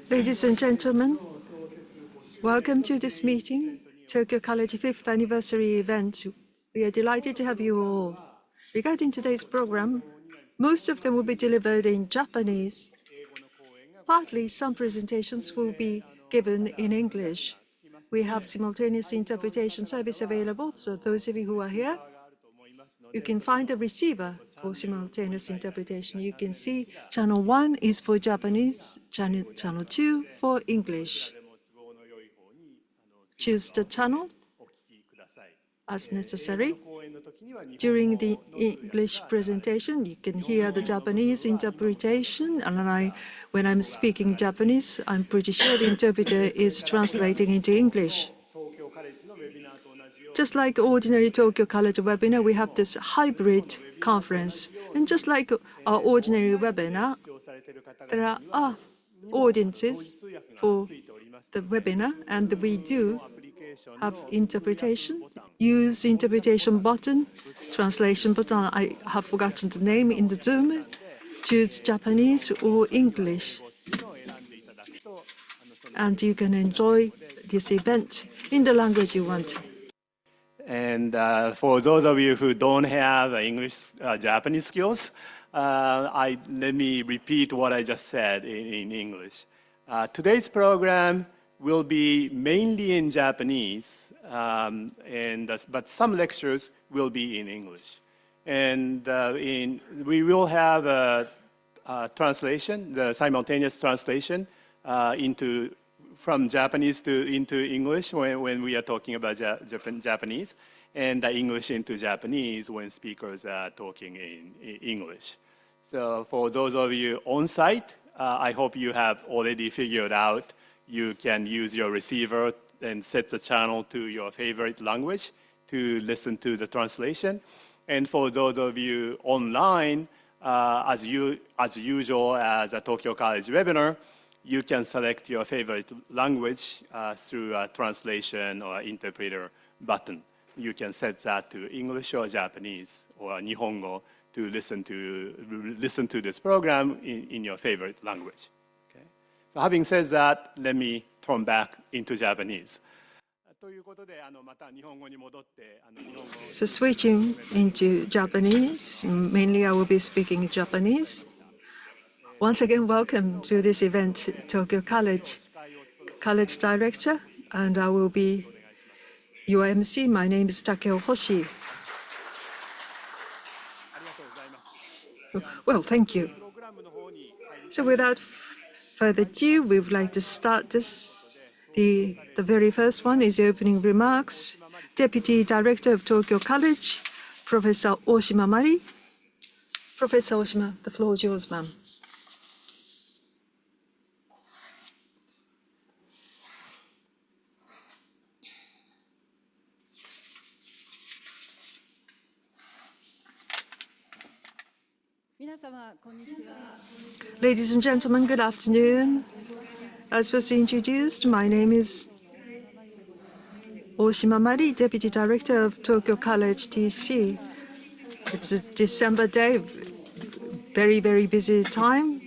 Ladies and gentlemen, welcome to this meeting, Tokyo College 5th Anniversary event. We are delighted to have you all. Regarding today's program, most of them will be delivered in Japanese. Partly, some presentations will be given in English. We have simultaneous interpretation service available, so those of you who are here, you can find a receiver for simultaneous interpretation. You can see channel 1 is for Japanese, channel 2 for English. Choose the channel as necessary. During the English presentation, you can hear the Japanese interpretation, and when I'm speaking Japanese, I'm pretty sure the interpreter is translating into English. Just like ordinary Tokyo College webinar, we have this hybrid conference. And just like our ordinary webinar, there are audiences for the webinar, and we do have interpretation. Use interpretation button, translation button. I have forgotten the name in the Zoom. Choose Japanese or English. And you can enjoy this event in the language you want. And for those of you who don't have Japanese skills, let me repeat what I just said in English. Today's program will be mainly in Japanese, but some lectures will be in English. And we will have a translation, the simultaneous translation from Japanese into English when we are talking about Japanese, and English into Japanese when speakers are talking in English. So for those of you on site, I hope you have already figured out you can use your receiver and set the channel to your favorite language to listen to the translation. And for those of you online, as usual as a Tokyo College webinar, you can select your favorite language through a translation or interpreter button. You can set that to English or Japanese or Nihongo to listen to this program in your favorite language. Okay? So having said that, let me turn back into Japanese. So switching into Japanese, mainly I will be speaking Japanese. Once again, welcome to this event, Tokyo College Director, and I will be your MC. My name is Takeo HOSHI. Well, thank you. So without further ado, we would like to start this. The very first one is the opening remarks. Deputy Director of Tokyo College, Professor OSHIMA Marie. Professor OSHIMA, the floor is yours, ma'am. Ladies and gentlemen, good afternoon. As was introduced, my name is OSHIMA Marie, Deputy Director of Tokyo College TC. It's a December day, very, very busy time.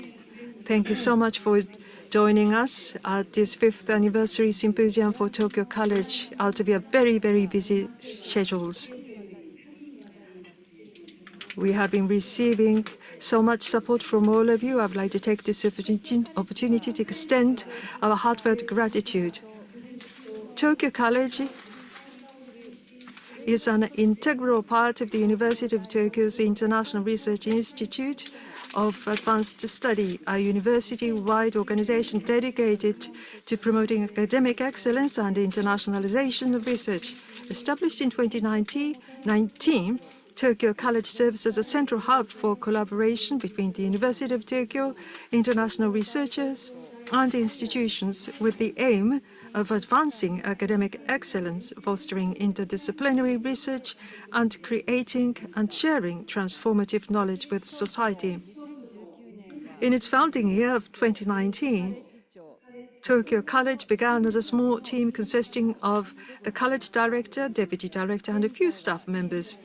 Thank you so much for joining us at this 5th anniversary symposium for Tokyo College out of your very, very busy schedules. We have been receiving so much support from all of you. I'd like to take this opportunity to extend our heartfelt gratitude. Tokyo College is an integral part of the University of Tokyo's International Research Institute of Advanced Study, a university-wide organization dedicated to promoting academic excellence and internationalization of research. Established in 2019, Tokyo College serves as a central hub for collaboration between the University of Tokyo, international researchers, and institutions with the aim of advancing academic excellence, fostering interdisciplinary research, and creating and sharing transformative knowledge with society. In its founding year of 2019, Tokyo College began as a small team consisting of the college director, deputy director, and a few staff members.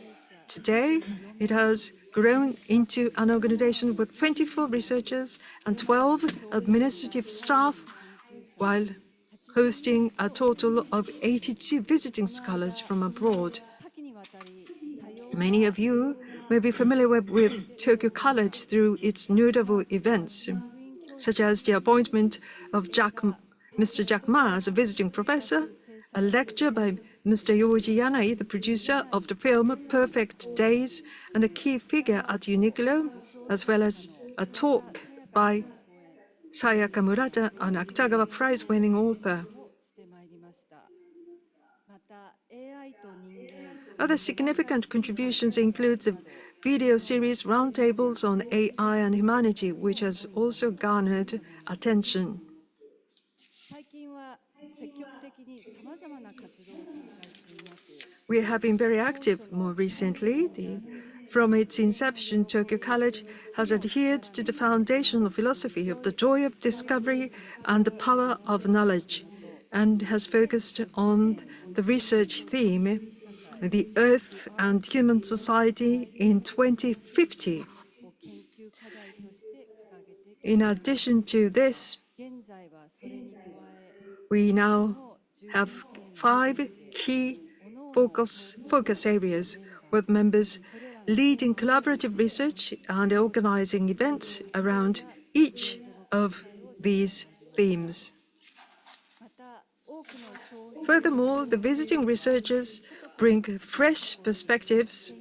Today, it has grown into an organization with 24 researchers and 12 administrative staff, while hosting a total of 82 visiting scholars from abroad. Many of you may be familiar with Tokyo College through its notable events, such as the appointment of Mr. Jack Ma as a visiting professor, a lecture by Mr. Yoji Yanai, the producer of the film Perfect Days and a key figure at Uniqlo, as well as a talk by Sayaka Murata, an芥agawa Prize-winning author. Other significant contributions include the video series Roundtables on AI and Humanity, which has also garnered attention. We have been very active more recently. From its inception, Tokyo College has adhered to the foundational philosophy of the joy of discovery and the power of knowledge, and has focused on the research theme, the Earth and Human Society in 2050. In addition to this, we now have 5 key focus areas, with members leading collaborative research and organizing events around each of these themes. Furthermore, the visiting researchers bring fresh perspectives,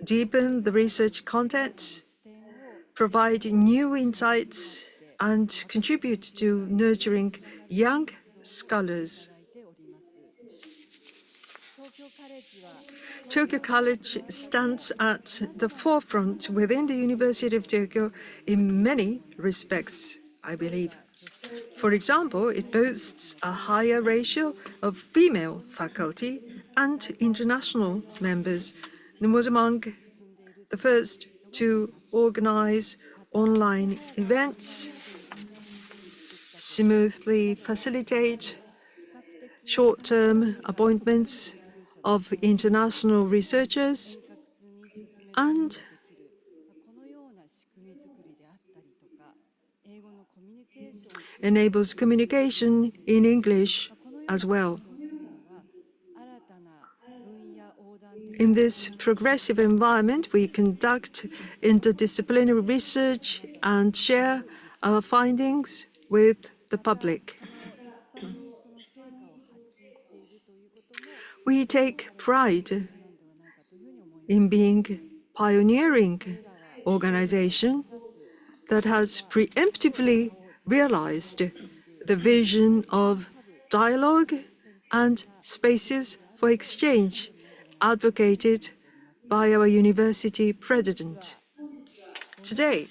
deepen the research content, provide new insights, and contribute to nurturing young scholars. Tokyo College stands at the forefront within the University of Tokyo in many respects, I believe. For example, it boasts a higher ratio of female faculty and international members, and was among the first to organize online events, smoothly facilitate short-term appointments of international researchers, and enables communication in English as well. In this progressive environment, we conduct interdisciplinary research and share our findings with the public. We take pride in being a pioneering organization that has preemptively realized the vision of dialogue and spaces for exchange advocated by our university president. Today,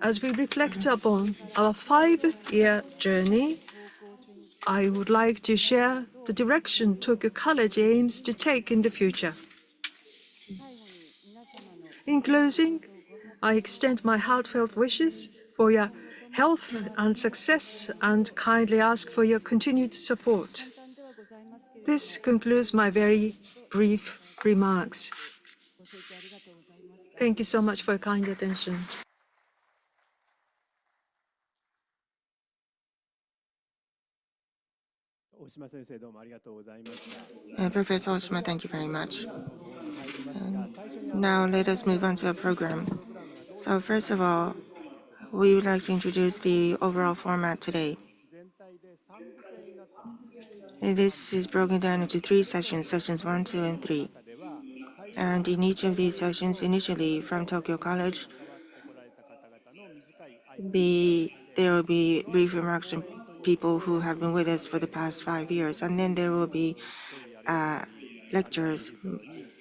as we reflect upon our 5-year journey, I would like to share the direction Tokyo College aims to take in the future. In closing, I extend my heartfelt wishes for your health and success and kindly ask for your continued support. This concludes my very brief remarks. Thank you so much for your kind attention. Professor Oshima, thank you very much. Now let us move on to our program. So first of all, we would like to introduce the overall format today. This is broken down into 3 sessions, sessions 1, 2, and 3. And in each of these sessions, initially from Tokyo College, there will be brief remarks from people who have been with us for the past 5 years, and then there will be lectures,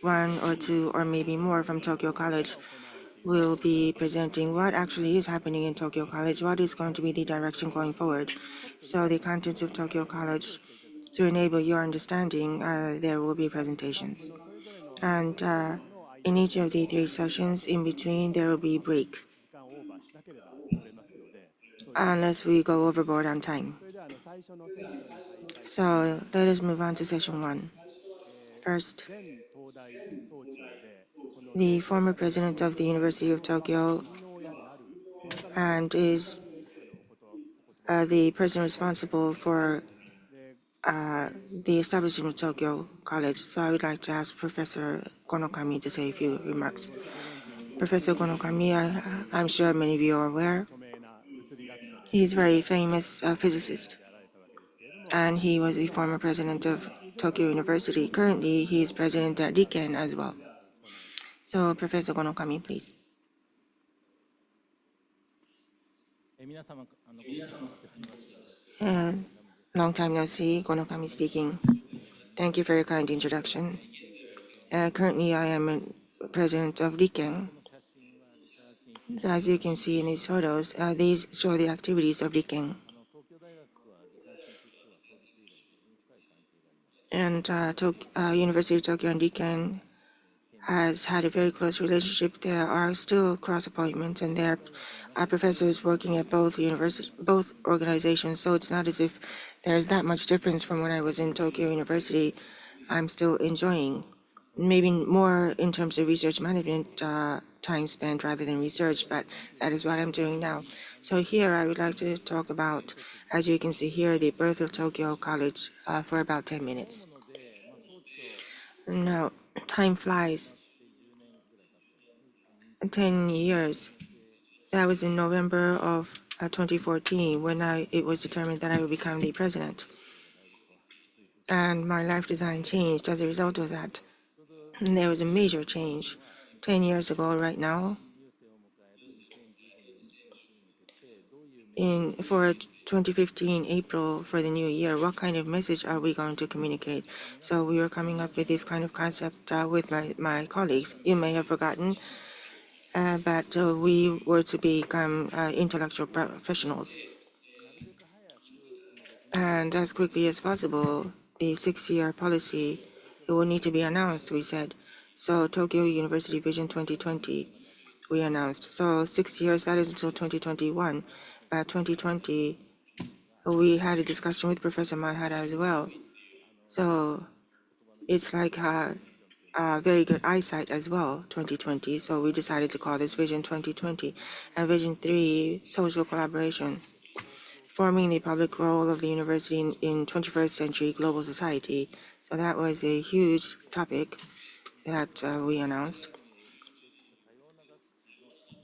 1 or 2 or maybe more from Tokyo College will be presenting what actually is happening in Tokyo College, what is going to be the direction going forward. So the contents of Tokyo College, to enable your understanding, there will be presentations. And in each of the 3 sessions, in between, there will be a break, unless we go overboard on time. So let us move on to session 1. First, the former president of the University of Tokyo and is the person responsible for the establishment of Tokyo College. So I would like to ask Professor Gonokami to say a few remarks. Professor Gonokami, I'm sure many of you are aware, he's a very famous physicist, and he was the former president of Tokyo University. Currently, he is president at RIKEN as well. So, Professor Gonokami, please. Long time no see, Gonokami speaking. Thank you for your kind introduction. Currently, I am president of RIKEN. So as you can see in these photos, these show the activities of RIKEN. And University of Tokyo and RIKEN has had a very close relationship. There are still cross appointments, and there are professors working at both organizations. So it's not as if there's that much difference from when I was in Tokyo University. I'm still enjoying, maybe more in terms of research management time spent rather than research, but that is what I'm doing now. So here I would like to talk about, as you can see here, the birth of Tokyo College for about 10 minutes. Now, time flies. 10 years. That was in November of 2014 when it was determined that I would become the president. And my life design changed as a result of that. And there was a major change. 10 years ago right now, for 2015 April for the new year, what kind of message are we going to communicate? So we were coming up with this kind of concept with my colleagues. You may have forgotten, but we were to become intellectual professionals. And as quickly as possible, the 6-year policy will need to be announced, we said. So Tokyo University Vision 2020, we announced. So 6 years, that is until 2021. By 2020, we had a discussion with Professor Maehara as well. So it's like very good eyesight as well, 2020. So we decided to call this Vision 2020. And Vision 3, social collaboration, forming the public role of the university in 21st century global society. So that was a huge topic that we announced.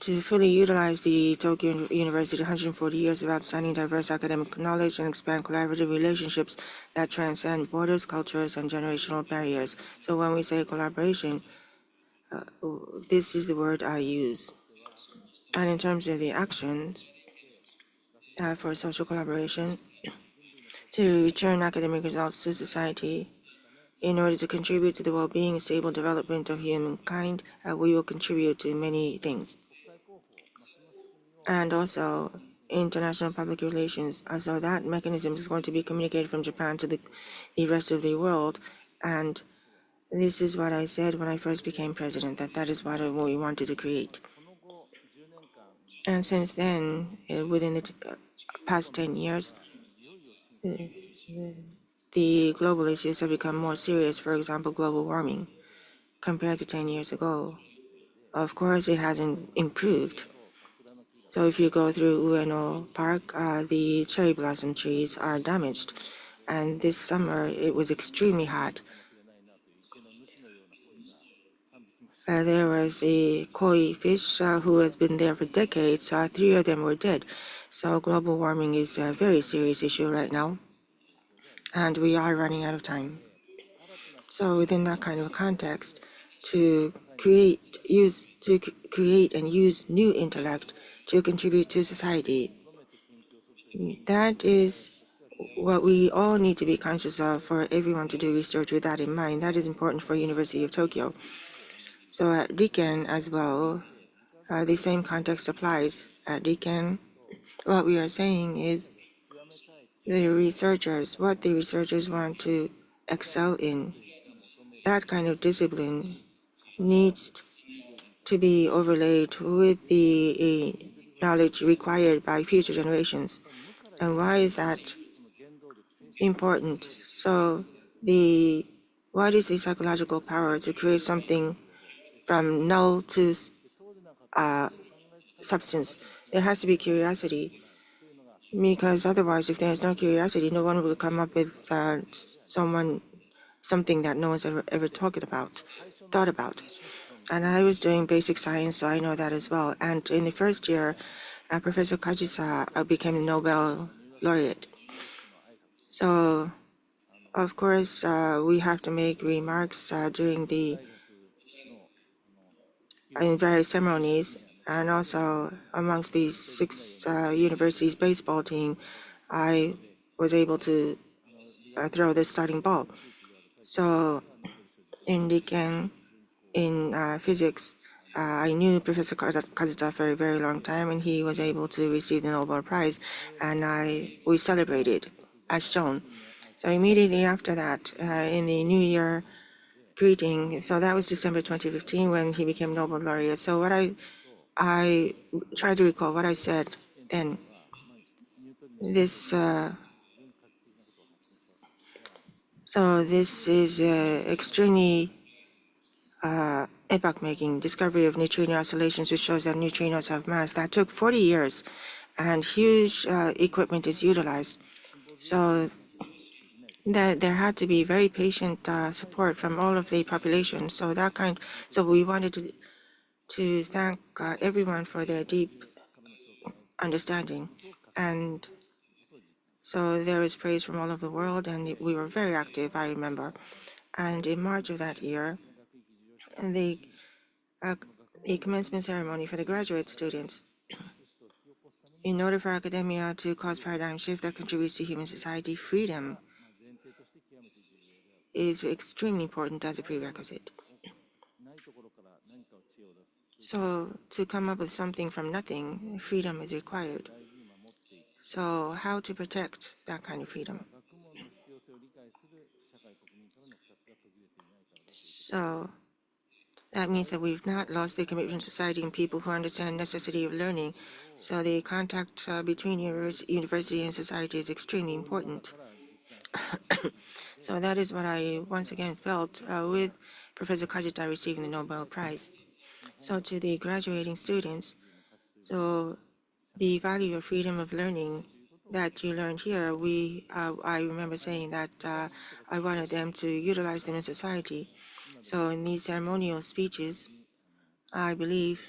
To fully utilize the Tokyo University 140 years of outstanding diverse academic knowledge and expand collaborative relationships that transcend borders, cultures, and generational barriers. So when we say collaboration, this is the word I use. And in terms of the actions for social collaboration, to return academic results to society, in order to contribute to the well-being and stable development of humankind, we will contribute to many things. And also international public relations. So that mechanism is going to be communicated from Japan to the rest of the world. And this is what I said when I first became president, that is what we wanted to create. And since then, within the past 10 years, the global issues have become more serious. For example, global warming, compared to 10 years ago. Of course, it hasn't improved. So if you go through Ueno Park, the cherry blossom trees are damaged. And this summer, it was extremely hot. There was a koi fish who has been there for decades. 3 of them were dead. So global warming is a very serious issue right now. And we are running out of time. So within that kind of context, to create and use new intellect to contribute to society, that is what we all need to be conscious of for everyone to do research with that in mind. That is important for University of Tokyo. So at RIKEN as well, the same context applies. At RIKEN, what we are saying is what the researchers want to excel in, that kind of discipline needs to be overlaid with the knowledge required by future generations. And why is that important? So what is the psychological power to create something from null to substance. There has to be curiosity, because otherwise, if there's no curiosity, no one will come up with something that no one's ever thought about. And I was doing basic science, so I know that as well. And in the first year, Professor Kajisa became a Nobel laureate. So, of course, we have to make remarks during in various ceremonies, and also amongst these 6 universities baseball team, I was able to throw the starting ball. So in RIKEN, in physics, I knew Professor Kazuta for a very long time, and he was able to receive the Nobel Prize, and we celebrated as shown. So immediately after that, in the New Year greeting, so that was December 2015 when he became Nobel laureate. So what I try to recall what I said then. This this is extremely epoch-making discovery of neutrino oscillations, which shows that neutrinos have mass. That took 40 years, and huge equipment is utilized. So there had to be very patient support from all of the population. So we wanted to thank everyone for their deep understanding, and so there was praise from all over the world, and we were very active, I remember. And in March of that year, the commencement ceremony for the graduate students, in order for academia to cause paradigm shift that contributes to human society, freedom is extremely important as a prerequisite. So to come up with something from nothing, freedom is required. So how to protect that kind of freedom? So that means that we've not lost the commitment to society and people who understand the necessity of learning. So the contact between university and society is extremely important. So that is what I once again felt with Professor Kajita receiving the Nobel Prize. So to the graduating students, so the value of freedom of learning that you learned here, I remember saying that I wanted them to utilize them in society. So in these ceremonial speeches, I believe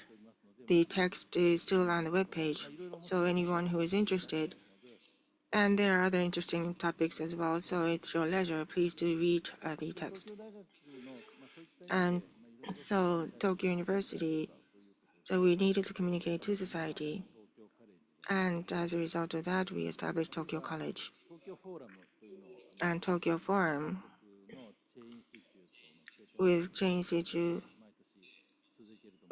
the text is still on the webpage. So anyone who is interested, and there are other interesting topics as well, so it's your leisure, please do read the text. And so Tokyo University, so we needed to communicate to society. And as a result of that, we established Tokyo College. And Tokyo Forum with Chain Institute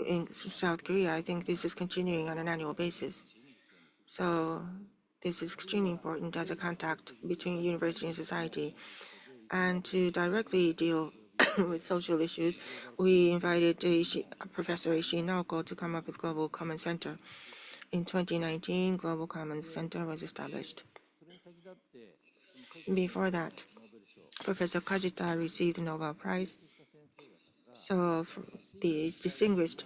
in South Korea, I think this is continuing on an annual basis. So this is extremely important as a contact between university and society. And to directly deal with social issues, we invited Professor Naoko to come up with Global Common Center. In 2019, Global Common Center was established. Before that, Professor Kajita received the Nobel Prize. So these distinguished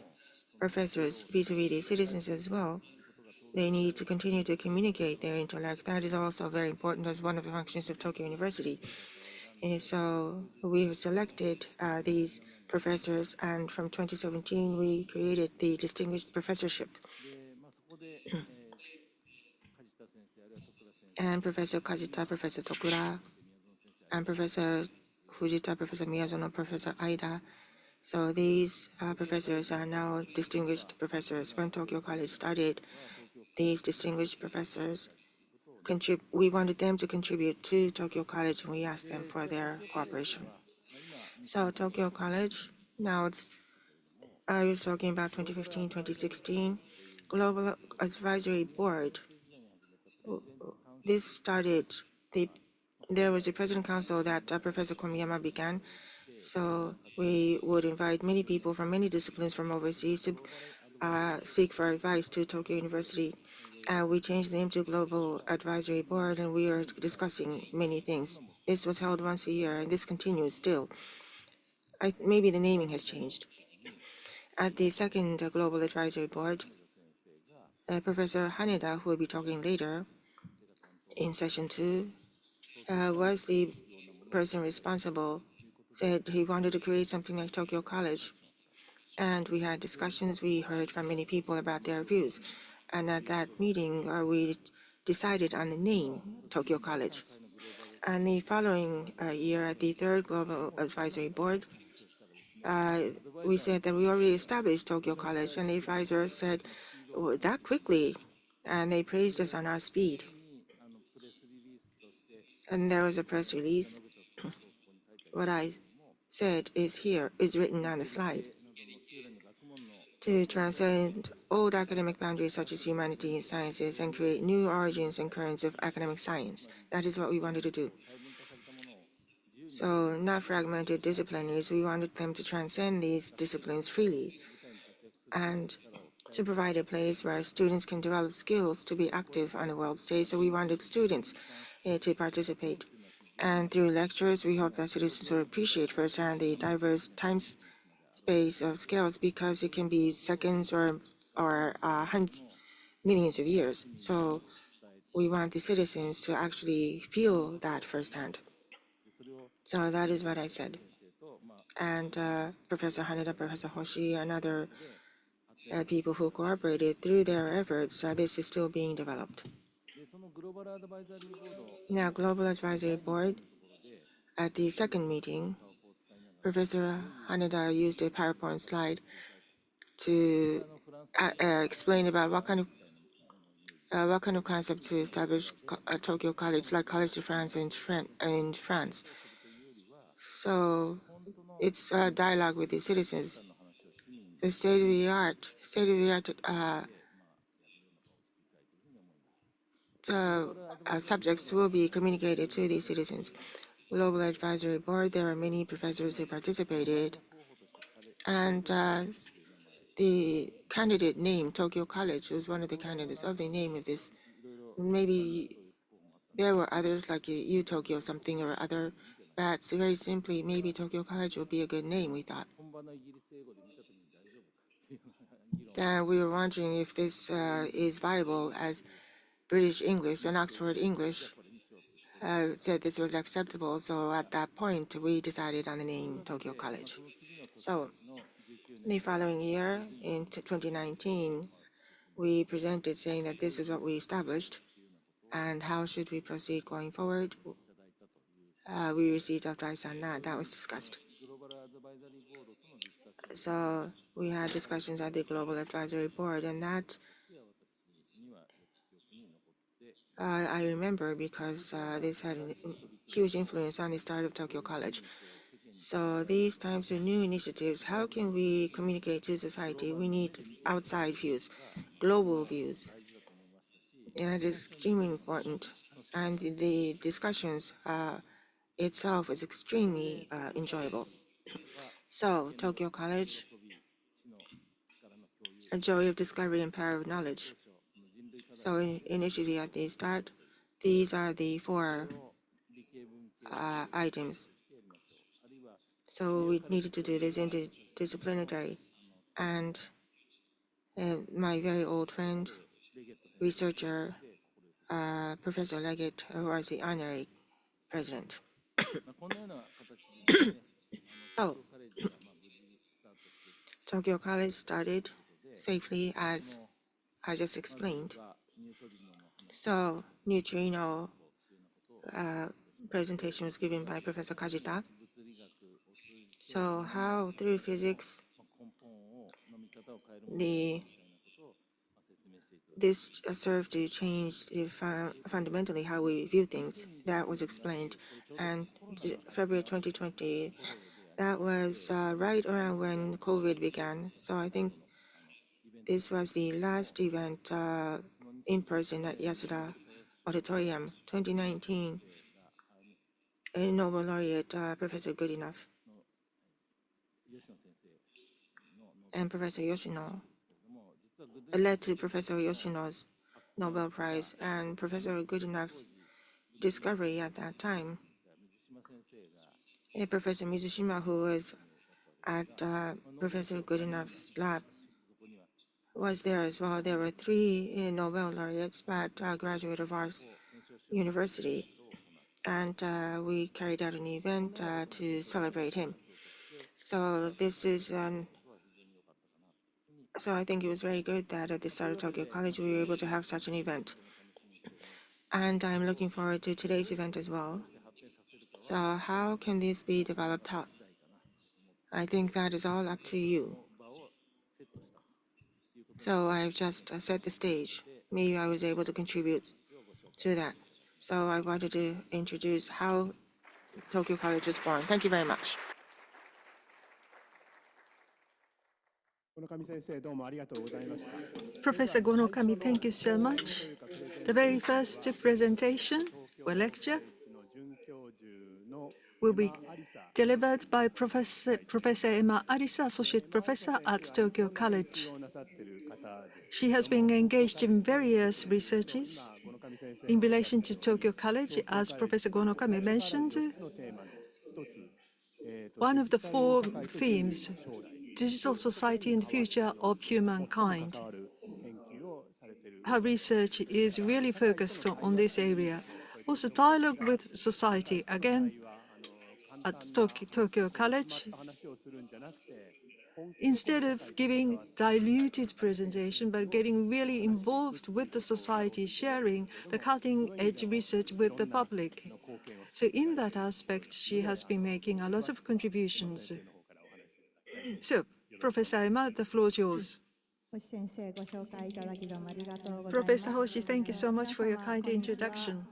professors vis-a-vis the citizens as well, they need to continue to communicate their intellect. That is also very important as one of the functions of Tokyo University. And so we have selected these professors, and from 2017 we created the distinguished professorship. And Professor Kajita, Professor Tokura, and Professor Fujita, Professor Miyazono, Professor Aida. So these professors are now distinguished professors. When Tokyo College started, these distinguished professors, we wanted them to contribute to Tokyo College, and we asked them for their cooperation. So Tokyo College, now I was talking about 2015, 2016, Global Advisory Board. This started, there was a President Council that Professor Komiyama began. So we would invite many people from many disciplines from overseas to seek for advice to Tokyo University. We changed the name to Global Advisory Board, and we are discussing many things. This was held once a year, and this continues still. Maybe the naming has changed. At the second Global Advisory Board, Professor Haneda, who will be talking later in session 2, was the person responsible, said he wanted to create something like Tokyo College. And we had discussions, we heard from many people about their views. And at that meeting, we decided on the name, Tokyo College. And the following year, at the third Global Advisory Board, we said that we already established Tokyo College, and the advisor said, oh, that quickly, and they praised us on our speed. And there was a press release. What I said is here, is written on the slide. To transcend old academic boundaries such as humanities and sciences and create new origins and currents of academic science. That is what we wanted to do. So not fragmented disciplines, we wanted them to transcend these disciplines freely and to provide a place where students can develop skills to be active on the world stage. So we wanted students to participate. And through lectures, we hope that citizens will appreciate firsthand the diverse time space of skills, because it can be seconds or millions of years. So we want the citizens to actually feel that firsthand. So that is what I said. And Professor Haneda, Professor Hoshi, and other people who cooperated through their efforts, this is still being developed. Now, Global Advisory Board, at the second meeting, Professor Haneda used a PowerPoint slide to explain about what kind of concept to establish Tokyo College, like College de France in France. So it's a dialogue with the citizens. The state-of-the-art subjects will be communicated to the citizens. Global Advisory Board, there are many professors who participated, and the candidate name, Tokyo College, was one of the candidates of the name of this. Maybe there were others like Tokyo something or other, but very simply, maybe Tokyo College would be a good name, we thought. We were wondering if this is viable as British English and Oxford English said this was acceptable. So at that point, we decided on the name Tokyo College. So the following year, in 2019, we presented saying that this is what we established and how should we proceed going forward. We received advice on that. That was discussed. So we had discussions at the Global Advisory Board, and that I remember because this had a huge influence on the start of Tokyo College. So these types of new initiatives, how can we communicate to society? We need outside views, global views. And it is extremely important. And the discussions itself is extremely enjoyable. So Tokyo College, a joy of discovery and power of knowledge. So initially at the start, these are the 4 items. So we needed to do this interdisciplinary. And my very old friend, researcher, Professor Leggett, who was the honorary president. Oh, Tokyo College started safely as I just explained. So neutrino presentation was given by Professor Kajita. So how through physics this served to change fundamentally how we view things. That was explained. And February 2020, that was right around when COVID began. So I think this was the last event in person at Yasuda Auditorium, 2019. A Nobel laureate, Professor Goodenough, and Professor Yoshino led to Professor Yoshino's Nobel Prize and Professor Goodenough's discovery at that time. Professor Mizushima, who was at Professor Goodenough's lab was there as well. There were three Nobel laureates, but graduate of our university, and we carried out an event to celebrate him. So this is so I think it was very good that at the start of Tokyo College we were able to have such an event. And I'm looking forward to today's event as well. So how can this be developed up? I think that is all up to you. So I've just set the stage. Maybe I was able to contribute to that. So I wanted to introduce how Tokyo College was born. Thank you very much. Professor Gonokami, thank you so much. The very first presentation or lecture will be delivered by Professor EMA Arisa, Associate Professor at Tokyo College. She has been engaged in various researches in relation to Tokyo College. As Professor Gonokami mentioned, one of the four themes, digital society and the future of humankind. Her research is really focused on this area. Also, dialogue with society, again, at Tokyo College. Instead of giving diluted presentation, but getting really involved with the society, sharing the cutting-edge research with the public. So in that aspect, she has been making a lot of contributions. So, Professor Emma, the floor is yours. Professor Hoshi, thank you so much for your kind introduction.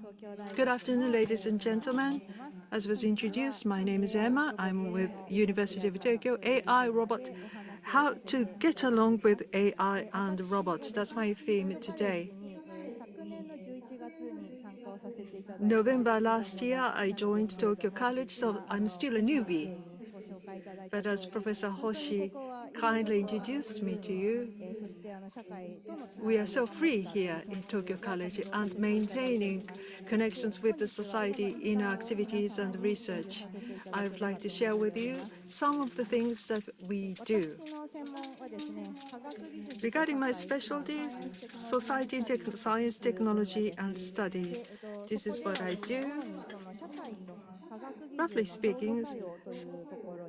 Good afternoon, ladies and gentlemen. As was introduced, my name is Emma. I'm with University of Tokyo, AI Robot. How to get along with AI and robots. That's my theme today. November last year, I joined Tokyo College, so I'm still a newbie. But as Professor Hoshi kindly introduced me to you, we are so free here in Tokyo College and maintaining connections with the society in our activities and research. I would like to share with you some of the things that we do. Regarding my specialty, society, science, technology, and study, this is what I do. Roughly speaking,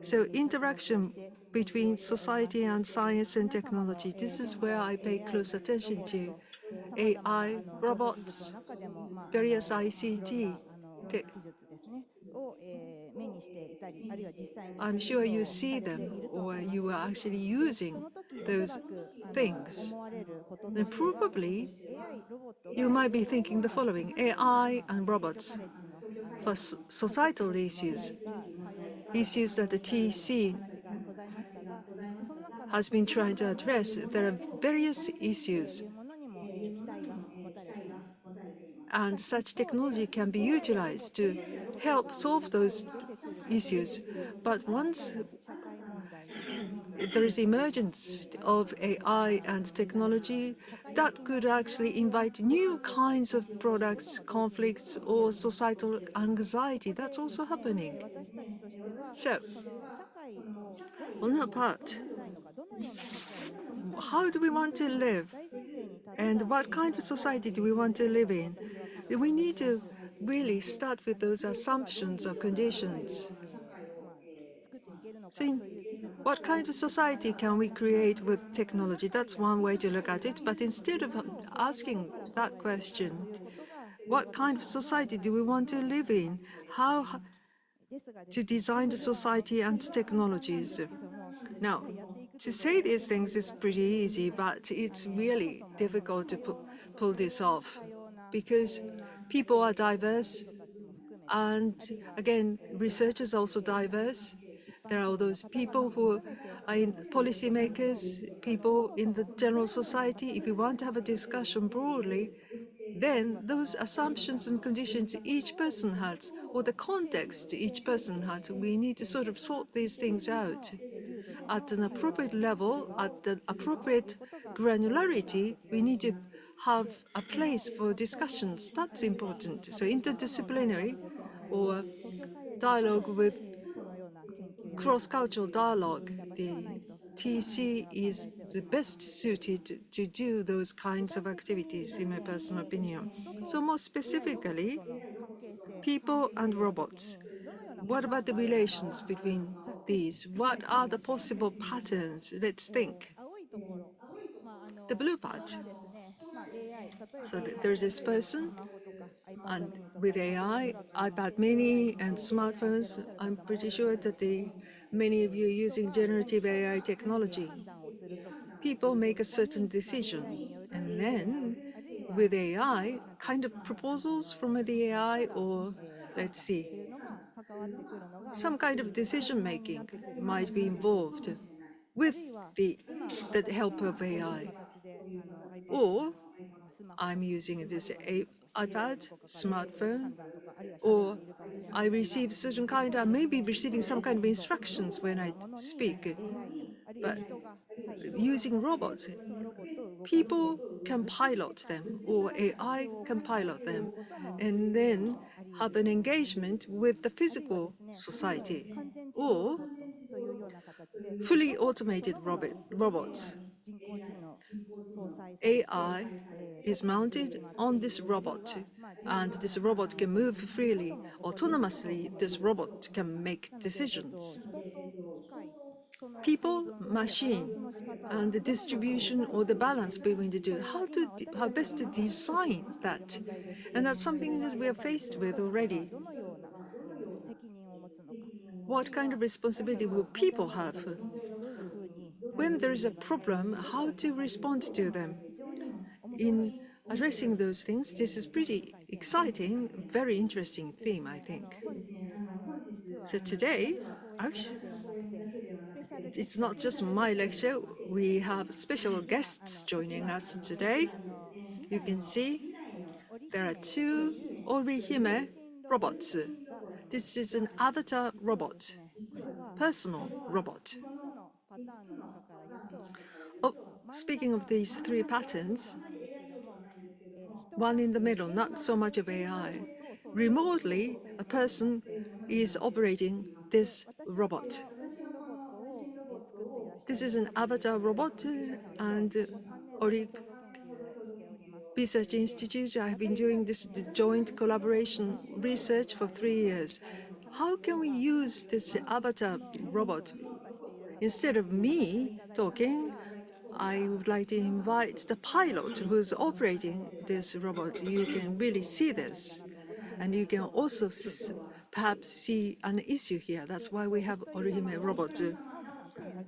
so interaction between society and science and technology, this is where I pay close attention to. AI, robots, various ICT. I'm sure you see them or you are actually using those things. And probably you might be thinking the following: AI and robots for societal issues, issues that the TC has been trying to address. There are various issues, and such technology can be utilized to help solve those issues. But once there is emergence of AI and technology, that could actually invite new kinds of products, conflicts, or societal anxiety. That's also happening. So, on that part, how do we want to live? And what kind of society do we want to live in? We need to really start with those assumptions or conditions. So, what kind of society can we create with technology? That's one way to look at it. But instead of asking that question, what kind of society do we want to live in? How to design the society and technologies? Now, to say these things is pretty easy, but it's really difficult to pull this off because people are diverse. And again, research is also diverse. There are all those people who are in policymakers, people in the general society. If we want to have a discussion broadly, then those assumptions and conditions each person has, or the context each person has, we need to sort of sort these things out. At an appropriate level, at the appropriate granularity, we need to have a place for discussions. That's important. So interdisciplinary or dialogue with cross-cultural dialogue, the TC is the best suited to do those kinds of activities, in my personal opinion. So more specifically, people and robots. What about the relations between these? What are the possible patterns? Let's think. The blue part. So there's this person, and with AI, iPad mini, and smartphones, I'm pretty sure that many of you are using generative AI technology. People make a certain decision, and then with AI, kind of proposals from the AI, or let's see, some kind of decision making might be involved with the help of AI. Or I'm using this iPad, smartphone, or I receive certain kind, I may be receiving some kind of instructions when I speak. But using robots, people can pilot them, or AI can pilot them, and then have an engagement with the physical society, or fully automated robots. AI is mounted on this robot, and this robot can move freely. Autonomously, this robot can make decisions. People, machine, and the distribution or the balance between the two, how best to design that. And that's something that we are faced with already. What kind of responsibility will people have? When there is a problem, how to respond to them? In addressing those things, this is pretty exciting, very interesting theme, I think. So today, actually, it's not just my lecture. We have special guests joining us today. You can see there are two OriHime robots. This is an avatar robot, personal robot. Oh, speaking of these three patterns, one in the middle, not so much of AI. Remotely, a person is operating this robot. This is an avatar robot, and Ori Research Institute, I have been doing this joint collaboration research for 3 years. How can we use this avatar robot? Instead of me talking, I would like to invite the pilot who's operating this robot. You can really see this. And you can also perhaps see an issue here. That's why we have OriHime robot.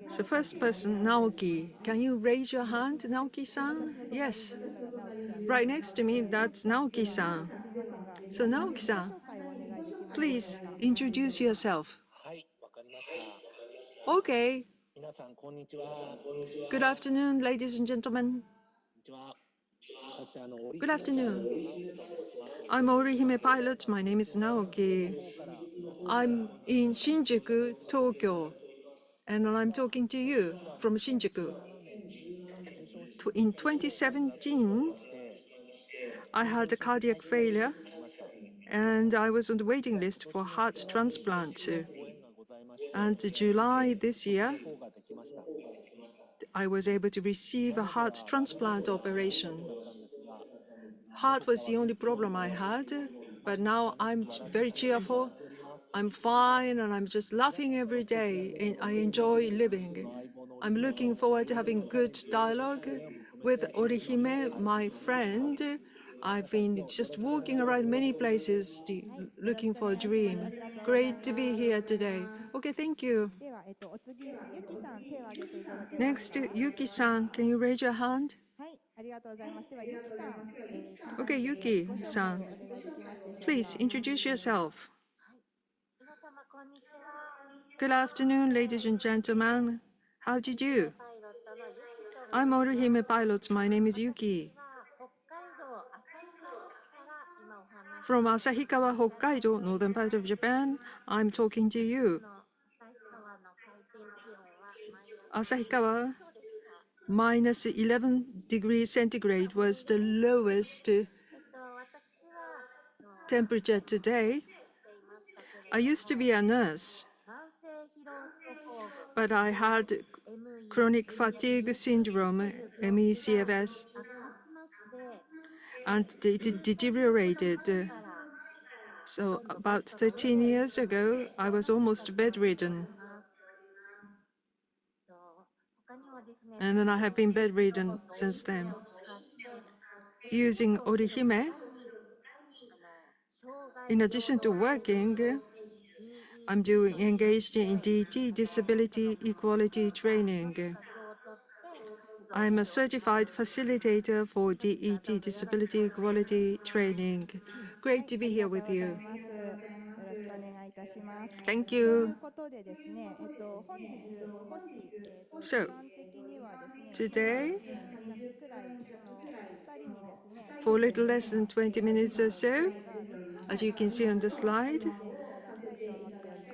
So first person, Naoki. Can you raise your hand, Naoki-san? Yes. Right next to me, that's Naoki-san. So Naoki-san, please introduce yourself. Okay. Good afternoon, ladies and gentlemen. Good afternoon. I'm OriHime pilot. My name is Naoki. I'm in Shinjuku, Tokyo, and I'm talking to you from Shinjuku. In 2017, I had a cardiac failure, and I was on the waiting list for heart transplant. And July this year, I was able to receive a heart transplant operation. Heart was the only problem I had, but now I'm very cheerful. I'm fine, and I'm just laughing every day, and I enjoy living. I'm looking forward to having good dialogue with OriHime, my friend. I've been just walking around many places looking for a dream. Great to be here today. Okay, thank you. Next, Yuki-san, can you raise your hand? Okay, Yuki-san, please introduce yourself. Good afternoon, ladies and gentlemen. How do you do? I'm OriHime pilot. My name is Yuki. From Asahikawa, Hokkaido, northern part of Japan, I'm talking to you. Asahikawa, minus 11 degrees centigrade was the lowest temperature today. I used to be a nurse. but I had chronic fatigue syndrome, MECFS, and it deteriorated. So about 13 years ago, I was almost bedridden. And then I have been bedridden since then. Using OriHime, in addition to working, I'm engaged in DET, disability equality training. I'm a certified facilitator for DET, disability equality training. Great to be here with you. Thank you. So, today, for a little less than 20 minutes or so, as you can see on the slide,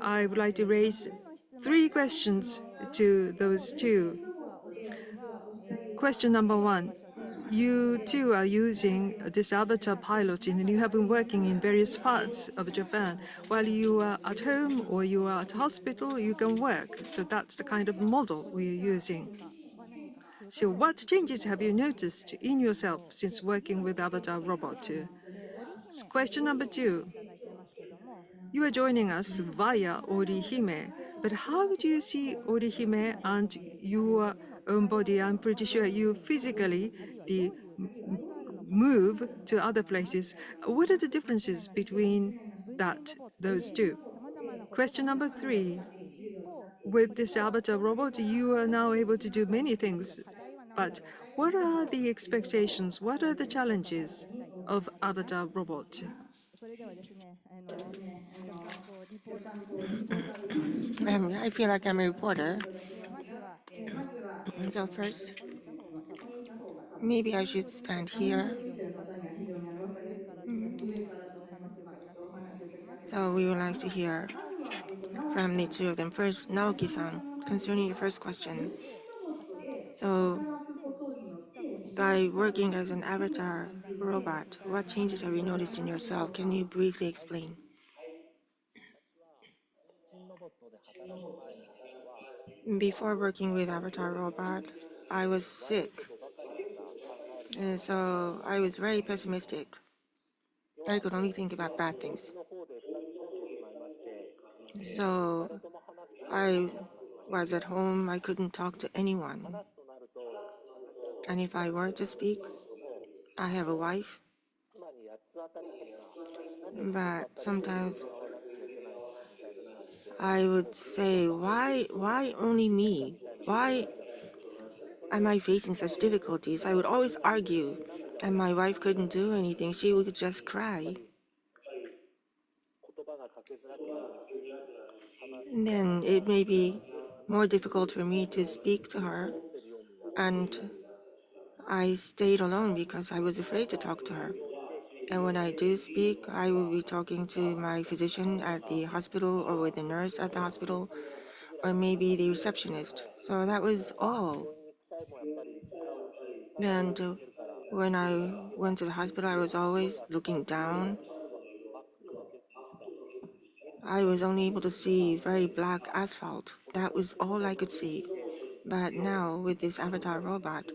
I would like to raise 3 questions to those two. Question number 1. You too are using this avatar pilot, and you have been working in various parts of Japan. While you are at home or you are at hospital, you can work. So that's the kind of model we are using. So what changes have you noticed in yourself since working with avatar robot? Question number 2. You are joining us via OriHime, but how do you see OriHime and your own body? I'm pretty sure you physically move to other places. What are the differences between those two? Question number 3. With this avatar robot, you are now able to do many things, but what are the expectations? What are the challenges of avatar robot? I feel like I'm a reporter. So first, maybe I should stand here. So we would like to hear from the two of them. First, Naoki-san, concerning your first question. So by working as an avatar robot, what changes have you noticed in yourself? Can you briefly explain? Before working with avatar robot, I was sick. So I was very pessimistic. I could only think about bad things. So I was at home, I couldn't talk to anyone. And if I were to speak, I have a wife, but sometimes I would say, why only me? Why am I facing such difficulties? I would always argue, and my wife couldn't do anything. She would just cry. And then it may be more difficult for me to speak to her, and I stayed alone because I was afraid to talk to her. And when I do speak, I will be talking to my physician at the hospital or with the nurse at the hospital or maybe the receptionist. So that was all. And when I went to the hospital, I was always looking down. I was only able to see very black asphalt. That was all I could see. But now with this avatar robot,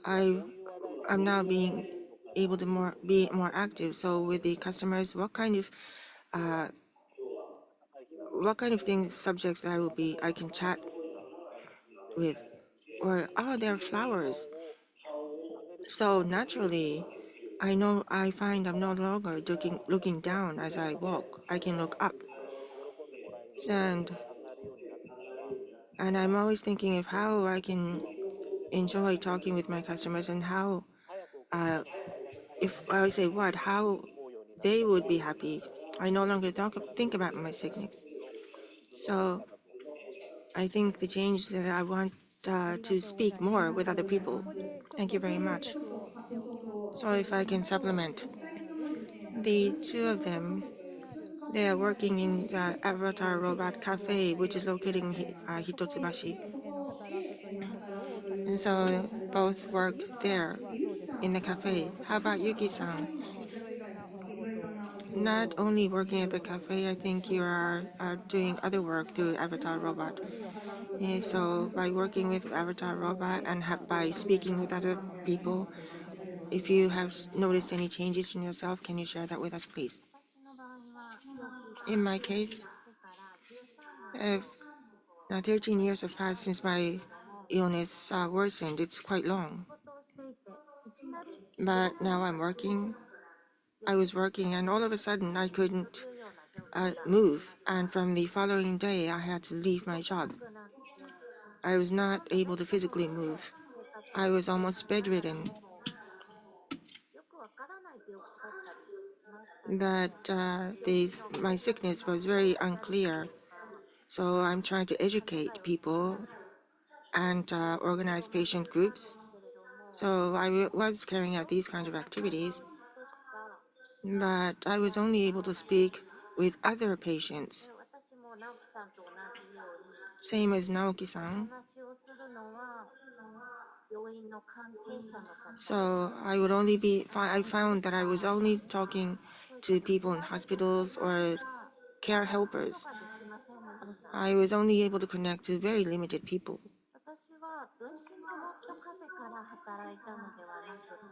I'm now being able to be more active. So with the customers, uh, what kind of things, subjects that I can chat with, or there are flowers. So naturally, I find I'm no longer looking down as I walk. I can look up, and I'm always thinking of how I can enjoy talking with my customers and how, if I would say what, how they would be happy. I no longer think about my sickness. So I think the change that I want to speak more with other people. Thank you very much. So if I can supplement, the two of them, they are working in the Avatar Robot Cafe, which is located in Hitotsubashi. And so both work there in the cafe. How about Yuki-san? not only working at the cafe, I think you are doing other work through Avatar Robot. So by working with Avatar Robot and by speaking with other people, if you have noticed any changes in yourself, can you share that with us, please? In my case, if now 13 years have passed since my illness worsened. It's quite long. But now I'm working. I was working, and all of a sudden I couldn't move. And from the following day, I had to leave my job. I was not able to physically move. I was almost bedridden. But my sickness was very unclear. So I'm trying to educate people and organize patient groups. So I was carrying out these kinds of activities, but I was only able to speak with other patients, same as Naoki-san. So I found that I was only talking to people in hospitals or care helpers. I was only able to connect to very limited people.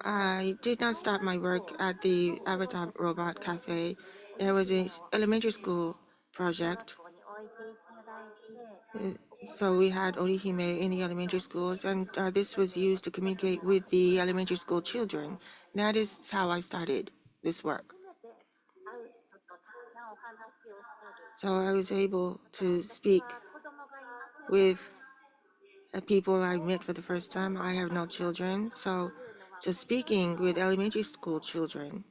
I did not start my work at the Avatar Robot Cafe. There was an elementary school project. So we had OriHime in the elementary schools, and this was used to communicate with the elementary school children. That is how I started this work. So I was able to speak with people I met for the first time. I have no children, so speaking with elementary school children,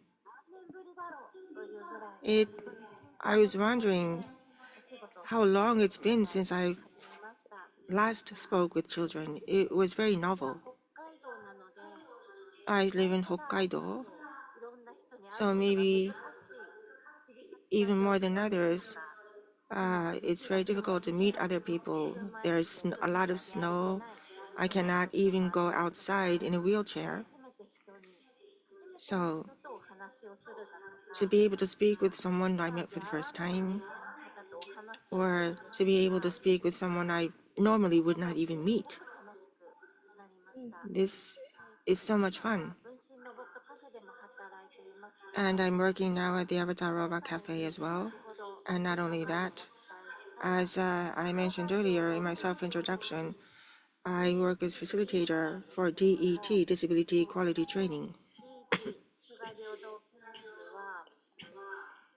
I was wondering how long it's been since I last spoke with children. It was very novel. I live in Hokkaido, so maybe even more than others, it's very difficult to meet other people. There's a lot of snow. I cannot even go outside in a wheelchair. So to be able to speak with someone I met for the first time, or to be able to speak with someone I normally would not even meet, this is so much fun. And I'm working now at the Avatar Robot Cafe as well. And not only that, as I mentioned earlier in my self-introduction, I work as facilitator for DET, Disability Equality Training.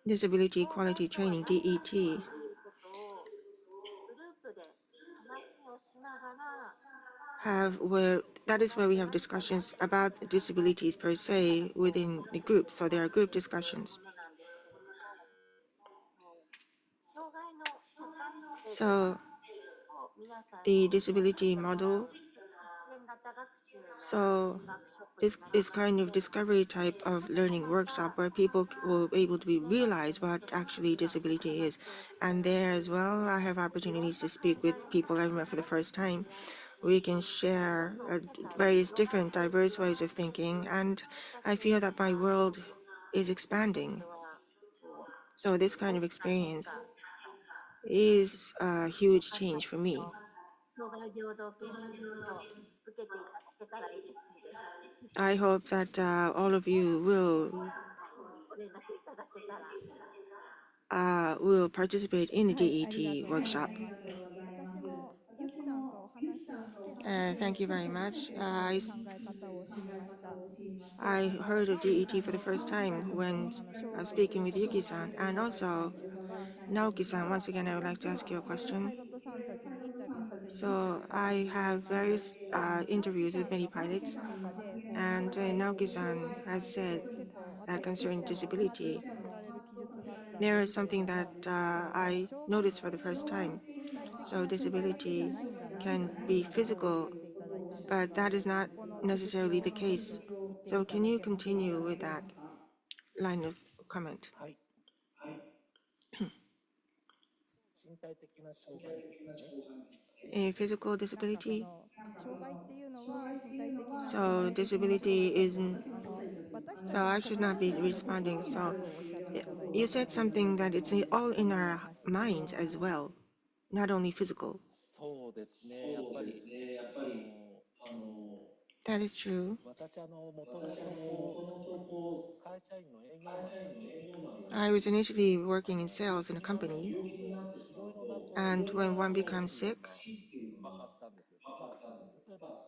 Disability Equality Training, DET, that is where we have discussions about disabilities per se within the group. So there are group discussions. So the disability model, so this is kind of discovery type of learning workshop where people will be able to realize what actually disability is. And there as well, I have opportunities to speak with people I met for the first time. We can share various different diverse ways of thinking, and I feel that my world is expanding. So this kind of experience is a huge change for me. I hope that all of you will participate in the はい、ありが DET とうござ workshop. います。私もユキさんとお話をして初め Thank て you very much.考え方を知りました。I heard of ユキ DET さん for the の first ご家 time 族 when の障害とい speaking う with ことについ Yuki-san. てお And 伺いしたい also, んですが、Naoki-san, once again, I would like to 私 ask you a はいろいろ question. パイロットさんたちにインタビューさせてい So ただい I てい have ます。various 直樹 interviews さ with ん many の発言 pilots, の中で、この障 and 害というもの Naoki-san に has 関して said 結構 that 私とし concerning てはハッ disability, とさせられる記述があったん there で is すけれ something ど that も、I 障害っ noticed て for the いう first のは time. 身体的 So な障害だけじゃ disability ないんだなって can いう be ことをおっし physical, ゃっていただいたんです but が、 that is not そこの続き necessarily the をぜ case. ひ言ってい So た can だ you けますでし continue ょう with か。 that line of comment? はい。身体的な障害ですね。A physical なんかそ disability? の障害っていうのは身体的な障 So 害そのものじゃな disability くて、 isn't. 私た So ちの I コ should ミュ not ニテ be ィがそのもの responding. にな So るとおっしゃっていただい You said something that it's all in our minds as well, not only physical. そうですね、やっぱり、That is true. 私、もともとこう、会社員の営業マンとして入って、I was initially working in sales in a 病気に company, なって、いろいろなこう、and 神 when one 経っ becomes ていうの sick, が分かったんですよ。例えば、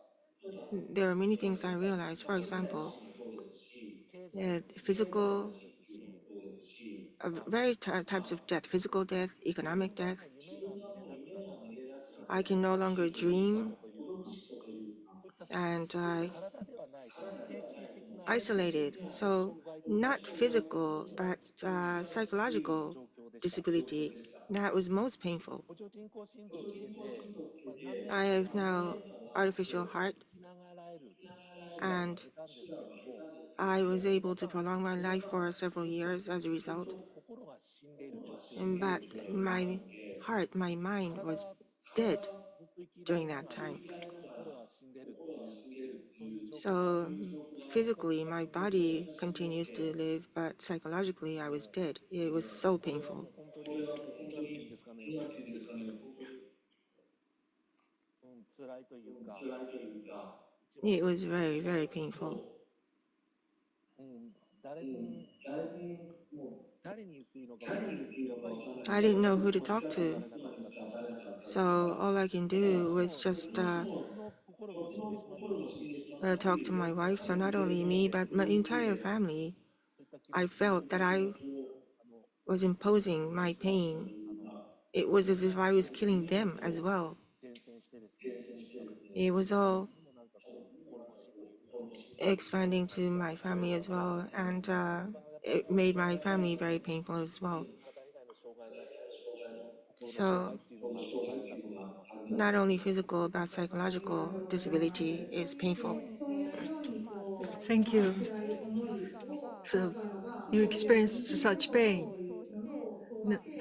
there are many things I 経済的 realized. な For ことも example, そうですし、経済の死っていうのもそ physical, うですし、まあ、various types of death, physical death, 自 economic 分が death. もう夢が見れなくなった死、I can no longer 孤独死 dream, というか、そういった and I 体ではない精神的な isolated. 障 So 害というか not 障害を physical, 一番 but 感じる psychological 状況でした。 disability. That was most painful. 補助人工心臓をつけて、まあ、何年 I 間 have か now 生き artificial て heart, 生きながらえる手段が and 出たんですけども、I was や able っ to ぱ prolong my それ life は for several ずっと years as a result. 心が死んでいる状況 But で、my heart, my mind 体 was は dead ずっと生きられ during な that がら time. 心は死んでいるっていうそういう状況があっ So て、physically, my body continues to live, but psychologically, I was dead. It was so これは painful. もう本当になんていうんですかね、辛いというか、一番 It was very, very painful. 誰に誰に言っていいのかわかんないんですけど、やっぱり I didn't know who to 言 talk 葉に to, なれなかったっていうのがあって、so all I can で do 私 was も just 僕の心も死んでしまったし、talk to my wife. So not only me, but my entire family, そういった気持 I ちになっ felt that て、I あの was imposing my 私は pain. あの It was as いろん if な I was こう killing 病 them 気 as を well. 伝染してですね、It was all でもなんかこう心の死というか、expanding to my family as well, and 一番やっぱり it made my family very painful as well. 体以外の障害の心の障 So 害っていうのがあるんだと思います。 not only physical, but じゃあまさに psychological disability そう is いうよ painful. うにこう辛い Thank 思 you. いをあったのがこ So ういう織 you 姫のこ experienced のロ such ボット pain. を通して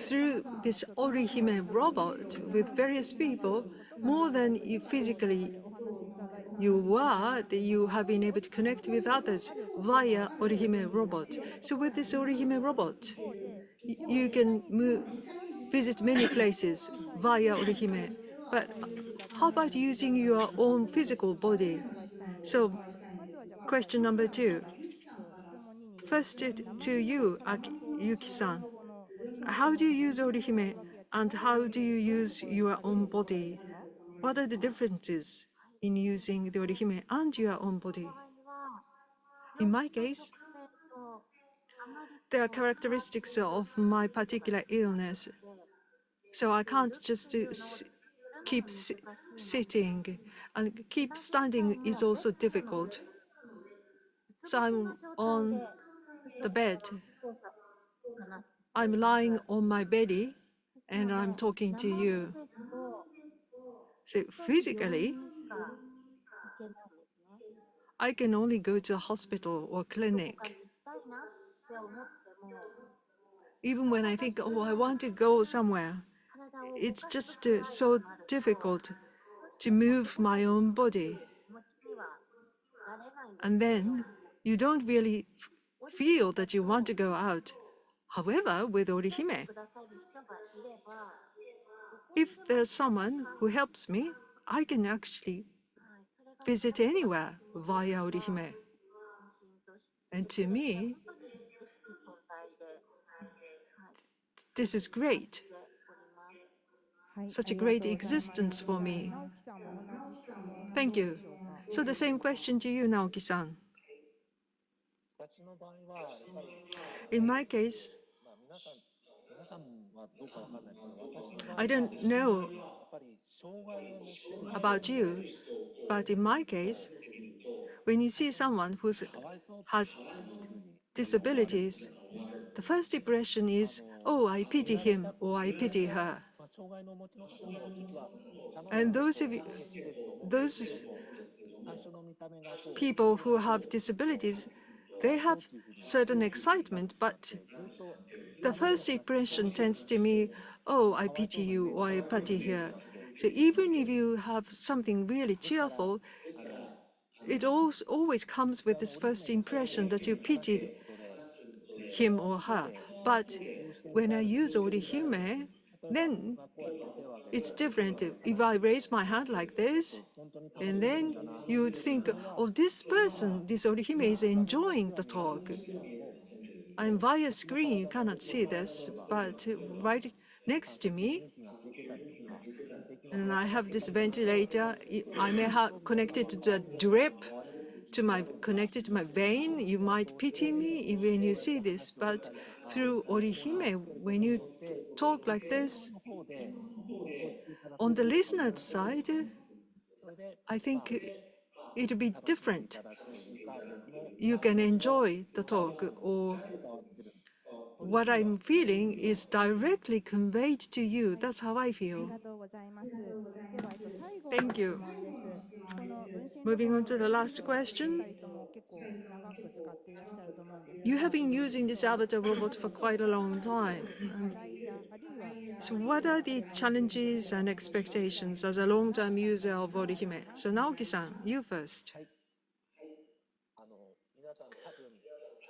さま Through ざまな this 人とのつな OriHime 中身 robot 深い with various つなが people, ることがで more きた than という you ことをこれま physically でお話しいただいたん you ですけれど were, も that you have been able to 織姫 connect ロボッ with トが others あることによ via って OriHime い robot. ろんなと So ころ with に this 行ける OriHime 一 robot, 方ででも you 実際 can に自分 move, の体を通 visit さな many いと places 理解で via きないと OriHime. いう But お話だった how んです about けれど using も your ここ own でちょっと physical 質問をお body? 伺いしたいんですけ So どまずはじゃあ今回 question ユキ number さんか two. ら質問2に続い First て to 名前と you, 体と心 Yuki-san. のこのご自分 How の do you use 使い OriHime 分けや and 違いは how do you どういうと use ころに your ある own とお考え body? ですか What are the differences in using the OriHime and your own body? In my case, there are characteristics of my particular illness, so I can't just keep sitting, and keep standing is also difficult. So I'm on the bed. I'm lying on my belly, and I'm talking to you. So physically, I can only go to a hospital or clinic. Even when I think, oh, I want to go somewhere, it's just so difficult to move my own body. And then you don't really feel that you want to go out. However, with OriHime, if there's someone who helps me, I can actually visit anywhere via OriHime. And to me, this is great. はい、Such あ a りが great とうございます。 existence で for は、 me. 直樹さんも同じ質問 Thank どうで you. しょうか。 So the same question to you, Naoki-san. 私の場合はやっぱり In my case, まあ皆さんはどうかわかんないですけど、私の場合 I は don't know やっぱり障害を持ってる人 about you, but in my case, when you see someone who かわいそう has っていうふうに思われる disabilities, the first impression is, oh, I 見 pity られた him って or い I うの pity は、her. 障害のお持ちの方も実は様々 And な those こ of you, うエピソードを持ってるけ those ども、最初の見た目がこう people 綺麗 who な人 have を見ると、 disabilities, かわ they いそ have うっていうふうに certain なっ excitement, ちゃっ but て、ずっと the 今まで first 私の障 impression 害を持っ tends てる to 人 me, を oh, I かわいそ pity うな you 目 or で I 見るよう pity になっ her. ちゃって、 So even if you have something really ですから cheerful, it always comes with this first impression that you 正しい pitied ことで、 him or 一方 her. で But when I use OriHime, then it's different. If I raise my hand like this, and then you would think, oh, this person, this OriHime is enjoying the talk. I'm via screen, you cannot see this, but right next to me, and I have this ventilator. I may have connected to the drip connected to my vein. You might pity me when you see this, but through OriHime, when you talk like this, on the listener's side, I think it'll be different. You can enjoy the talk, or what I'm feeling is directly conveyed to you. That's how I あり feel. がとうございます。では、最後の Thank 質 you. 問です。この分身ロ Moving ボッ on ト to the の last 機能、お question. 二人とも結構長く使っていらっしゃると思うんです You have が、 been using this その avatar robot for 機能 quite a に long 対 time. する課題や、あるいは期 So 待っていう what の are があ the れば、ぜひ教えてい challenges ただ and けますか。 expectations as a long-time user of OriHime? So Naoki-san, you first. 皆さん多分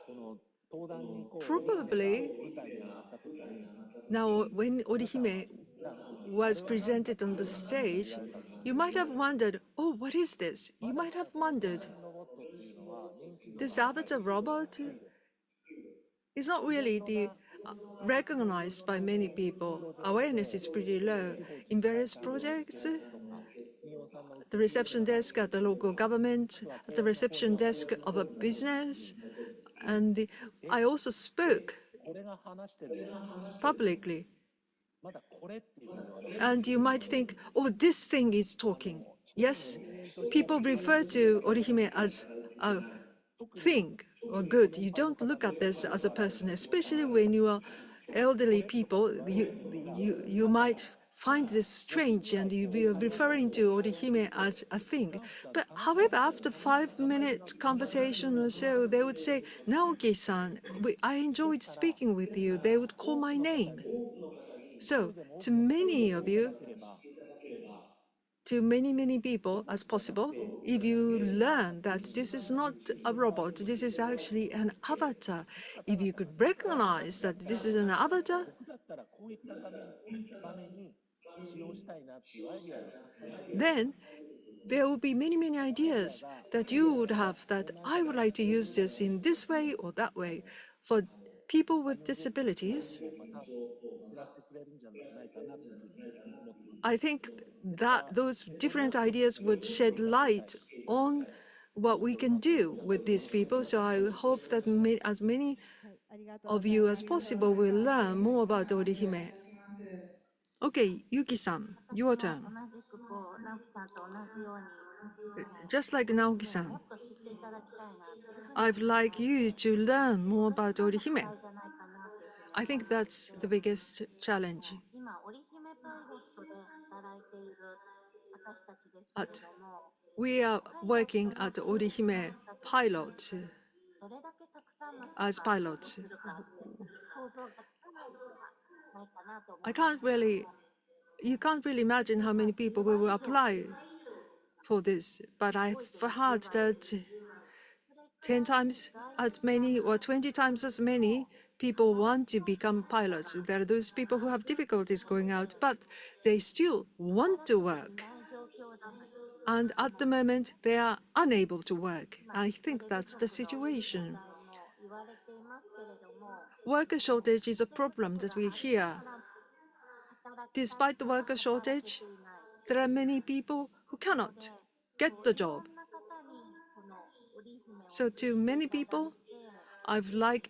この登壇にこう Probably 舞台に上がった時に now when 皆さんは OriHime 普段あ was れは何だ presented on the って言 stage, われたと思うん you です might け have ど、 wondered, oh, what is this? ま You だ might まだ have この分 wondered. 身ロボットっていうのは認知度 This が高い avatar ところが robot 低いです。 is not イベン really トが recognized by many people. 運動場 Awareness で is pretty low. 地方自 In 治体 various さんの projects, イベントとか、企業さんの the イベント reception とかも desk at the local あ government, とは at the 講演の方で reception は法 desk 人 of a 登録を business, していただいて、 and I also で spoke これが話してるのに publicly. まだこれっていうふうに言われる And you might think, oh, this thing is あ talking. の一つ Yes, の人間として people 話 refer してる to だけで Orihime as a 特に thing or ご good. 年 You 配の don't 方 look ご at 年 this 配の as a 方々 person, において especially は when you are こ elderly れとか people. 言われることが You might find this 5分 strange ぐら and い you'll こ be う会話が referring こ to う続いて Orihime いく as a と thing. なんか But 話した however, ことが after 全然 5-minute 話題になってく conversation る or っていうの so, が they would say, Naoki-san, I で enjoyed すから speaking with you. They would call 多 my くの方 name. に一 So 人でも多 to くの方に知 many って of いた you, だければ to many, many ロ people ボッ as トじゃなく possible, て if 人 you 間が learn that 認 this 知度 is が not 低い a 高い robot, という this is ことを actually an で avatar. 方 If 々 you が could 実は recognize that じゃ this is あ an avatar, 僕だったらこういった場面に使用したいなっていうアイディアがたくさん出てくる then there will be many, many そのアイディア ideas が that 皆 you さん would が have that 講談 I 社 would で like to やる use 上 this で in this way or that way. For people with 歩む道 disabilities, をまた知らせてくれるんじゃないかなというふうに思ってます。 I think ですか that ら those より多 different くの ideas 方に would 知ってい shed ただきたい light on what we can do with these people. So I hope that as many はい、ありがとうご of ざい you ま as す。possible ゆき will さん、お learn 願い more いた about します。 Orihime. Okay, Yuki-san, 私 your も turn. 同じく直樹さんと同じように、Just like 織姫をも Naoki-san, っと知っていただきたいなっていうふうに I'd 思ってま like す。you to learn そ more れが about 一番の課 Orihime. 題じゃないかなというふうに I 思い think まし that's て、the biggest challenge. 今、織姫パイロットで働いている私たちですけれ At, ども、we are パイロッ working トの at ポジションに Orihime なった時に、 pilot どれだけたくさんの人 as が応募 pilots. するかって想像がつかないのではないかなと思 I うんです can't けれど really, も、you can't really imagine how まあ、many people 10 will 倍以上 apply for this. But 多 I've いと10 heard 倍、that それく 10 らい times 外 as 部から many or 20 times as many people want to become pilots. There are those people who have difficulties going out, but they still 働 want to けてい work. ない状況だと And 思 at the うんです。 moment, they are unable to work. 今、 I 人 think 手不 that's the 足の問 situation. 題も言われていますけれども、 Worker shortage is a 人手不 problem 足 that が we ありな hear. がら働きたい Despite the 人が worker 働け shortage, ていない。 there are many people who なので、cannot get い the ろ job. んな方にこの織姫を So 知っ to てい many ただい people, て、 I've like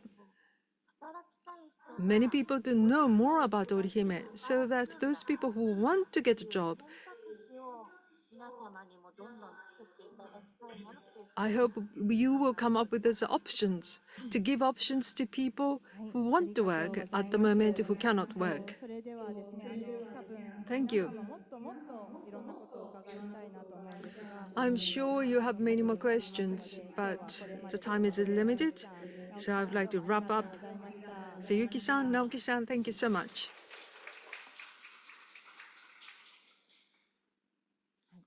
働きたい人 many が people to know 働き more たい about 人が必 OriHime 要 so だ that なん those だ people who と want to い get a う job, 選択肢を皆様にもどんどん作っていただきたいなっていうふう I に hope you will come up with those options to give options to people はい、who あ want り to がとう work ござ at い the ます。moment who cannot work. それではですね、多分 Thank 皆 you. さんももっともっといろんなことをお伺いしたいなと思うんですが、 I'm 時 sure 間 you の have 限 many more りがありますの questions, で、今日は but これま the でという time こ is とで、ゆき limited. さん、直樹 So さ I'd ん、ど like う to もあり wrap がと up. うございました。 So Yuki-san, Naoki-san, thank you so much.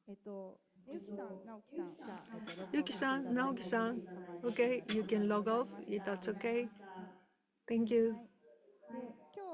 はい、ゆきさん、直樹さん、じゃあ、ログオフしてい Yuki-san, ただいても Naoki-san, 構いませんの okay, で、あ you りが can とうご log ざい off まし if た。は that's okay. い、Thank you. はい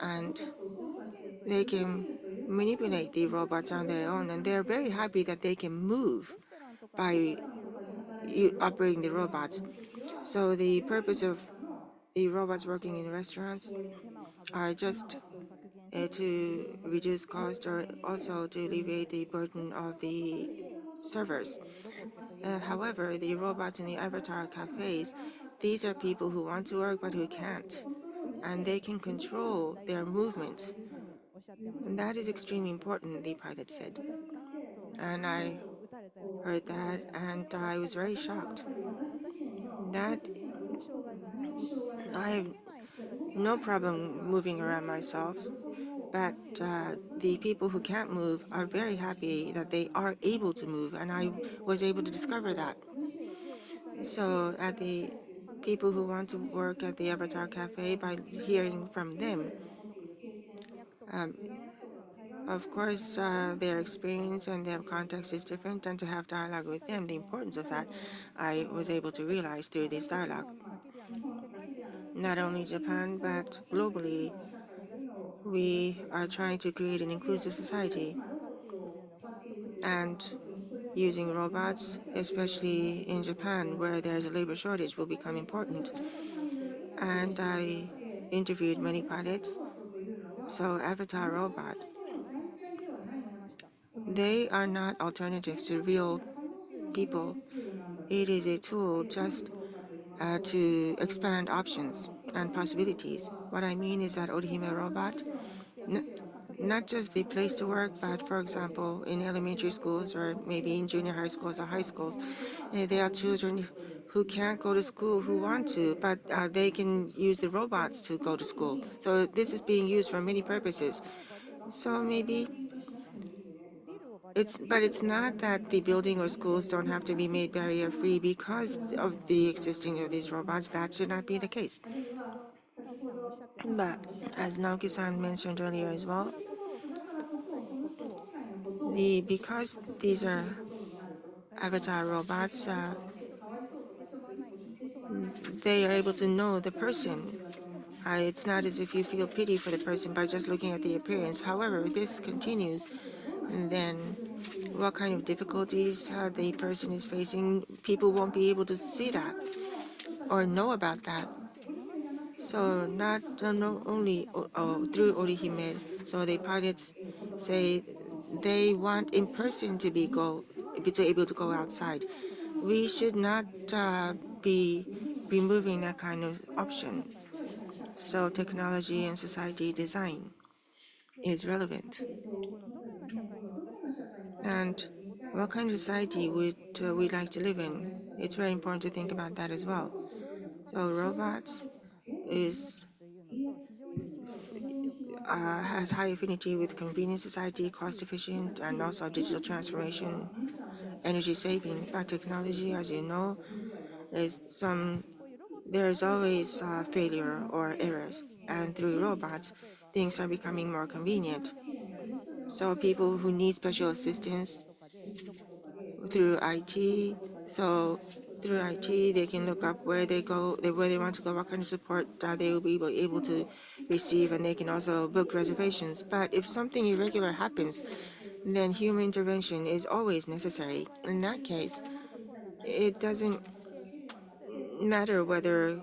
and they can manipulate the robots on their own, and they're very happy that they can move by operating the robots. So the purpose of the robots working in restaurants are just to reduce cost or also to alleviate the burden of the servers. However, the robots in the avatar cafes, these are people who want to work but who can't, and they can control their movements. And that is extremely important, the pilot said. And I heard that, and I was very shocked. That I have no problem moving around myself, but the people who can't move are very happy that they are able to move, and I was able to discover that. So at the people who want to work at the Avatar Cafe, by hearing from them, um, Of course, their experience and their context is different, and to have dialogue with them, the importance of that, I was able to realize through this dialogue. Not only Japan, but globally, we are trying to create an inclusive society. And using robots, especially in Japan, where there's a labor shortage, will become important. And I interviewed many pilots. So Avatar robot, they are not alternatives to real people. It is a tool just to expand options and possibilities. What I mean is that OriHime robot, not just the place to work, but for example, in elementary schools or maybe in junior high schools or high schools, there are children who can't go to school who want to, but they can use the robots to go to school. So this is being used for many purposes. So maybe it's not that the building or schools don't have to be made barrier free because of the existing of these robots. That should not be the case. But as Naoki-san mentioned earlier as well, because these are avatar robots, they are able to know the person. It's not as if you feel pity for the person by just looking at the appearance. However, if this continues, then what kind of difficulties the person is facing, people won't be able to see that or know about that. So not only through OriHime, so the pilots say they want in person to be able to go outside. We should not be removing that kind of option. So technology and society design is relevant. And what kind of society would we like to live in? It's very important to think about that as well. So robots is has high affinity with convenience society, cost efficient, and also digital transformation, energy saving. But technology, as you know, is there's always failure or errors. And through robots, things are becoming more convenient. So people who need special assistance through IT, so through IT, they can look up where they go, where they want to go, what kind of support they will be able to receive, and they can also book reservations. But if something irregular happens, then human intervention is always necessary. In that case, it doesn't matter whether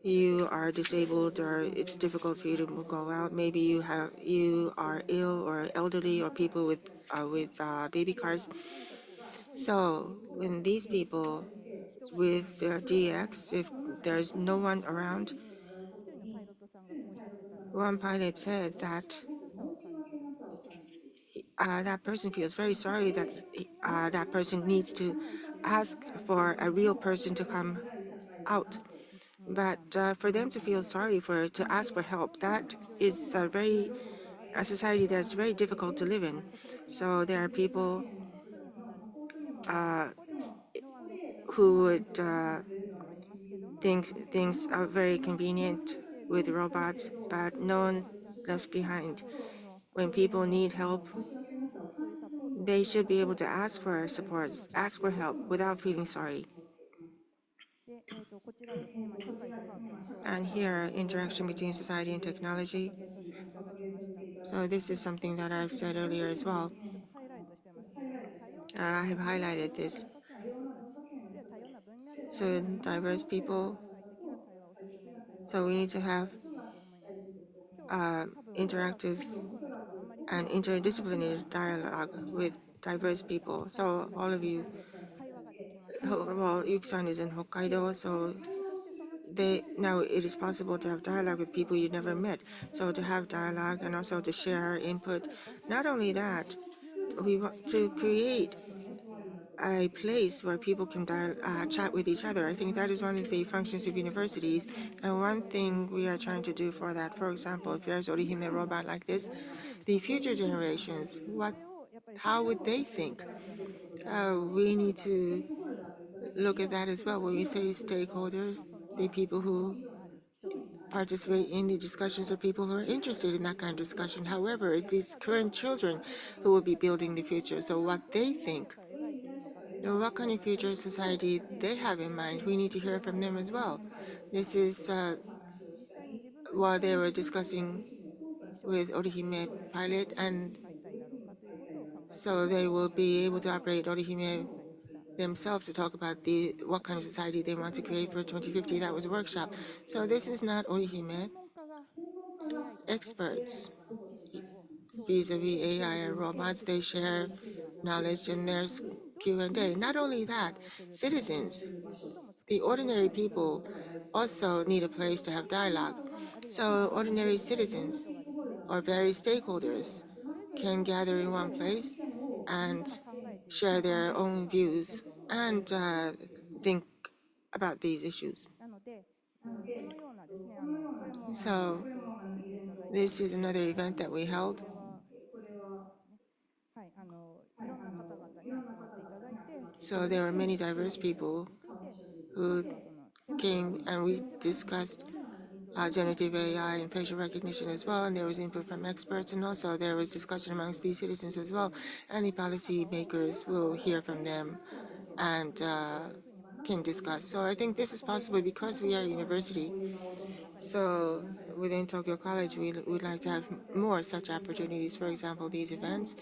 you are disabled or it's difficult for you to go out. Maybe you are ill or elderly or people with baby cars. So when these people with the DX, if there's no one around, one pilot said that that person feels very sorry that that person needs to ask for a real person to come out. But for them to feel sorry to ask for help, that is a society that's very difficult to live in. So there are people uh, who would think things are very convenient with robots, but no one left behind. When people need help, they should be able to ask for support, ask for help without feeling sorry. And here, interaction between society and technology. So this is something that I've said earlier as well. I have highlighted this. So diverse people. So we need to have interactive and interdisciplinary dialogue with diverse people. So all of you, well, Yuki-san is in Hokkaido, so now it is possible to have dialogue with people you never met. So to have dialogue and also to share input. Not only that, we want to create a place where people can chat with each other. I think that is one of the functions of universities. And one thing we are trying to do for that, for example, if there's OriHime robot like this, the future generations, how would they think? We need to look at that as well. When we say stakeholders, the people who participate in the discussions of people who are interested in that kind of discussion. However, it's these current children who will be building the future. So what they think, what kind of future society they have in mind, we need to hear from them as well. This is while they were discussing with OriHime pilot, and so they will be able to operate OriHime themselves to talk about what kind of society they want to create for 2050. That was a workshop. So this is not OriHime experts vis-a-vis AI and robots. They share knowledge and there's Q&A. Not only that, citizens, the ordinary people also need a place to have dialogue. So ordinary citizens or various stakeholders can gather in one place and share their own views and think about these issues. So this is another event that we held. So there were many diverse people who came and we discussed generative AI and facial recognition as well, and there was input from experts, and also there was discussion amongst the citizens as well, and the policy makers will hear from them and can discuss. So I think this is possible because we are a university. So within Tokyo College, we would like to have more such opportunities. For example, these events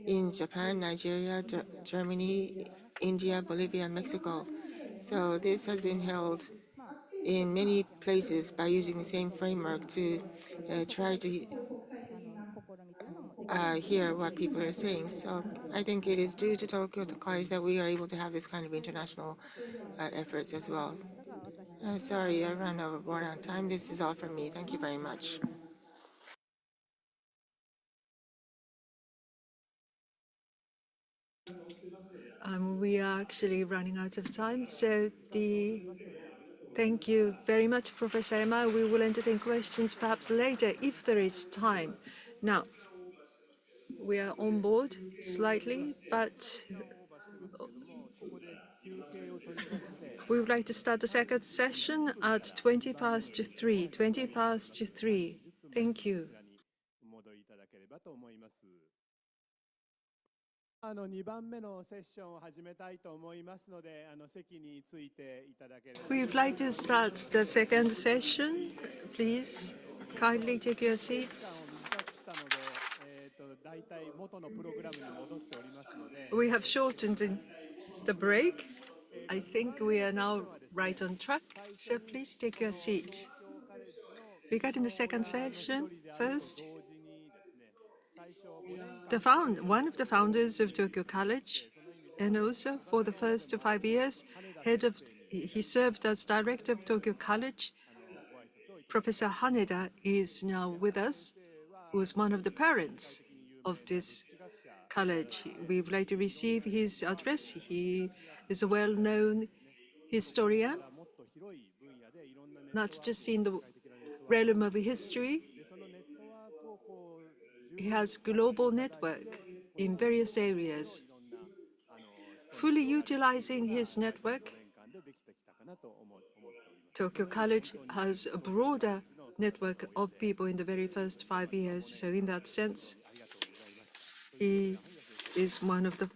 in Japan, Nigeria, Germany, India, Bolivia, Mexico. So this has been held in many places by using the same framework to try to hear what people are saying. So I think it is due to Tokyo College that we are able to have this kind of international efforts as well. Sorry, I ran overboard on time. This is all from me. Thank you very much. We are actually running out of time, so thank you very much, Professor Emma. We will entertain questions perhaps later if there is time. Now, we are on board slightly, but we would like to start the second session at 20 past 3. 20 past 3. Thank you. We would like to start the second session. Please kindly take your seats. We have shortened the break. I think we are now right on track, so please take your seat. Regarding the second session, first, one of the founders of Tokyo College, and also for the first 5 years, he served as director of Tokyo College. Professor Haneda is now with us, who was one of the parents of this college. We would like to receive his address. He is a well-known historian, not just in the realm of history. He has global network in various areas. Fully utilizing his network, Tokyo College has a broader network of people in the very first 5 years. So in that sense, he is one of the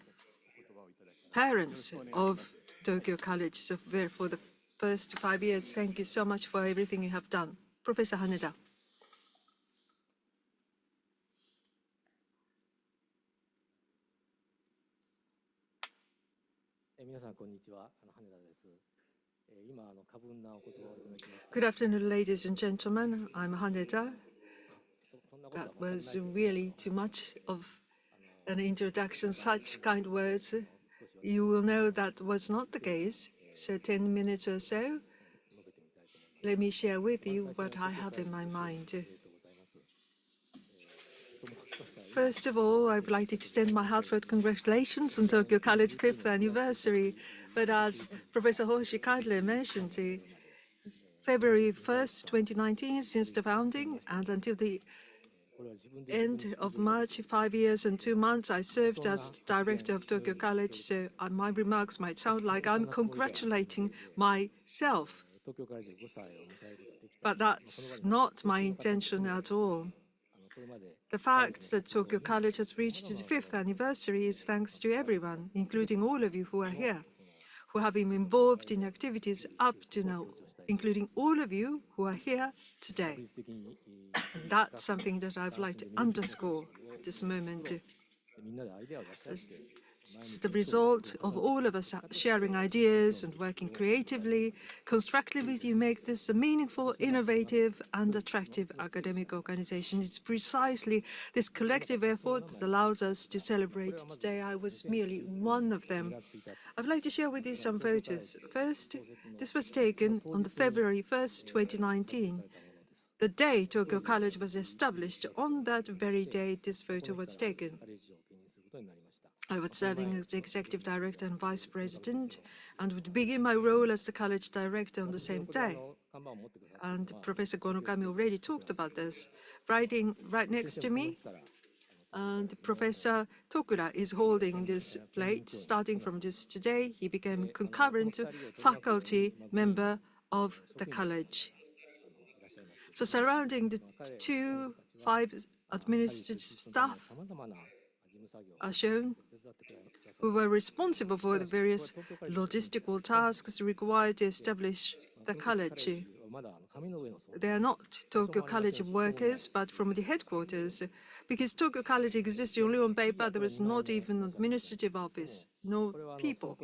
parents of Tokyo College. So for the first 5 years, thank you so much for everything you have done. Professor Haneda. Good afternoon, ladies and gentlemen. I'm Haneda. That was really too much of an introduction, such kind words. You will know that was not the case. So 10 minutes or so, let me share with you what I have in my mind. First of all, I would like to extend my heartfelt congratulations on Tokyo College 5th anniversary. But as Professor Hoshi kindly mentioned, February 1st, 2019, since the founding, and until the end of March, 5 years and 2 months, I served as director of Tokyo College. So my remarks might sound like I'm congratulating myself. But that's not my intention at all. The fact that Tokyo College has reached its 5th anniversary is thanks to everyone, including all of you who are here, who have been involved in activities up to now, including all of you who are here today. And that's something that I'd like to underscore at this moment. It's the result of all of us sharing ideas and working creatively, constructively to make this a meaningful, innovative, and attractive academic organization. It's precisely this collective effort that allows us to celebrate today. I was merely one of them. I'd like to share with you some photos. First, this was taken on the February 1st, 2019. The day Tokyo College was established, on that very day this photo was taken. I was serving as the executive director and vice president and would begin my role as the college director on the same day. And Professor Gonokami already talked about this. Right next to me, and Professor Tokura is holding this plate. Starting from this today, he became concurrent faculty member of the college. So surrounding the 5 administrative staff are shown, who were responsible for the various logistical tasks required to establish the college. They are not Tokyo College workers, but from the headquarters, because Tokyo College existed only on paper. There was not even an administrative office, no people.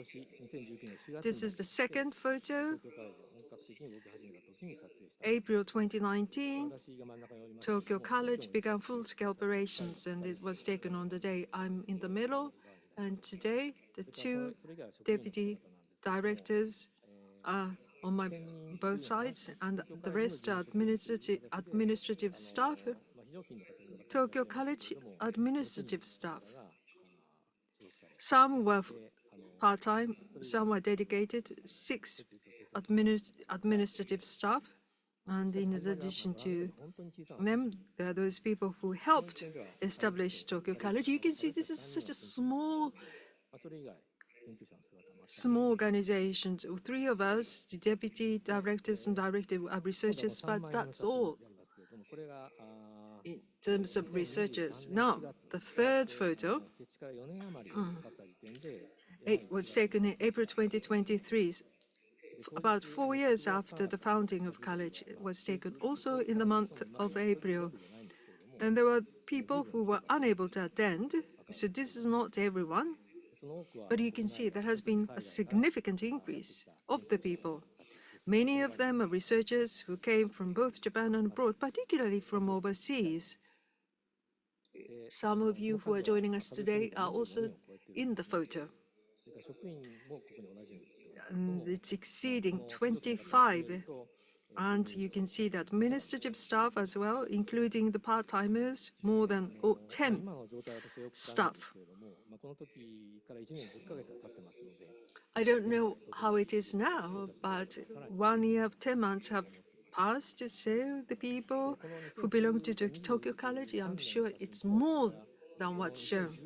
This is the second photo. April 2019, Tokyo College began full-scale operations, and it was taken on the day I'm in the middle. And today, the 2 deputy directors are on both sides, and the rest are administrative staff, Tokyo College administrative staff. Some were part-time, some were dedicated, 6 administrative staff. And in addition to them, there are those people who helped establish Tokyo College. You can see this is such a small organization. 3 of us, the deputy directors and director, are researchers, but that's all in terms of researchers. Now, the third photo, it was taken in April 2023. About 4 years after the founding of college. It was taken also in the month of April. And there were people who were unable to attend, so this is not everyone. But you can see there has been a significant increase of the people. Many of them are researchers who came from both Japan and abroad, particularly from overseas. Some of you who are joining us today are also in the photo. And it's exceeding 25. And you can see the administrative staff as well, including the part-timers, more than 10 staff. I don't know how it is now, but 1 year, 10 months have passed. So the people who belong to Tokyo College, I'm sure it's more than what's shown.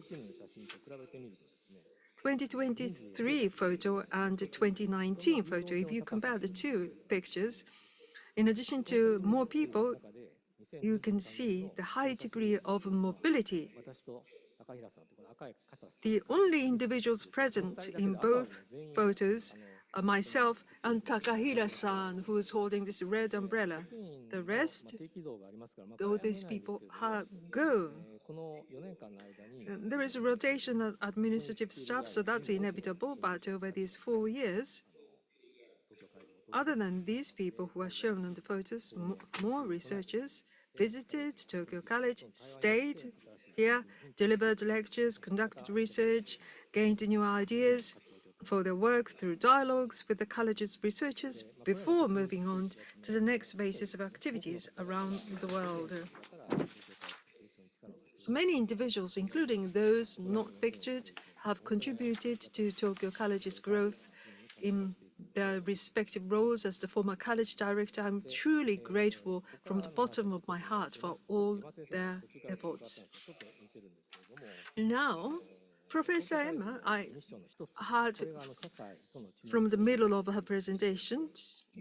2023 photo and 2019 photo, if you compare the 2 pictures, in addition to more people, you can see the high degree of mobility. The only individuals present in both photos are myself and Takahira-san, who is holding this red umbrella. The rest, all these people have gone. There is a rotation of administrative staff, so that's inevitable, but over these 4 years, other than these people who are shown on the photos, more researchers visited Tokyo College, stayed here, delivered lectures, conducted research, gained new ideas for their work through dialogues with the college's researchers before moving on to the next phases of activities around the world. So many individuals, including those not pictured, have contributed to Tokyo College's growth in their respective roles. As the former college director, I'm truly grateful from the bottom of my heart for all their efforts. Now, Professor Emma, I heard from the middle of her presentation,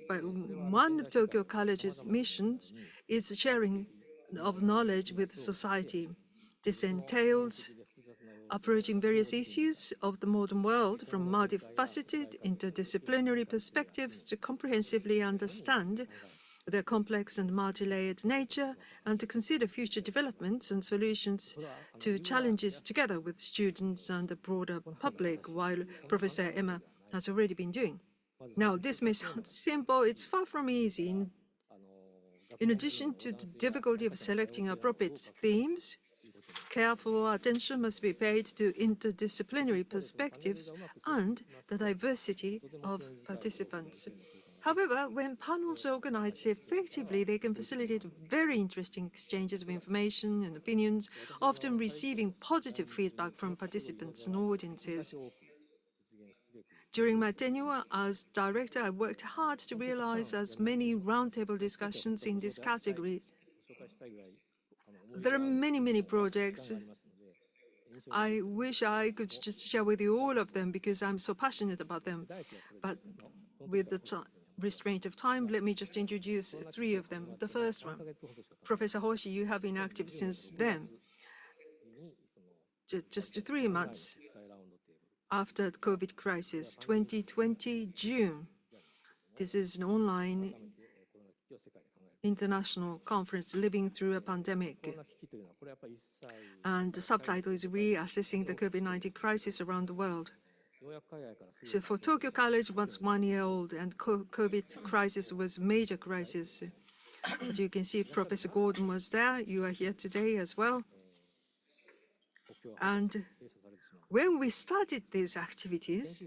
but one of Tokyo College's missions is sharing of knowledge with society. This entails approaching various issues of the modern world from multifaceted, interdisciplinary perspectives to comprehensively understand their complex and multi-layered nature, and to consider future developments and solutions to challenges together with students and the broader public, while Professor Emma has already been doing. Now, this may sound simple, it's far from easy. In addition to the difficulty of selecting appropriate themes, careful attention must be paid to interdisciplinary perspectives and the diversity of participants. However, when panels are organized effectively, they can facilitate very interesting exchanges of information and opinions, often receiving positive feedback from participants and audiences. During my tenure as director, I worked hard to realize as many roundtable discussions in this category. There are many projects. I wish I could just share with you all of them because I'm so passionate about them. But with the restraint of time, let me just introduce three of them. The first one, Professor Hoshi, you have been active since then, just 3 months after the COVID crisis, 2020 June. This is an online international conference, Living Through a Pandemic. And the subtitle is Reassessing the COVID-19 Crisis Around the World. So for Tokyo College, was 1 year old, and COVID crisis was a major crisis. As you can see, Professor Gordon was there. You are here today as well. And when we started these activities,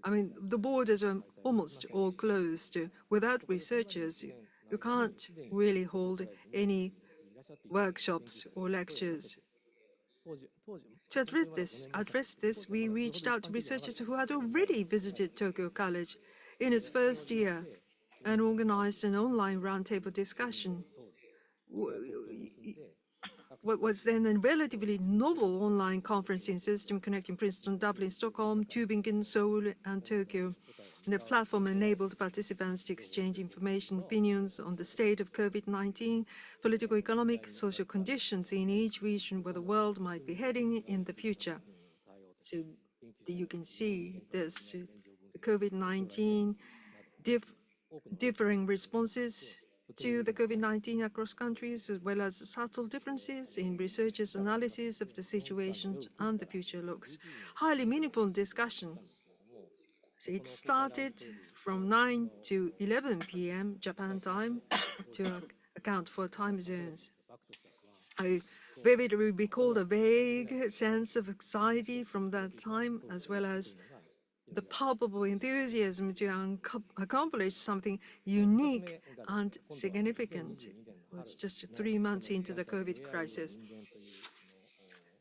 I mean, the borders are almost all closed. Without researchers, you can't really hold any workshops or lectures. To address this, we reached out to researchers who had already visited Tokyo College in its first year and organized an online roundtable discussion. What was then a relatively novel online conferencing system connecting Princeton, Dublin, Stockholm, Tübingen, Seoul, and Tokyo. And the platform enabled participants to exchange information, opinions on the state of COVID-19, political, economic, social conditions in each region where the world might be heading in the future. So you can see this COVID-19 differing responses to the COVID-19 across countries, as well as subtle differences in researchers' analysis of the situation and the future looks. Highly meaningful discussion. So it started from 9 to 11 p.m. Japan time to account for time zones. I vividly recall a vague sense of anxiety from that time, as well as the palpable enthusiasm to accomplish something unique and significant. It was just 3 months into the COVID crisis.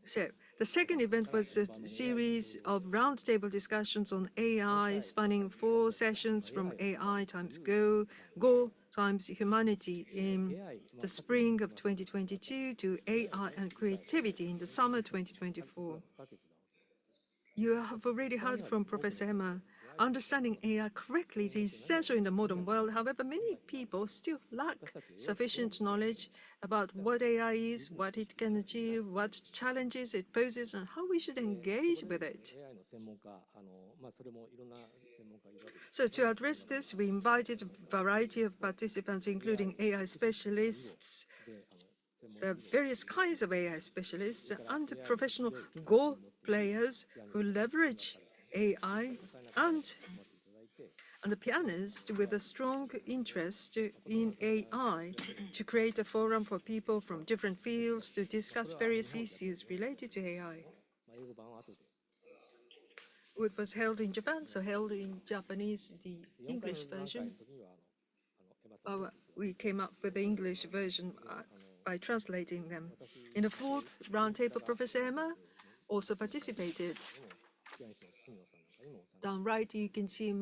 So the second event was a series of roundtable discussions on AI, spanning 4 sessions from AI times Go times humanity in the spring of 2022 to AI and creativity in the summer 2024. You have already heard from Professor Emma. Understanding AI correctly is essential in the modern world. However, many people still lack sufficient knowledge about what AI is, what it can achieve, what challenges it poses, and how we should engage with it. So to address this, we invited a variety of participants, including AI specialists. There are various kinds of AI specialists and professional Go players who leverage AI, and the pianist with a strong interest in AI to create a forum for people from different fields to discuss various issues related to AI. It was held in Japan, so held in Japanese, the English version. We came up with the English version by translating them. In the fourth roundtable, Professor Emma also participated. Down right, you can see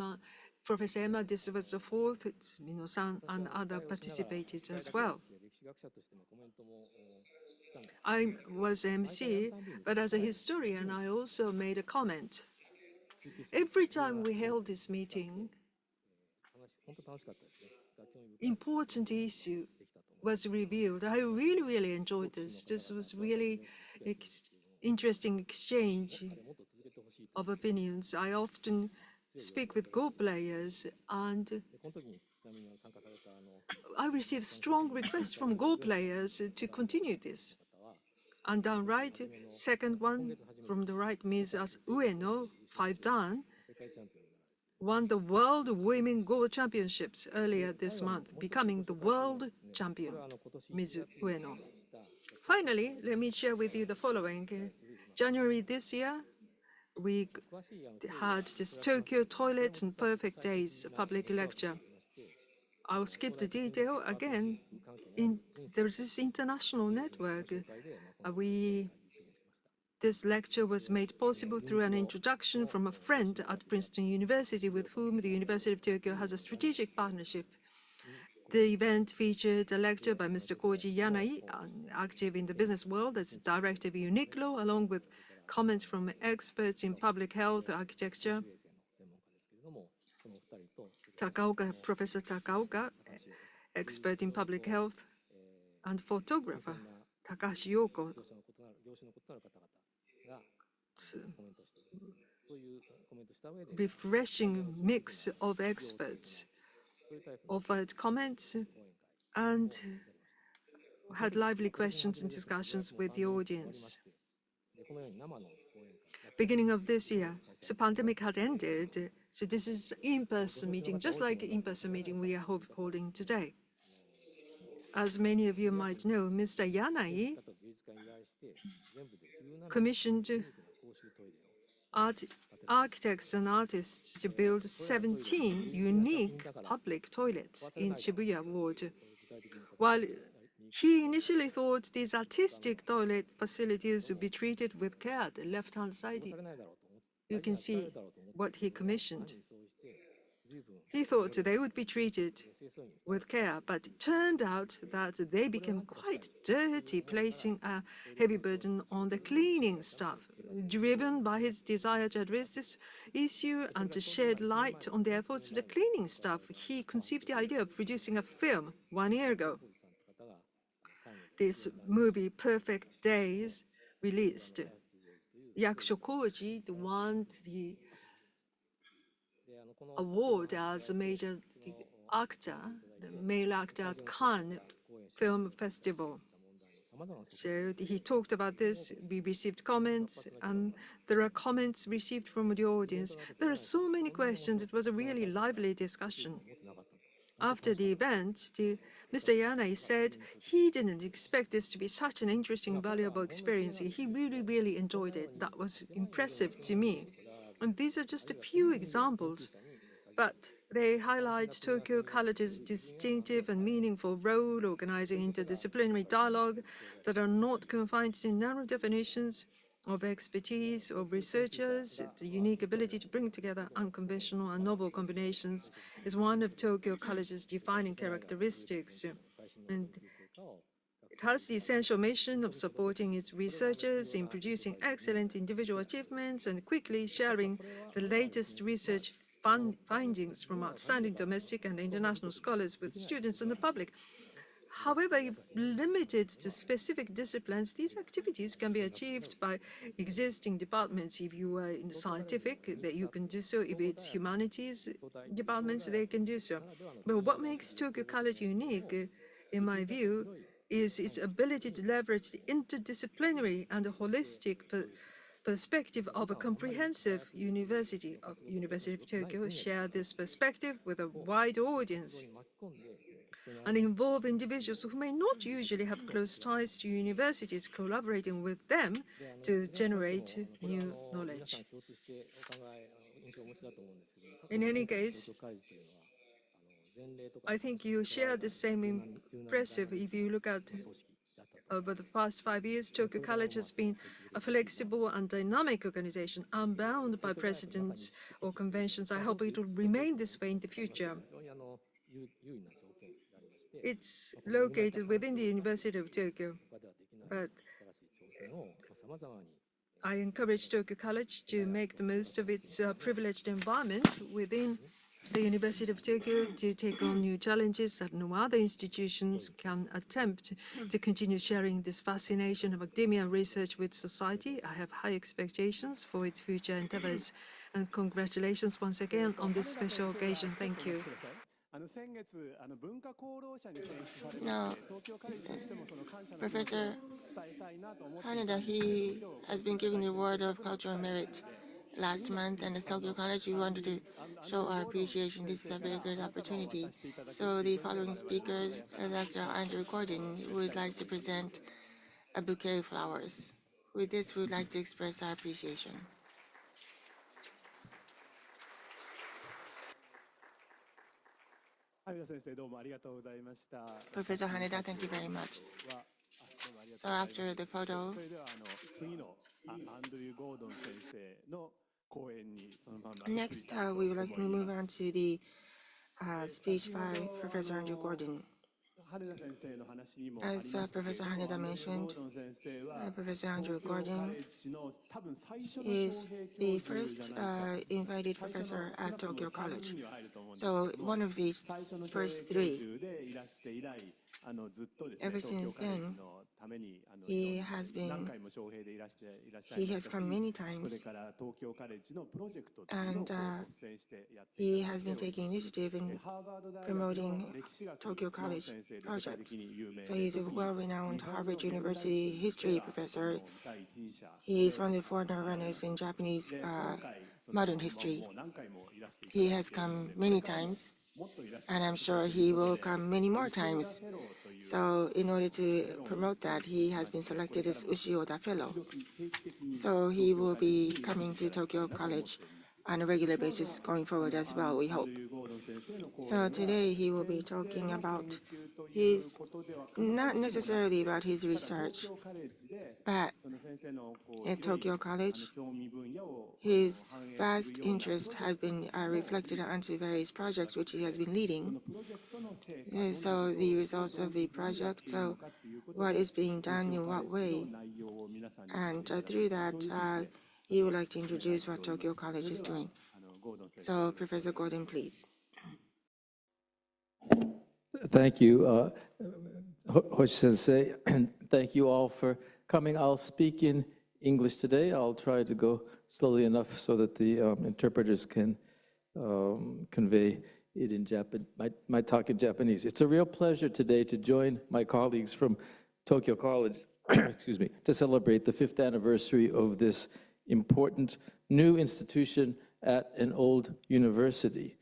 Professor Emma, this was the fourth, Mino-san and other participated as well. I was MC, but as a historian, I also made a comment. Every time we held this meeting, important issue was revealed. I really, really enjoyed this. This was really interesting exchange of opinions. I often speak with Go players, and I received strong requests from Go players to continue this. And down right, second one from the right, Ms. Ueno, 5-dan, won the World Women Go Championships earlier this month, becoming the world champion, Ms. Ueno. Finally, let me share with you the following. January this year, we had this Tokyo Toilet and Perfect Days public lecture. I'll skip the detail. Again, there is this international network. This lecture was made possible through an introduction from a friend at Princeton University with whom the University of Tokyo has a strategic partnership. The event featured a lecture by Mr. Koji Yanai, active in the business world as director of Uniqlo, along with comments from experts in public health architecture. Professor Takaoka, expert in public health, and photographer Takahashi Yoko. Refreshing mix of experts offered comments and had lively questions and discussions with the audience. Beginning of this year, the pandemic had ended, so this is in-person meeting, just like in-person meeting we are holding today. As many of you might know, Mr. Yanai commissioned architects and artists to build 17 unique public toilets in Shibuya Ward. While he initially thought these artistic toilet facilities would be treated with care, the left-hand side, you can see what he commissioned. He thought they would be treated with care, but it turned out that they became quite dirty, placing a heavy burden on the cleaning staff. Driven by his desire to address this issue and to shed light on the efforts of the cleaning staff, he conceived the idea of producing a film 1 year ago. This movie, Perfect Days, released. Yakusho Koji won the award as a major actor, the male actor at Cannes Film Festival. So he talked about this, we received comments, and there are comments received from the audience. There are so many questions, it was a really lively discussion. After the event, Mr. Yanai said he didn't expect this to be such an interesting, valuable experience. He really, really enjoyed it. That was impressive to me. And these are just a few examples, but they highlight Tokyo College's distinctive and meaningful role organizing interdisciplinary dialogue that are not confined to narrow definitions of expertise of researchers. The unique ability to bring together unconventional and novel combinations is one of Tokyo College's defining characteristics. And it has the essential mission of supporting its researchers in producing excellent individual achievements and quickly sharing the latest research findings from outstanding domestic and international scholars with students and the public. However, if limited to specific disciplines, these activities can be achieved by existing departments. If you are in the scientific, that you can do so. If it's humanities departments, they can do so. But what makes Tokyo College unique, in my view, is its ability to leverage the interdisciplinary and holistic perspective of a comprehensive university. University of Tokyo share this perspective with a wide audience and involve individuals who may not usually have close ties to universities, collaborating with them to generate new knowledge. In any case, I think you share the same impressive if you look at over the past 5 years, Tokyo College has been a flexible and dynamic organization, unbound by precedents or conventions. I hope it will remain this way in the future. It's located within the University of Tokyo, but I encourage Tokyo College to make the most of its privileged environment within the University of Tokyo to take on new challenges that no other institutions can attempt to continue sharing this fascination of academia and research with society. I have high expectations for its future endeavors, and congratulations once again on this special occasion. Thank you. Now, Professor Haneda, he has been given the award of cultural merit last month, and as Tokyo College, we wanted to show our appreciation. This is a very good opportunity. So the following speaker, Dr. Andrew Gordon, would like to present a bouquet of flowers. With this, we would like to express our appreciation. Professor Haneda, thank you very much. So after the photo, next we would like to move on to the speech by Professor Andrew Gordon. As Professor Haneda mentioned, Professor Andrew Gordon is the first invited professor at Tokyo College. So one of the first three. Ever since then, he has come many times, and he has been taking initiative in promoting Tokyo College project. So he's a well-renowned Harvard University history professor. He is one of the forerunners in Japanese modern history. He has come many times, and I'm sure he will come many more times. So in order to promote that, he has been selected as Ushioda Fellow. So he will be coming to Tokyo College on a regular basis going forward as well, we hope. So today he will be talking about not necessarily about his research, but at Tokyo College, his vast interest has been reflected onto various projects which he has been leading. So the results of the project, so what is being done in what way, and through that, he would like to introduce what Tokyo College is doing. So Professor Gordon, please. Thank you, Hoshi-sensei, and thank you all for coming. I'll speak in English today. I'll try to go slowly enough so that the interpreters can convey it in Japan, my talk in Japanese. It's a real pleasure today to join my colleagues from Tokyo College, excuse me, to celebrate the 5th anniversary of this important new institution at an old university.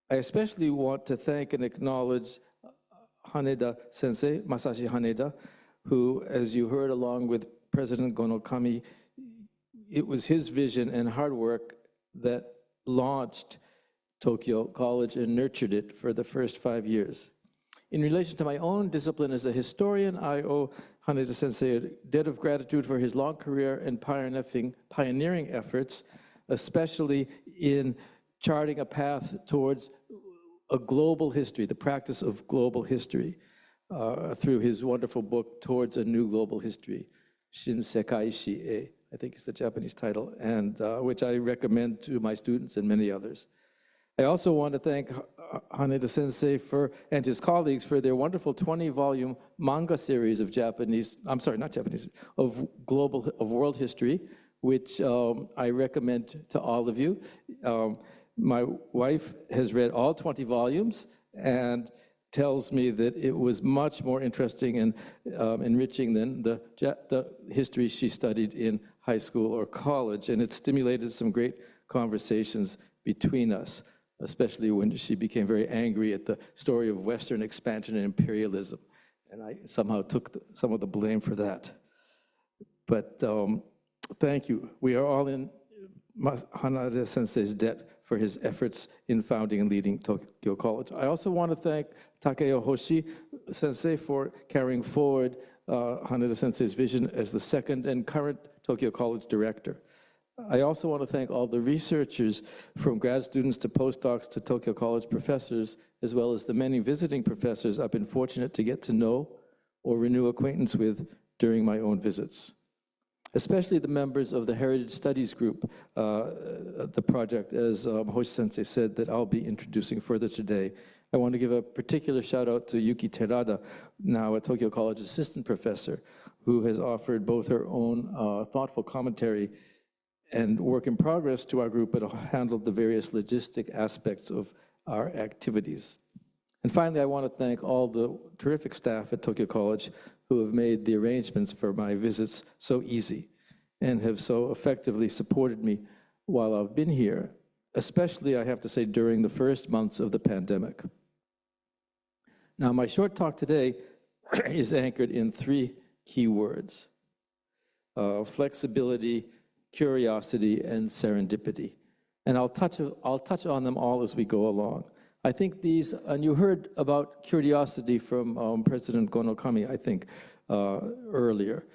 I especially want to thank and acknowledge Haneda Sensei, Masashi Haneda, who, as you heard along with President GONOKAMI, it was his vision and hard work that launched Tokyo College and nurtured it for the first 5 years. In relation to my own discipline as a historian, I owe Haneda Sensei a debt of gratitude for his long career and pioneering efforts, especially in charting a path towards a global history, the practice of global history, through his wonderful book, Towards a New Global History, Shin Sekai Shi-e, I think is the Japanese title, and which I recommend to my students and many others. I also want to thank Haneda Sensei and his colleagues for their wonderful 20-volume manga series of of world history, which I recommend to all of you. My wife has read all 20 volumes and tells me that it was much more interesting and enriching than the history she studied in high school or college, and it stimulated some great conversations between us, especially when she became very angry at the story of Western expansion and imperialism, and I somehow took some of the blame for that. But thank you. We are all in Haneda Sensei's debt for his efforts in founding and leading Tokyo College. I also want to thank Takeo HOSHI sensei for carrying forward Haneda sensei's vision as the second and current Tokyo College director. I also want to thank all the researchers, from grad students to postdocs to Tokyo College professors, as well as the many visiting professors I've been fortunate to get to know or renew acquaintance with during my own visits. Especially the members of the Heritage Studies Group, the project, as Hoshi Sensei said, that I'll be introducing further today. I want to give a particular shout out to Yuki Terada, now a Tokyo College assistant professor, who has offered both her own thoughtful commentary and work in progress to our group, but handled the various logistic aspects of our activities. And finally, I want to thank all the terrific staff at Tokyo College who have made the arrangements for my visits so easy and have so effectively supported me while I've been here, especially, I have to say, during the first months of the pandemic. Now, my short talk today is anchored in 3 key words: flexibility, curiosity, and serendipity. And I'll touch on them all as we go along. I think these, and you heard about curiosity from President Gonokami, I think, earlier.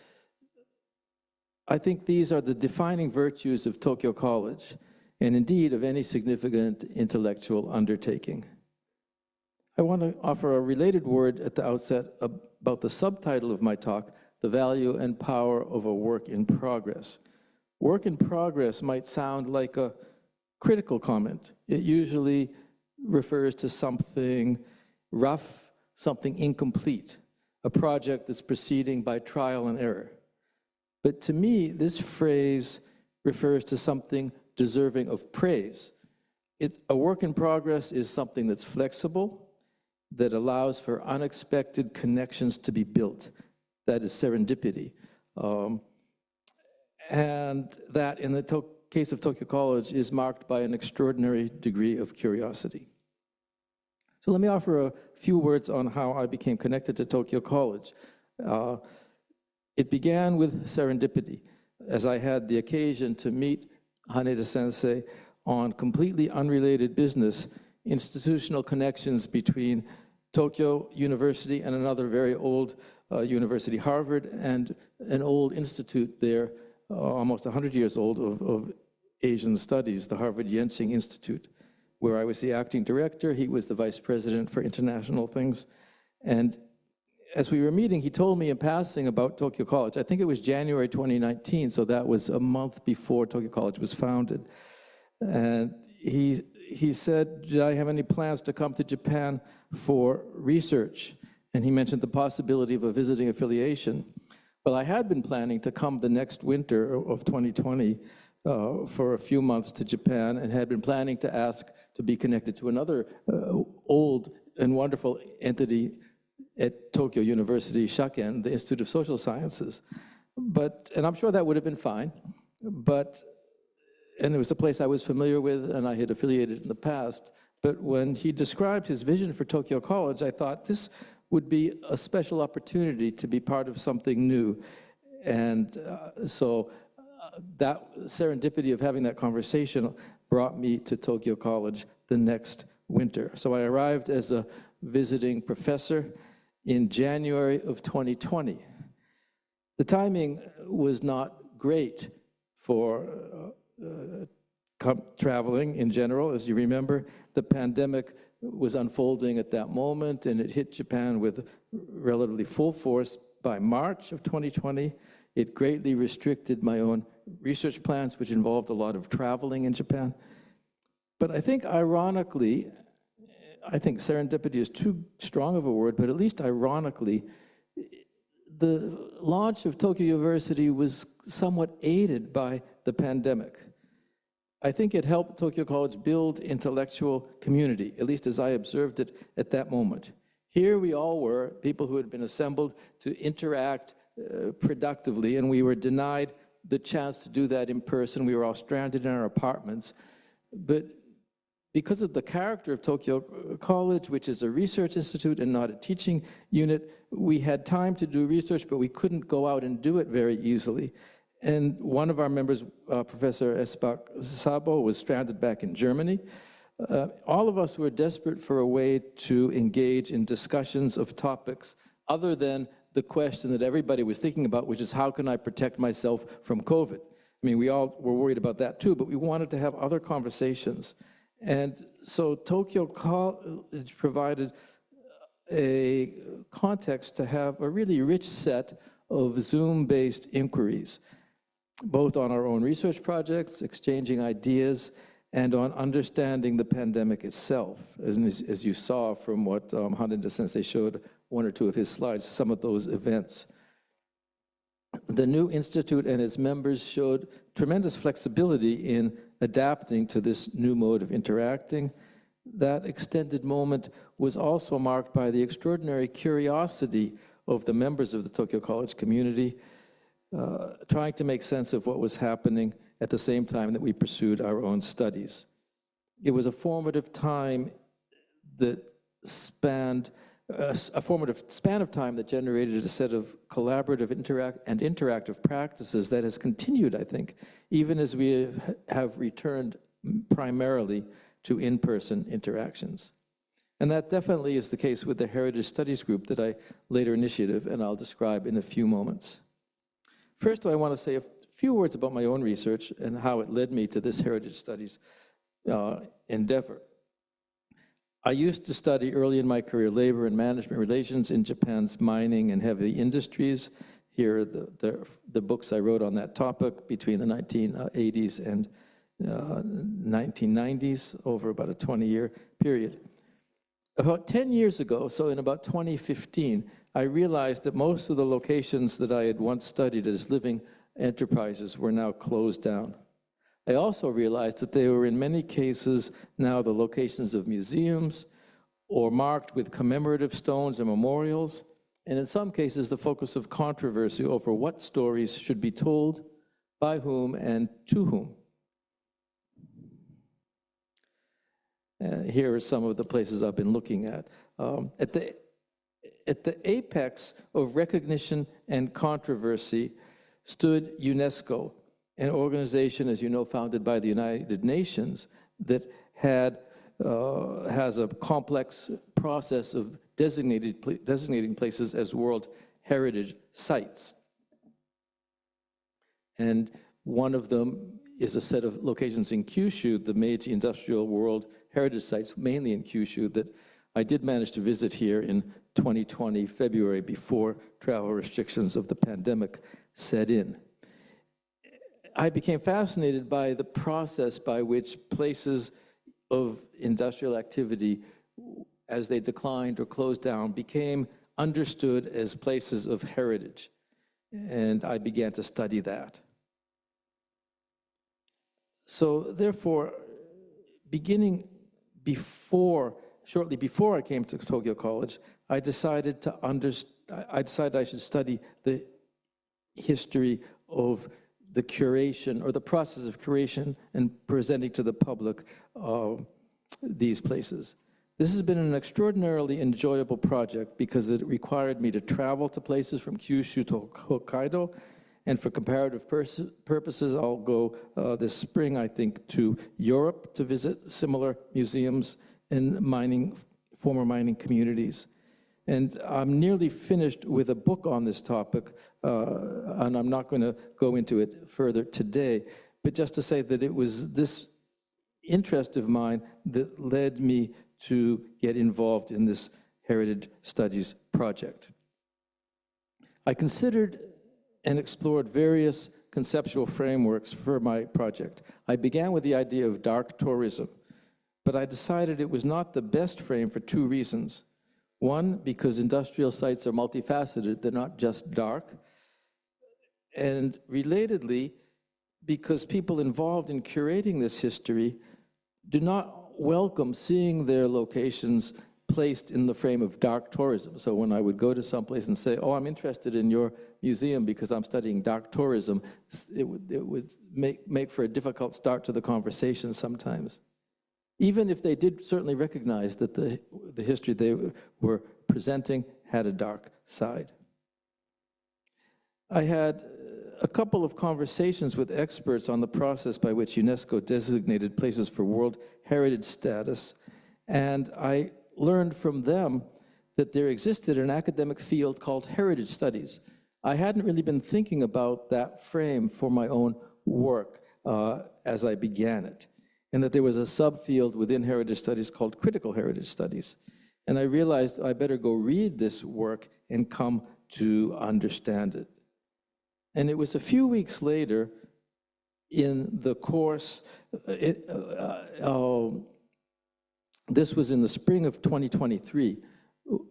I think these are the defining virtues of Tokyo College, and indeed of any significant intellectual undertaking. I want to offer a related word at the outset about the subtitle of my talk, the value and power of a work in progress. Work in progress might sound like a critical comment. It usually refers to something rough, something incomplete, a project that's proceeding by trial and error. But to me, this phrase refers to something deserving of praise. A work in progress is something that's flexible, that allows for unexpected connections to be built. That is serendipity. And that, in the case of Tokyo College, is marked by an extraordinary degree of curiosity. So let me offer a few words on how I became connected to Tokyo College. It began with serendipity, as I had the occasion to meet Haneda Sensei on completely unrelated business, institutional connections between Tokyo University and another very old university, Harvard, and an old institute there, almost 100 years old, of Asian studies, the Harvard Yensing Institute, where I was the acting director. He was the vice president for international things. And as we were meeting, he told me in passing about Tokyo College. I think it was January 2019, so that was a month before Tokyo College was founded. And he said, did I have any plans to come to Japan for research? And he mentioned the possibility of a visiting affiliation. Well, I had been planning to come the next winter of 2020 for a few months to Japan, and had been planning to ask to be connected to another old and wonderful entity at Tokyo University, Shaken, the Institute of Social Sciences. And I'm sure that would have been fine, and it was a place I was familiar with and I had affiliated in the past. But when he described his vision for Tokyo College, I thought this would be a special opportunity to be part of something new. And so that serendipity of having that conversation brought me to Tokyo College the next winter. So I arrived as a visiting professor in January of 2020. The timing was not great for traveling in general. As you remember, the pandemic was unfolding at that moment, and it hit Japan with relatively full force by March of 2020. It greatly restricted my own research plans, which involved a lot of traveling in Japan. But I think ironically, I think serendipity is too strong of a word, but at least ironically, the launch of Tokyo University was somewhat aided by the pandemic. I think it helped Tokyo College build intellectual community, at least as I observed it at that moment. Here we all were, people who had been assembled to interact productively, and we were denied the chance to do that in person. We were all stranded in our apartments. But because of the character of Tokyo College, which is a research institute and not a teaching unit, we had time to do research, but we couldn't go out and do it very easily. And one of our members, Professor Esbach Sabo, was stranded back in Germany. All of us were desperate for a way to engage in discussions of topics other than the question that everybody was thinking about, which is how can I protect myself from COVID? I mean, we all were worried about that too, but we wanted to have other conversations. And so Tokyo College provided a context to have a really rich set of Zoom-based inquiries, both on our own research projects, exchanging ideas, and on understanding the pandemic itself. As you saw from what Haneda Sensei showed, one or two of his slides, some of those events. The new institute and its members showed tremendous flexibility in adapting to this new mode of interacting. That extended moment was also marked by the extraordinary curiosity of the members of the Tokyo College community, trying to make sense of what was happening at the same time that we pursued our own studies. It was a formative time that spanned a formative span of time that generated a set of collaborative interactive practices that has continued, I think, even as we have returned primarily to in-person interactions. And that definitely is the case with the Heritage Studies group that I later initiated, and I'll describe in a few moments. First, I want to say a few words about my own research and how it led me to this Heritage Studies endeavor. I used to study early in my career labor and management relations in Japan's mining and heavy industries. Here are the books I wrote on that topic between the 1980s and 1990s, over about a 20-year period. About 10 years ago, so in about 2015, I realized that most of the locations that I had once studied as living enterprises were now closed down. I also realized that they were in many cases now the locations of museums or marked with commemorative stones or memorials, and in some cases the focus of controversy over what stories should be told, by whom, and to whom. Here are some of the places I've been looking at. At the apex of recognition and controversy stood UNESCO, an organization, as you know, founded by the United Nations that has a complex process of designating places as World Heritage Sites. And one of them is a set of locations in Kyushu, the Meiji Industrial World Heritage Sites, mainly in Kyushu, that I did manage to visit here in 2020, February, before travel restrictions of the pandemic set in. I became fascinated by the process by which places of industrial activity, as they declined or closed down, became understood as places of heritage. And I began to study that. So therefore, shortly before I came to Tokyo College, I decided I should study the history of the curation, or the process of curation and presenting to the public these places. This has been an extraordinarily enjoyable project because it required me to travel to places from Kyushu to Hokkaido, and for comparative purposes, I'll go this spring, I think, to Europe to visit similar museums and former mining communities. And I'm nearly finished with a book on this topic, and I'm not going to go into it further today, but just to say that it was this interest of mine that led me to get involved in this Heritage Studies project. I considered and explored various conceptual frameworks for my project. I began with the idea of dark tourism, but I decided it was not the best frame for two reasons. One, because industrial sites are multifaceted, they're not just dark. And relatedly, because people involved in curating this history do not welcome seeing their locations placed in the frame of dark tourism. So when I would go to someplace and say, oh, I'm interested in your museum because I'm studying dark tourism, it would make for a difficult start to the conversation sometimes. Even if they did certainly recognize that the history they were presenting had a dark side. I had a couple of conversations with experts on the process by which UNESCO designated places for World Heritage status, and I learned from them that there existed an academic field called heritage studies. I hadn't really been thinking about that frame for my own work as I began it, and that there was a subfield within heritage studies called critical heritage studies. And I realized I better go read this work and come to understand it. And it was a few weeks later in the course, this was in the spring of 2023.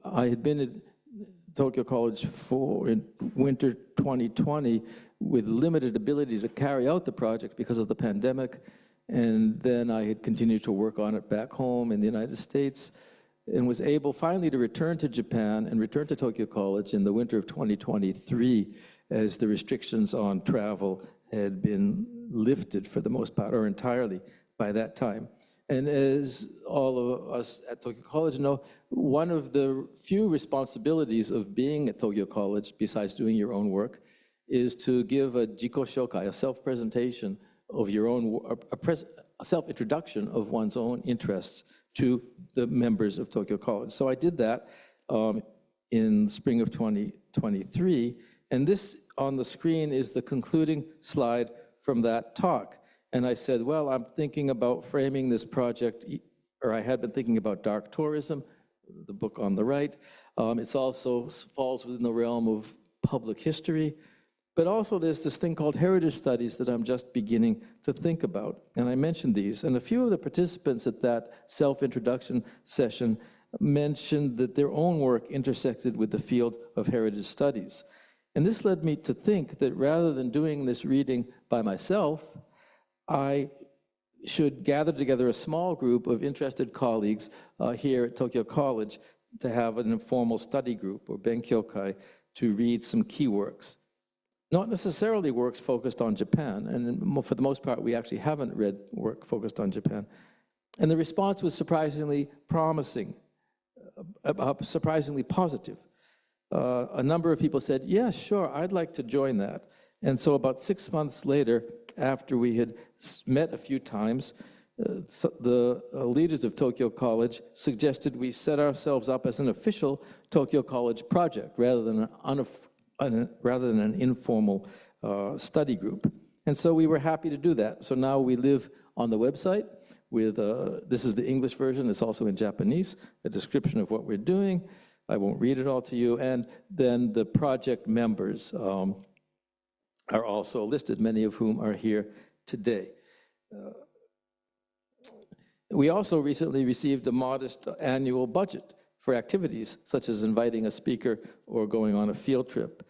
I had been at Tokyo College in winter 2020 with limited ability to carry out the project because of the pandemic. And then I had continued to work on it back home in the United States and was able finally to return to Japan and return to Tokyo College in the winter of 2023 as the restrictions on travel had been lifted for the most part or entirely by that time. And as all of us at Tokyo College know, one of the few responsibilities of being at Tokyo College, besides doing your own work, is to give a jiko shokai, a self-presentation of your own, a self-introduction of one's own interests to the members of Tokyo College. So I did that in the spring of 2023, and this on the screen is the concluding slide from that talk. And I said, well, I'm thinking about framing this project, or I had been thinking about dark tourism, the book on the right. It also falls within the realm of public history, but also there's this thing called heritage studies that I'm just beginning to think about. And I mentioned these, and a few of the participants at that self-introduction session mentioned that their own work intersected with the field of heritage studies. And this led me to think that rather than doing this reading by myself, I should gather together a small group of interested colleagues here at Tokyo College to have an informal study group or benkyokai to read some key works. Not necessarily works focused on Japan, and for the most part, we actually haven't read work focused on Japan. And the response was surprisingly promising, surprisingly positive. A number of people said, yeah, sure, I'd like to join that. And so about 6 months later, after we had met a few times, the leaders of Tokyo College suggested we set ourselves up as an official Tokyo College project rather than an informal study group. And so we were happy to do that. So now we live on the website with, this is the English version, it's also in Japanese, a description of what we're doing. I won't read it all to you. And then the project members are also listed, many of whom are here today. We also recently received a modest annual budget for activities, such as inviting a speaker or going on a field trip.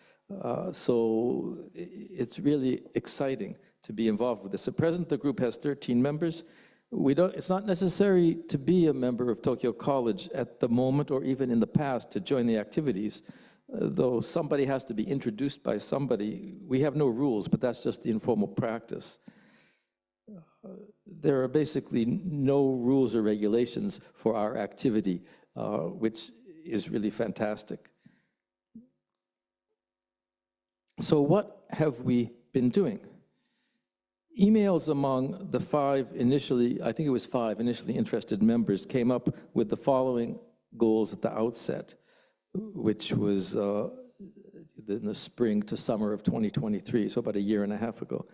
So it's really exciting to be involved with this. At present, the group has 13 members. It's not necessary to be a member of Tokyo College at the moment or even in the past to join the activities. Though somebody has to be introduced by somebody. We have no rules, but that's just the informal practice. There are basically no rules or regulations for our activity, which is really fantastic. So what have we been doing? Emails among the I think it was five initially interested members came up with the following goals at the outset, which was in the spring to summer of 2023, so about a year and a half ago.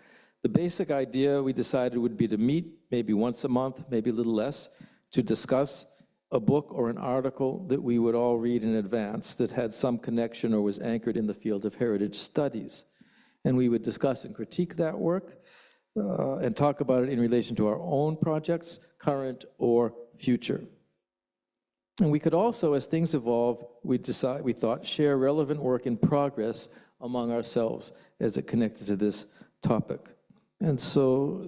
The basic idea we decided would be to meet maybe once a month, maybe a little less, to discuss a book or an article that we would all read in advance that had some connection or was anchored in the field of heritage studies. And we would discuss and critique that work and talk about it in relation to our own projects, current or future. And we could also, as things evolve, we thought, share relevant work in progress among ourselves as it connected to this topic. And so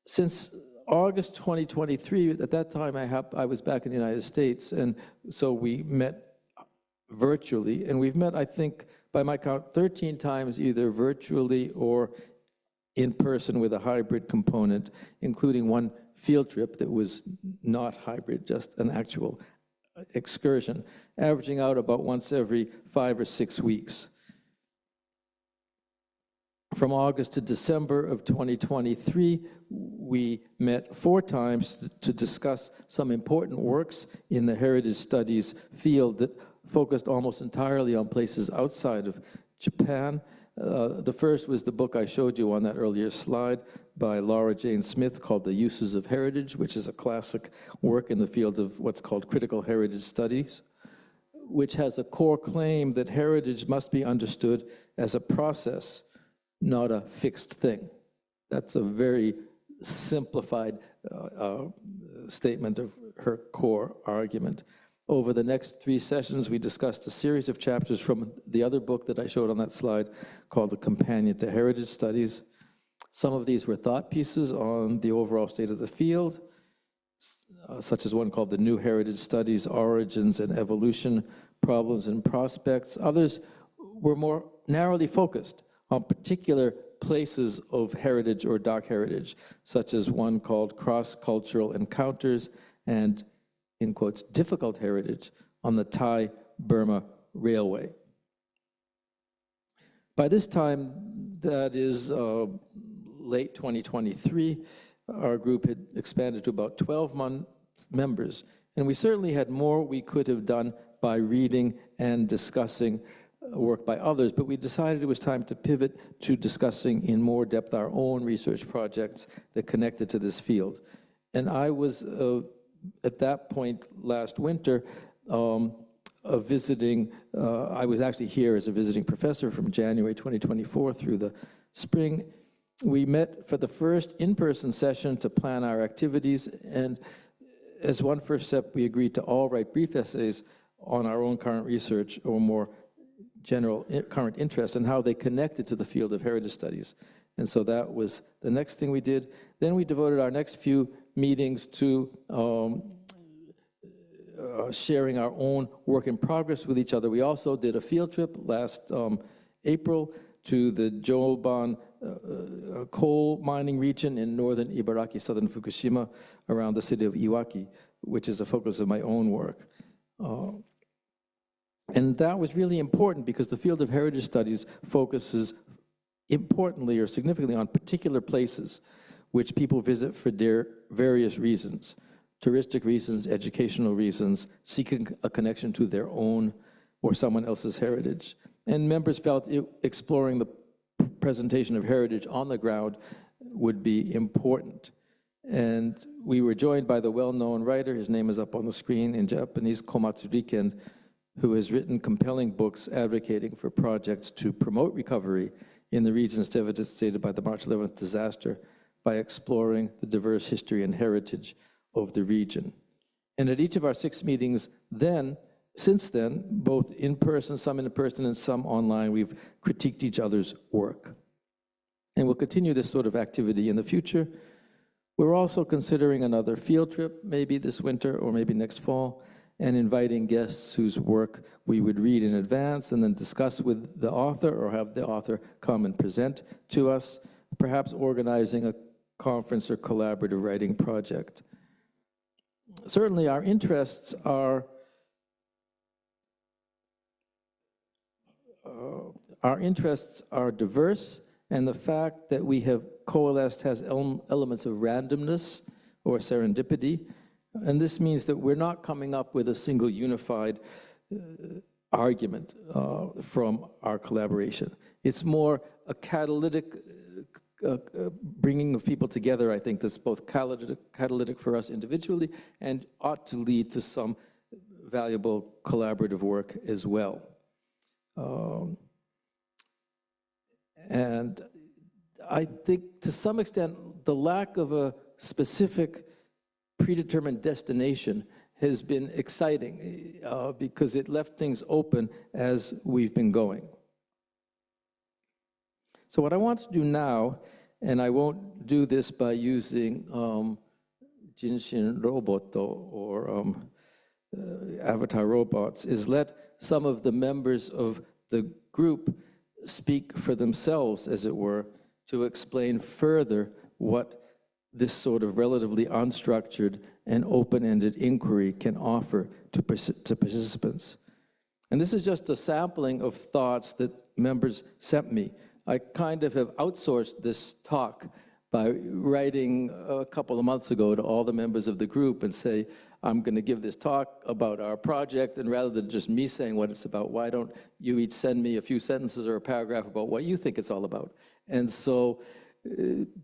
since August 2023, at that time I was back in the United States, and so we met virtually, and we've met, I think, by my count, 13 times either virtually or in person with a hybrid component, including one field trip that was not hybrid, just an actual excursion, averaging out about once every 5 or 6 weeks. From August to December of 2023, we met 4 times to discuss some important works in the heritage studies field that focused almost entirely on places outside of Japan. The first was the book I showed you on that earlier slide by Laura Jane Smith called The Uses of Heritage, which is a classic work in the field of what's called critical heritage studies, which has a core claim that heritage must be understood as a process, not a fixed thing. That's a very simplified statement of her core argument. Over the next 3 sessions, we discussed a series of chapters from the other book that I showed on that slide called The Companion to Heritage Studies. Some of these were thought pieces on the overall state of the field, such as one called The New Heritage Studies, Origins and Evolution, Problems and Prospects. Others were more narrowly focused on particular places of heritage or dark heritage, such as one called Cross-Cultural Encounters and, in quotes, difficult heritage on the Thai-Burma Railway. By this time, that is late 2023, our group had expanded to about 12 members, and we certainly had more we could have done by reading and discussing work by others, but we decided it was time to pivot to discussing in more depth our own research projects that connected to this field. And I was, at that point last winter, I was actually here as a visiting professor from January 2024 through the spring. We met for the first in-person session to plan our activities, and as one first step, we agreed to all write brief essays on our own current research or more general current interests and how they connected to the field of heritage studies. And so that was the next thing we did. Then we devoted our next few meetings to sharing our own work in progress with each other. We also did a field trip last April to the Joban coal mining region in northern Ibaraki, southern Fukushima, around the city of Iwaki, which is a focus of my own work. And that was really important because the field of heritage studies focuses importantly or significantly on particular places which people visit for their various reasons, touristic reasons, educational reasons, seeking a connection to their own or someone else's heritage. And members felt exploring the presentation of heritage on the ground would be important. And we were joined by the well-known writer, his name is up on the screen in Japanese, Komatsu RIKEN, who has written compelling books advocating for projects to promote recovery in the regions devastated by the March 11th disaster by exploring the diverse history and heritage of the region. And at each of our 6 meetings since then, both in person, some in person, and some online, we've critiqued each other's work. And we'll continue this sort of activity in the future. We're also considering another field trip, maybe this winter or maybe next fall, and inviting guests whose work we would read in advance and then discuss with the author or have the author come and present to us, perhaps organizing a conference or collaborative writing project. Certainly our interests are diverse, and the fact that we have coalesced has elements of randomness or serendipity. And this means that we're not coming up with a single unified argument from our collaboration. It's more a catalytic bringing of people together, I think, that's both catalytic for us individually and ought to lead to some valuable collaborative work as well. And I think to some extent, the lack of a specific predetermined destination has been exciting because it left things open as we've been going. So what I want to do now, and I won't do this by using Jinshin Roboto or avatar robots, is let some of the members of the group speak for themselves, as it were, to explain further what this sort of relatively unstructured and open-ended inquiry can offer to participants. And this is just a sampling of thoughts that members sent me I kind of have outsourced this talk by writing a couple of months ago to all the members of the group and say, I'm going to give this talk about our project, and rather than just me saying what it's about, why don't you each send me a few sentences or a paragraph about what you think it's all about? And so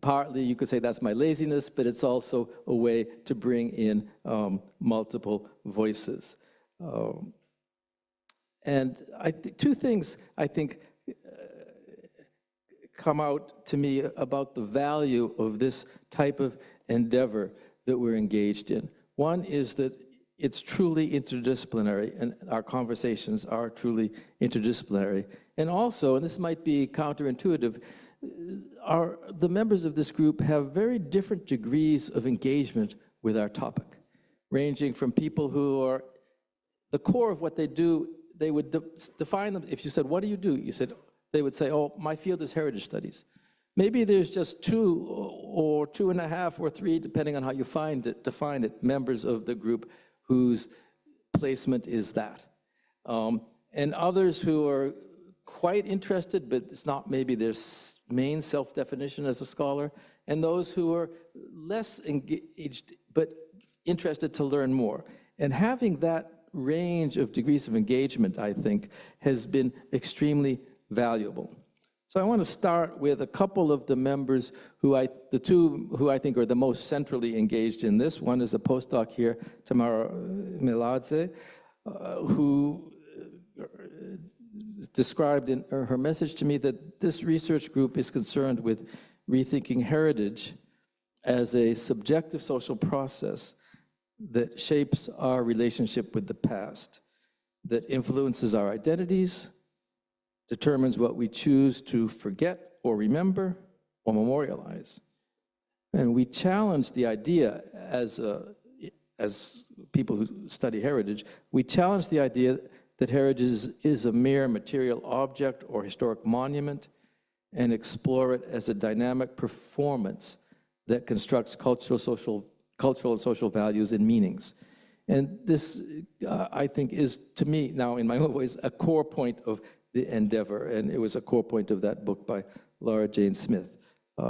partly you could say that's my laziness, but it's also a way to bring in multiple voices. And two things I think come out to me about the value of this type of endeavor that we're engaged in. One is that it's truly interdisciplinary, and our conversations are truly interdisciplinary. And also, and this might be counterintuitive, the members of this group have very different degrees of engagement with our topic, ranging from people who are, the core of what they do, they would define them. If you said, what do you do? You said, they would say, oh, my field is heritage studies. Maybe there's just 2 or 2.5 or 3, depending on how you define it, members of the group whose placement is that. And others who are quite interested, but it's not maybe their main self-definition as a scholar, and those who are less engaged, but interested to learn more. And having that range of degrees of engagement, I think, has been extremely valuable. So I want to start with a couple of the members the two who I think are the most centrally engaged in this. One is a postdoc here, Tamara Meladze, who described in her message to me that this research group is concerned with rethinking heritage as a subjective social process that shapes our relationship with the past, that influences our identities, determines what we choose to forget or remember or memorialize. And we challenge the idea as people who study heritage, we challenge the idea that heritage is a mere material object or historic monument, and explore it as a dynamic performance that constructs cultural and social values and meanings. And this, I think, is, to me, now in my own voice, a core point of the endeavor, and it was a core point of that book by Laura Jane Smith.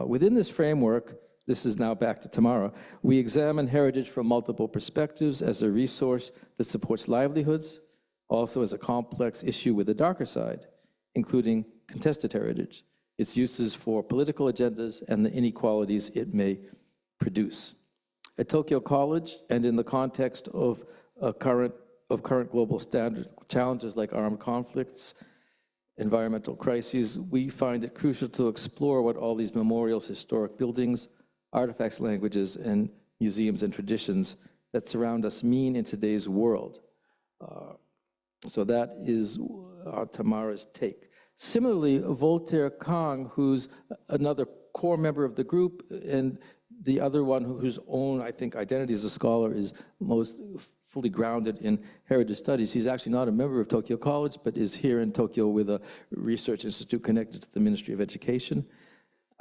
Within this framework, this is now back to Tamara, we examine heritage from multiple perspectives as a resource that supports livelihoods, also as a complex issue with a darker side, including contested heritage, its uses for political agendas, and the inequalities it may produce. At Tokyo College, and in the context of current global standard challenges like armed conflicts, environmental crises, we find it crucial to explore what all these memorials, historic buildings, artifacts, languages, and museums and traditions that surround us mean in today's world. So that is Tamara's take. Similarly, Voltaire Kang, who's another core member of the group, and the other one whose own, I think, identity as a scholar is most fully grounded in heritage studies. He's actually not a member of Tokyo College, but is here in Tokyo with a research institute connected to the Ministry of Education.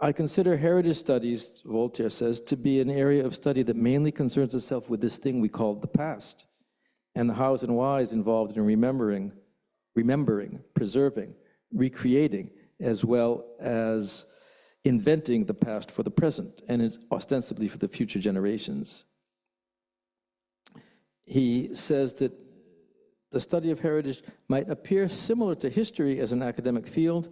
I consider heritage studies, Voltaire says, to be an area of study that mainly concerns itself with this thing we call the past, and the hows and whys involved in remembering, preserving, recreating, as well as inventing the past for the present, and it's ostensibly for the future generations. He says that the study of heritage might appear similar to history as an academic field,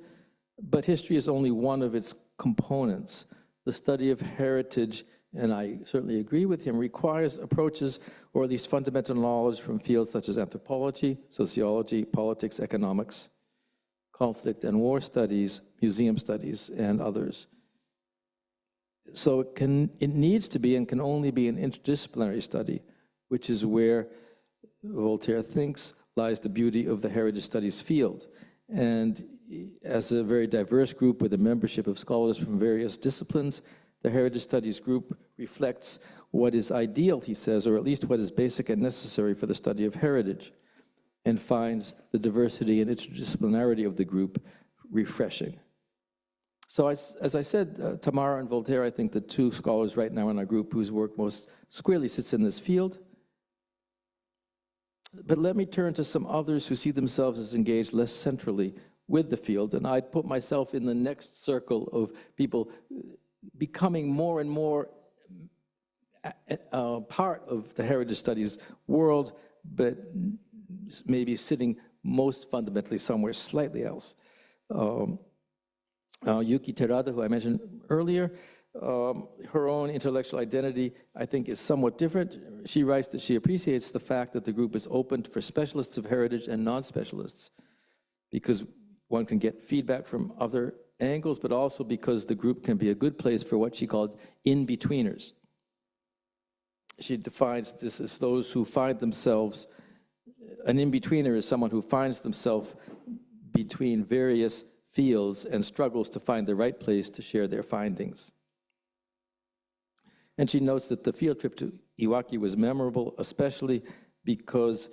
but history is only one of its components. The study of heritage, and I certainly agree with him, requires approaches, or at least fundamental knowledge from fields such as anthropology, sociology, politics, economics, conflict and war studies, museum studies, and others. So it needs to be and can only be an interdisciplinary study, which is where Voltaire thinks lies the beauty of the heritage studies field. And as a very diverse group with a membership of scholars from various disciplines, the heritage studies group reflects what is ideal, he says, or at least what is basic and necessary for the study of heritage, and finds the diversity and interdisciplinarity of the group refreshing. So as I said, Tamara and Voltaire, I think the two scholars right now in our group whose work most squarely sits in this field. But let me turn to some others who see themselves as engaged less centrally with the field, and I'd put myself in the next circle of people becoming more and more part of the heritage studies world, but maybe sitting most fundamentally somewhere slightly else. Yuki Terada, who I mentioned earlier, her own intellectual identity, I think, is somewhat different. She writes that she appreciates the fact that the group is open for specialists of heritage and non-specialists, because one can get feedback from other angles, but also because the group can be a good place for what she called in-betweeners. She defines this as those who find themselves, an in-betweener is someone who finds themselves between various fields and struggles to find the right place to share their findings. And she notes that the field trip to Iwaki was memorable, especially because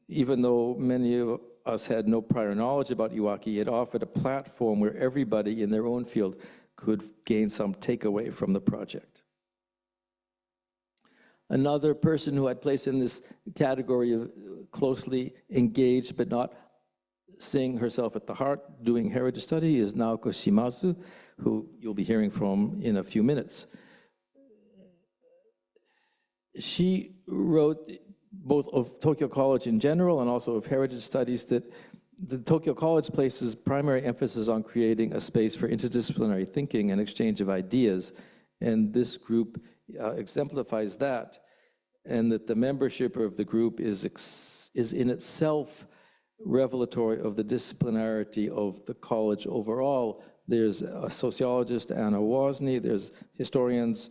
even though many of us had no prior knowledge about Iwaki, it offered a platform where everybody in their own field could gain some takeaway from the project. Another person who I'd place in this category of closely engaged but not seeing herself at the heart doing heritage study is Naoko SHIMAZU, who you'll be hearing from in a few minutes. She wrote both of Tokyo College in general and also of heritage studies that the Tokyo College places primary emphasis on creating a space for interdisciplinary thinking and exchange of ideas, and this group exemplifies that, and that the membership of the group is in itself revelatory of the disciplinarity of the college overall. There's a sociologist, Anna Wozni, there's historians,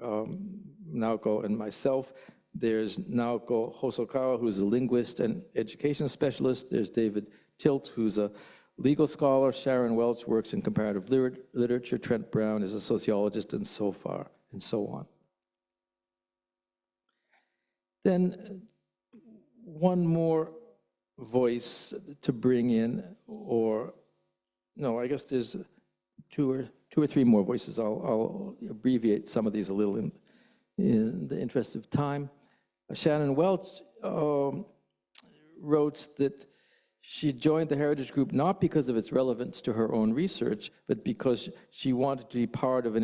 Naoko and myself. There's Naoko Hosokawa, who's a linguist and education specialist. There's David Tilt, who's a legal scholar. Sharon Welch works in comparative literature. Trent Brown is a sociologist, and so on. Then one more voice to bring in, or no, I guess there's two or three more voices. I'll abbreviate some of these a little in the interest of time. Shannon Welch wrote that she joined the Heritage Group not because of its relevance to her own research, but because she wanted to be part of an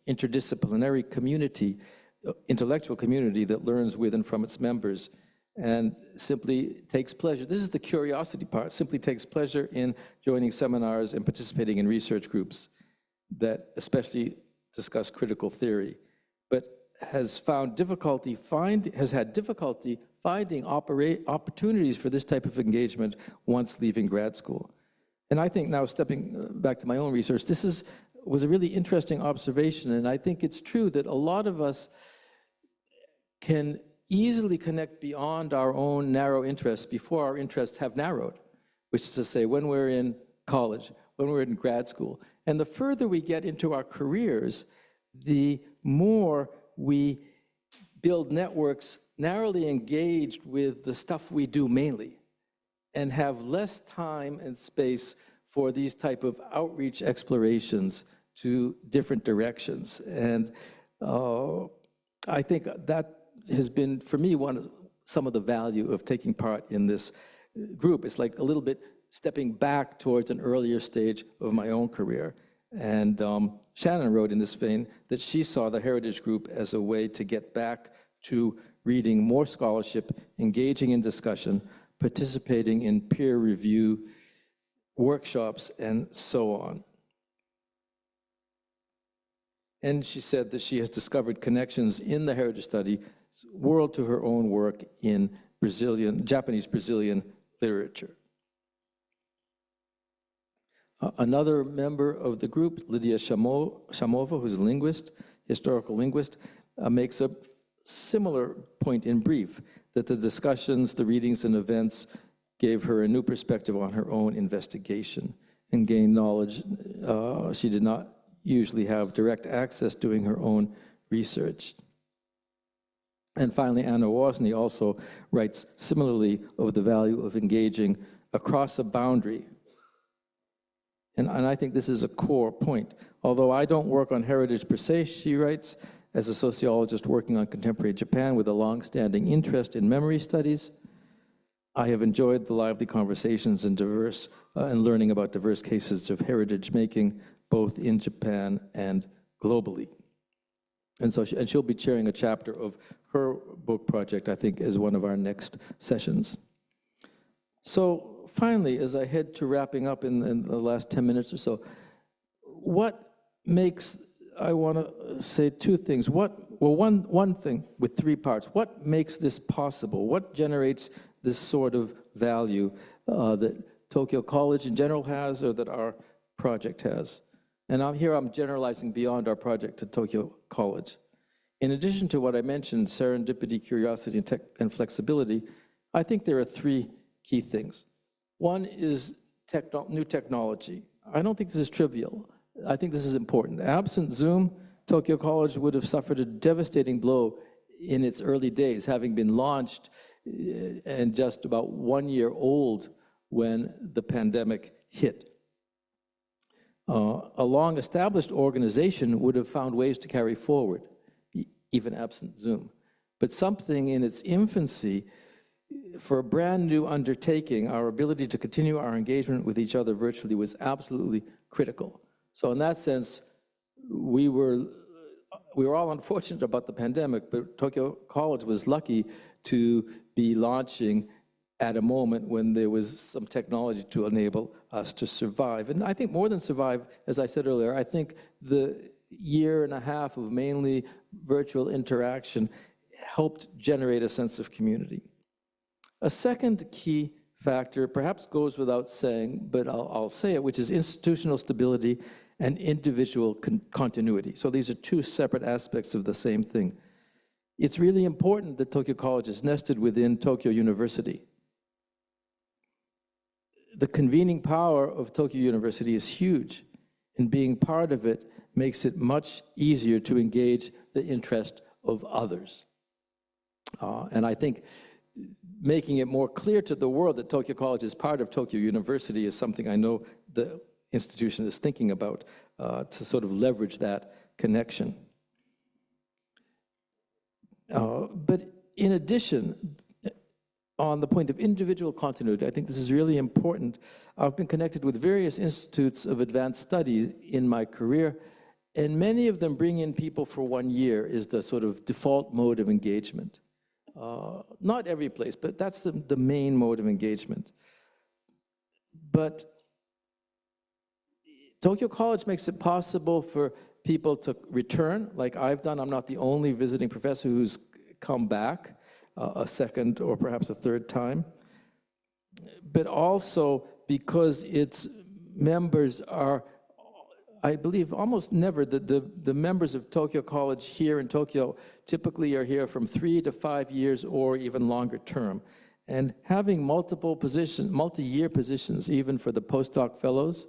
interdisciplinary community, intellectual community that learns with and from its members, and simply takes pleasure. This is the curiosity part, simply takes pleasure in joining seminars and participating in research groups that especially discuss critical theory, but has had difficulty finding opportunities for this type of engagement once leaving grad school. And I think now, stepping back to my own research, this was a really interesting observation, and I think it's true that a lot of us can easily connect beyond our own narrow interests before our interests have narrowed, which is to say, when we're in college, when we're in grad school. And the further we get into our careers, the more we build networks narrowly engaged with the stuff we do mainly, and have less time and space for these type of outreach explorations to different directions. And I think that has been, for me, some of the value of taking part in this group. It's like a little bit stepping back towards an earlier stage of my own career. And Shannon wrote in this vein that she saw the Heritage Group as a way to get back to reading more scholarship, engaging in discussion, participating in peer review workshops, and so on. And she said that she has discovered connections in the heritage study world to her own work in Japanese-Brazilian literature. Another member of the group, Lydia Shamova, who's a linguist, historical linguist, makes a similar point in brief, that the discussions, the readings and events gave her a new perspective on her own investigation and gained knowledge she did not usually have direct access doing her own research. And finally, Anna Wozni also writes similarly of the value of engaging across a boundary. And I think this is a core point. Although I don't work on heritage per se, she writes, as a sociologist working on contemporary Japan with a long-standing interest in memory studies, I have enjoyed the lively conversations and learning about diverse cases of heritage making, both in Japan and globally. And so she'll be chairing a chapter of her book project, I think, as one of our next sessions. So finally, as I head to wrapping up in the last 10 minutes or so, I want to say two things. One thing with three parts. What makes this possible? What generates this sort of value that Tokyo College in general has, or that our project has? And I'm generalizing beyond our project to Tokyo College. In addition to what I mentioned, serendipity, curiosity, and flexibility, I think there are three key things. One is new technology. I don't think this is trivial. I think this is important. Absent Zoom, Tokyo College would have suffered a devastating blow in its early days, having been launched and just about 1 year old when the pandemic hit. A long-established organization would have found ways to carry forward, even absent Zoom. But something in its infancy, for a brand new undertaking, our ability to continue our engagement with each other virtually was absolutely critical. So in that sense, we were all unfortunate about the pandemic, but Tokyo College was lucky to be launching at a moment when there was some technology to enable us to survive. And I think more than survive, as I said earlier, I think the year and a half of mainly virtual interaction helped generate a sense of community. A second key factor perhaps goes without saying, but I'll say it, which is institutional stability and individual continuity. So these are two separate aspects of the same thing. It's really important that Tokyo College is nested within Tokyo University. The convening power of Tokyo University is huge, and being part of it makes it much easier to engage the interest of others. And I think making it more clear to the world that Tokyo College is part of Tokyo University is something I know the institution is thinking about to sort of leverage that connection. But in addition, on the point of individual continuity, I think this is really important. I've been connected with various institutes of advanced study in my career, and many of them bring in people for 1 year is the sort of default mode of engagement. Not every place, but that's the main mode of engagement. But Tokyo College makes it possible for people to return, like I've done. I'm not the only visiting professor who's come back a second or perhaps a third time. But also because its members are, I believe, almost never, the members of Tokyo College here in Tokyo typically are here from 3 to 5 years or even longer term. And having multiple positions, multi-year positions, even for the postdoc fellows,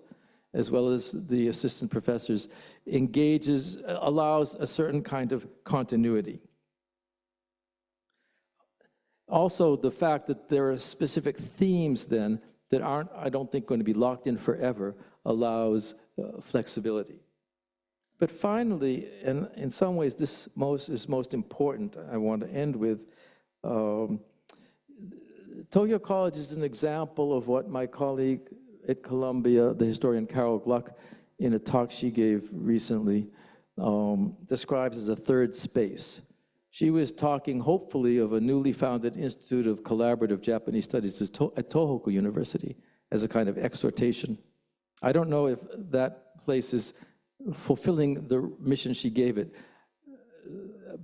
as well as the assistant professors, allows a certain kind of continuity. Also, the fact that there are specific themes then that aren't, I don't think, going to be locked in forever allows flexibility. But finally, and in some ways this is most important, I want to end with, Tokyo College is an example of what my colleague at Columbia, the historian Carol Gluck, in a talk she gave recently, describes as a third space. She was talking, hopefully, of a newly founded Institute of Collaborative Japanese Studies at Tohoku University as a kind of exhortation. I don't know if that place is fulfilling the mission she gave it,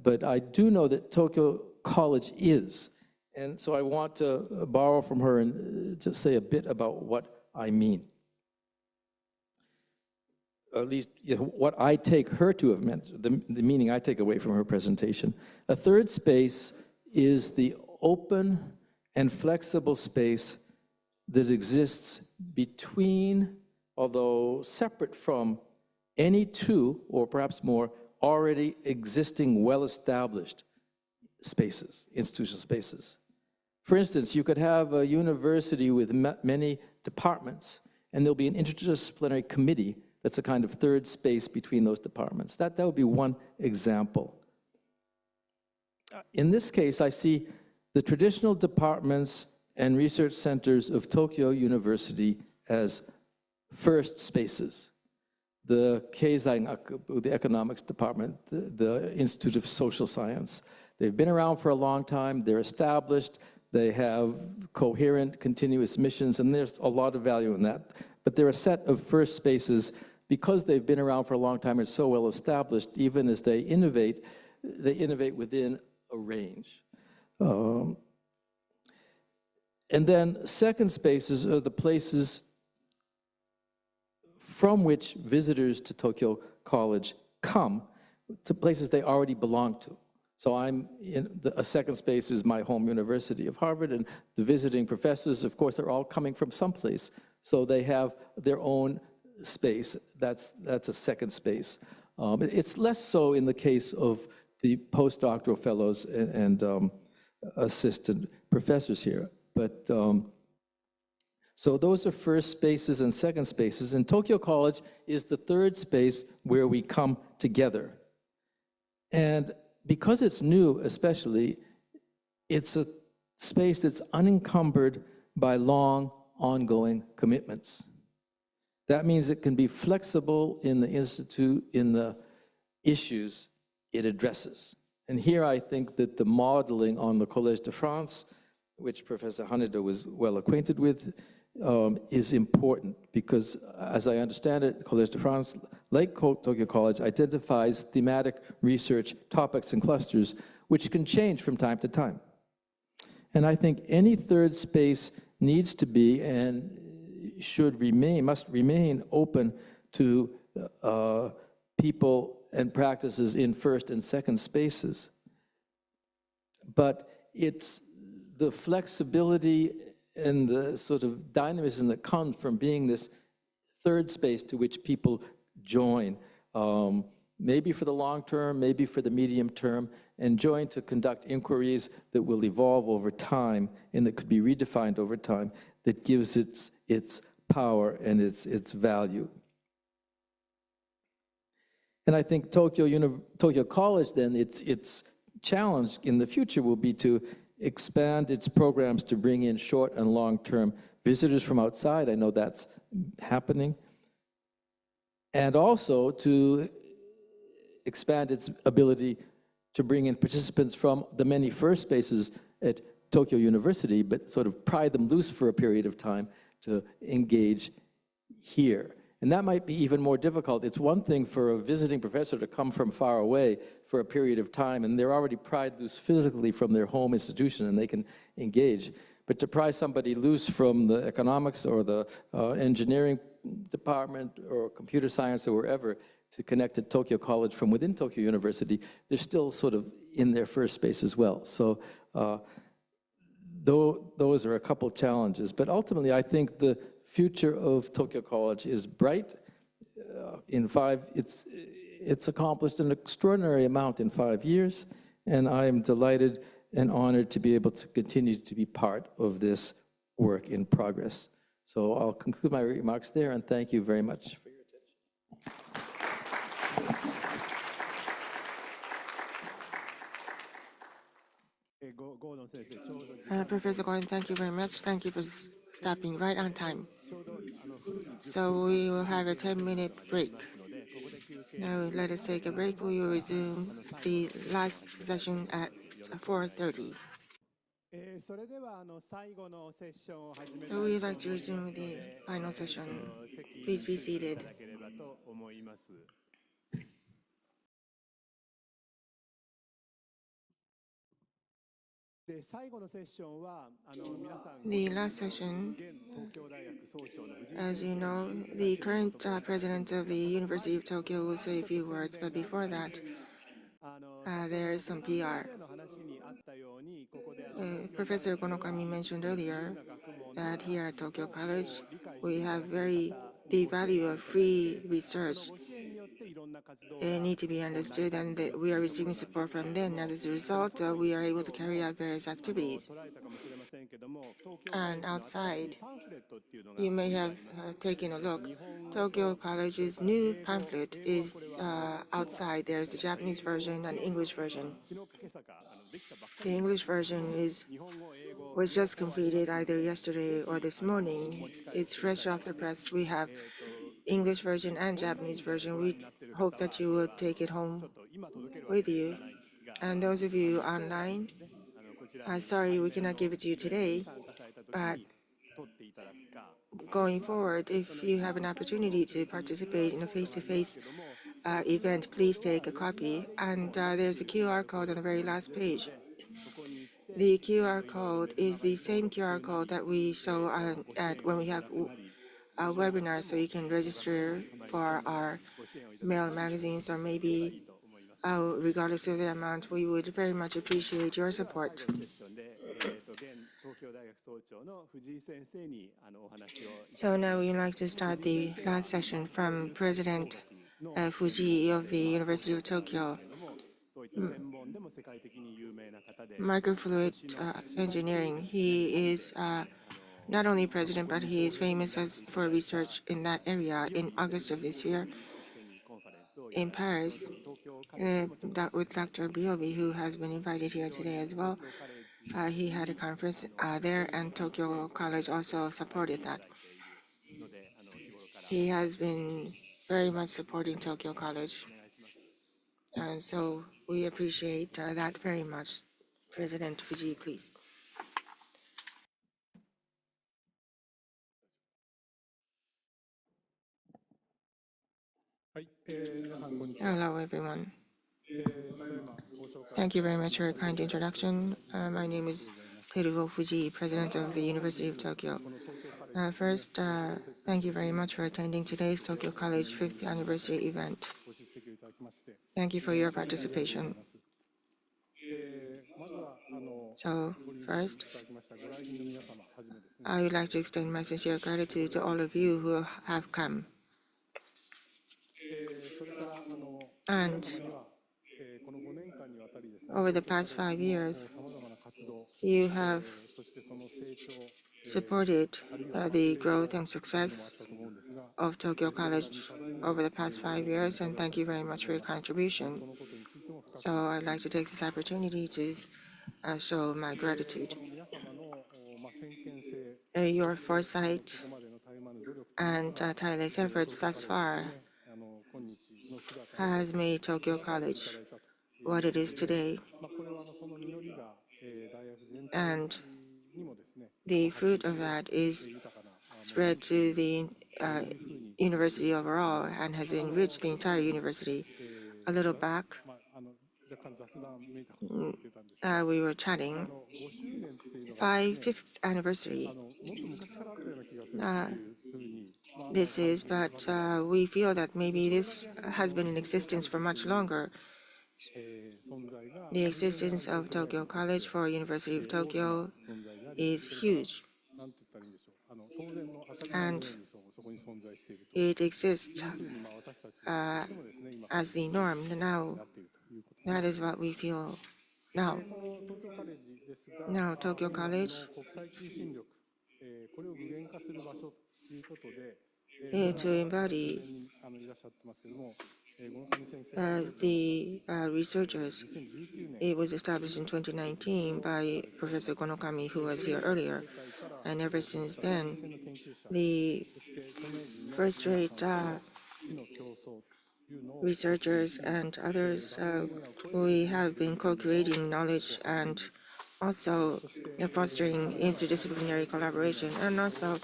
but I do know that Tokyo College is. And so I want to borrow from her and to say a bit about what I mean. Or at least what I take her to have meant, the meaning I take away from her presentation. A third space is the open and flexible space that exists between, although separate from, any two, or perhaps more, already existing well-established spaces, institutional spaces. For instance, you could have a university with many departments, and there'll be an interdisciplinary committee that's a kind of third space between those departments. That would be one example. In this case, I see the traditional departments and research centers of Tokyo University as first spaces. The Keizai, the economics department, the Institute of Social Science. They've been around for a long time, they're established, they have coherent, continuous missions, and there's a lot of value in that. But they're a set of first spaces because they've been around for a long time and so well established, even as they innovate within a range. And then second spaces are the places from which visitors to Tokyo College come, to places they already belong to. So I'm in a second space is my home University of Harvard, and the visiting professors, of course, are all coming from someplace. So they have their own space. That's a second space. It's less so in the case of the postdoctoral fellows and assistant professors here. But so those are first spaces and second spaces, and Tokyo College is the third space where we come together. And because it's new, especially, it's a space that's unencumbered by long, ongoing commitments. That means it can be flexible in the institute, in the issues it addresses. And here I think that the modeling on the Collège de France, which Professor Haneda was well acquainted with, is important because, as I understand it, Collège de France, like Tokyo College, identifies thematic research topics and clusters which can change from time to time. And I think any third space needs to be and must remain open to people and practices in first and second spaces. But it's the flexibility and the sort of dynamism that comes from being this third space to which people join, maybe for the long term, maybe for the medium term, and join to conduct inquiries that will evolve over time and that could be redefined over time, that gives its power and its value. And I think Tokyo College then, its challenge in the future will be to expand its programs to bring in short and long-term visitors from outside. I know that's happening. And also to expand its ability to bring in participants from the many first spaces at Tokyo University, but sort of pry them loose for a period of time to engage here. And that might be even more difficult. It's one thing for a visiting professor to come from far away for a period of time, and they're already pried loose physically from their home institution, and they can engage. But to pry somebody loose from the economics or the engineering department or computer science or wherever to connect to Tokyo College from within Tokyo University, they're still sort of in their first space as well. So those are a couple challenges. But ultimately, I think the future of Tokyo College is bright. It's accomplished an extraordinary amount in 5 years, and I am delighted and honored to be able to continue to be part of this work in progress. So I'll conclude my remarks there, and thank you very much for your attention. Professor Gordon, thank you very much. Thank you for stopping right on time. So we will have a 10-minute break. Now let us take a break. We will resume the last session at 4:30. So we would like to resume the final session. Please be seated. The last session, as you know, the current president of the University of Tokyo will say a few words, but before that, there is some PR. Professor Gonokami mentioned earlier that here at Tokyo College, we have the value of free research need to be understood, and that we are receiving support from them. As a result, we are able to carry out various activities. And outside, you may have taken a look. Tokyo College's new pamphlet is outside. There's a Japanese version and English version. The English version is was just completed either yesterday or this morning. It's fresh off the press. We have English version and Japanese version. We hope that you will take it home with you. And those of you online, sorry we cannot give it to you today, but going forward, if you have an opportunity to participate in a face-to-face event, please take a copy. And there's a QR code on the very last page. The QR code is the same QR code that we show when we have a webinar, so you can register for our mail magazines, or maybe regardless of the amount, we would very much appreciate your support. So now we would like to start the last session from President FUJII of the University of Tokyo. Microfluid engineering. He is not only president, but he is famous for research in that area. In August of this year, in Paris, with Dr. Biobi, who has been invited here today as well, he had a conference there, and Tokyo College also supported that. He has been very much supporting Tokyo College, and so we appreciate that very much. President Fujii, please. Hello, everyone. Thank you very much for your kind introduction. My name is Teruo Fujii, President of the University of Tokyo. First, thank you very much for attending today's Tokyo College 5th anniversary event. Thank you for your participation. So, first, I would like to extend my sincere gratitude to all of you who have come. And over the past 5 years, you have supported the growth and success of Tokyo College over the past 5 years, and thank you very much for your contribution. So I'd like to take this opportunity to show my gratitude. Your foresight and tireless efforts thus far has made Tokyo College what it is today. And the fruit of that is spread to the university overall and has enriched the entire university. A little back, we were chatting, 5th anniversary. This is, but we feel that maybe this has been in existence for much longer. The existence of Tokyo College for University of Tokyo is huge, and it exists as the norm now. That is what we feel now. Now, Tokyo College to embody the researchers. It was established in 2019 by Professor Gonokami, who was here earlier, and ever since then, the first-rate researchers and others, we have been co-creating knowledge and also fostering interdisciplinary collaboration, and also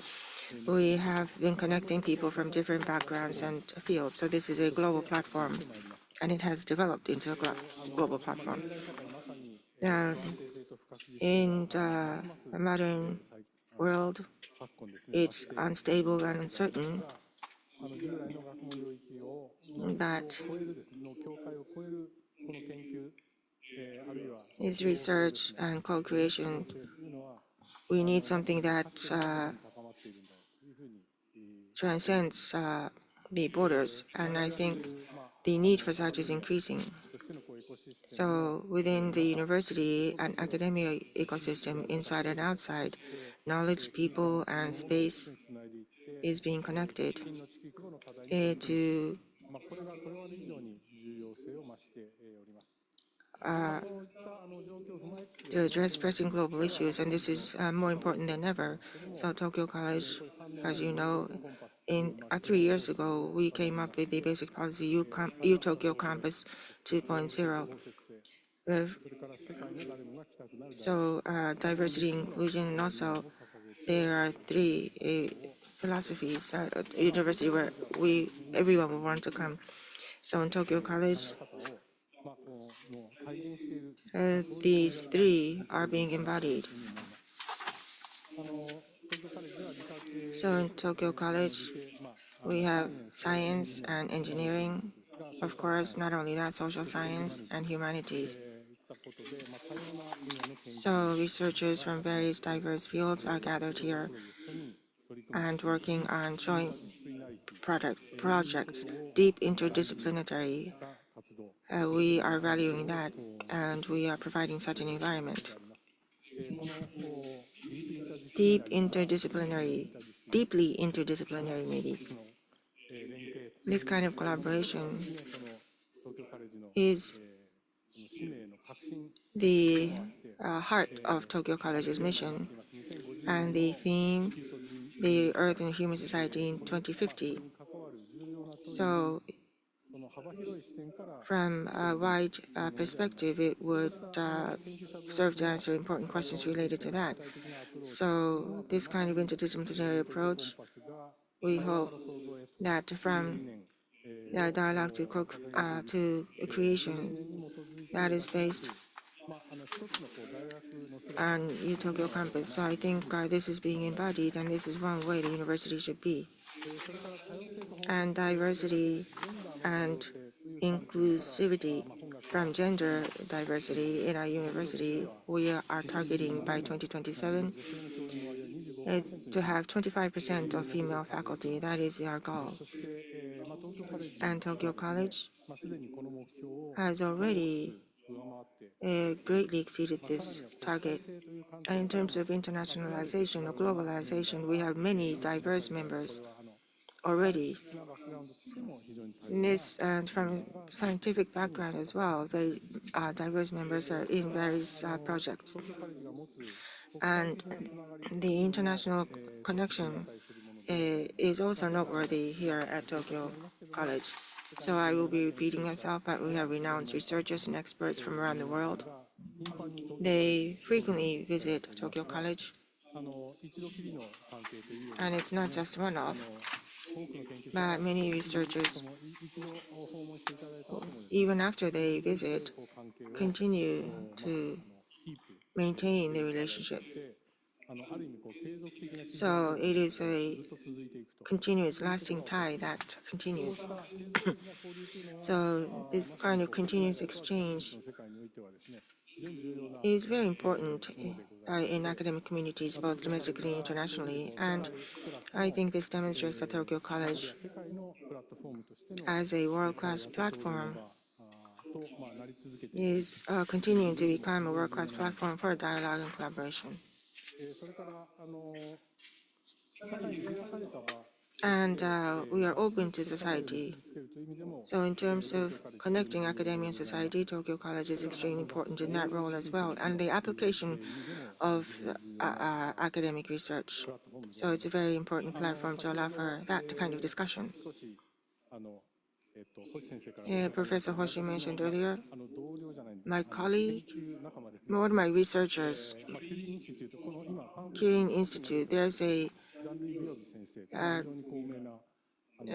we have been connecting people from different backgrounds and fields. So this is a global platform, and it has developed into a global platform. In the modern world, it's unstable and uncertain, but is research and co-creation. We need something that transcends the borders, and I think the need for such is increasing. So within the university and academia ecosystem, inside and outside, knowledge, people, and space is being connected to to address pressing global issues, and this is more important than ever. So Tokyo College, as you know, 3 years ago, we came up with the basic policy U Tokyo Campus 2.0. So diversity, inclusion, and also there are three philosophies at university where everyone will want to come. So in Tokyo College, these three are being embodied. So in Tokyo College, we have science and engineering, of course, not only that, social science and humanities. So researchers from various diverse fields are gathered here and working on joint projects, deep interdisciplinary. We are valuing that, and we are providing such an environment. Deeply interdisciplinary maybe. This kind of collaboration is the heart of Tokyo College's mission, and the theme, the Earth and Human Society in 2050. So from a wide perspective, it would serve to answer important questions related to that. So this kind of interdisciplinary approach, we hope that from dialogue to creation that is based on Tokyo campus. So I think this is being embodied, and this is one way the university should be. And diversity and inclusivity from gender diversity in our university, we are targeting by 2027 to have 25% of female faculty. That is our goal. And Tokyo College has already greatly exceeded this target. And in terms of internationalization or globalization, we have many diverse members already. This, and from scientific background as well, very diverse members are in various projects. And the international connection is also noteworthy here at Tokyo College. So I will be repeating myself, but we have renowned researchers and experts from around the world. They frequently visit Tokyo College, and it's not just one-off, but many researchers, even after they visit, continue to maintain the relationship. So it is a continuous, lasting tie that continues. So this kind of continuous exchange is very important in academic communities, both domestically and internationally. And I think this demonstrates that Tokyo College, as a world-class platform, is continuing to become a world-class platform for dialogue and collaboration. And we are open to society. So in terms of connecting academia and society, Tokyo College is extremely important in that role as well, and the application of academic research. So it's a very important platform to allow for that kind of discussion. Professor Hoshi mentioned earlier, my colleague, one of my researchers, Kirin Institute, there's a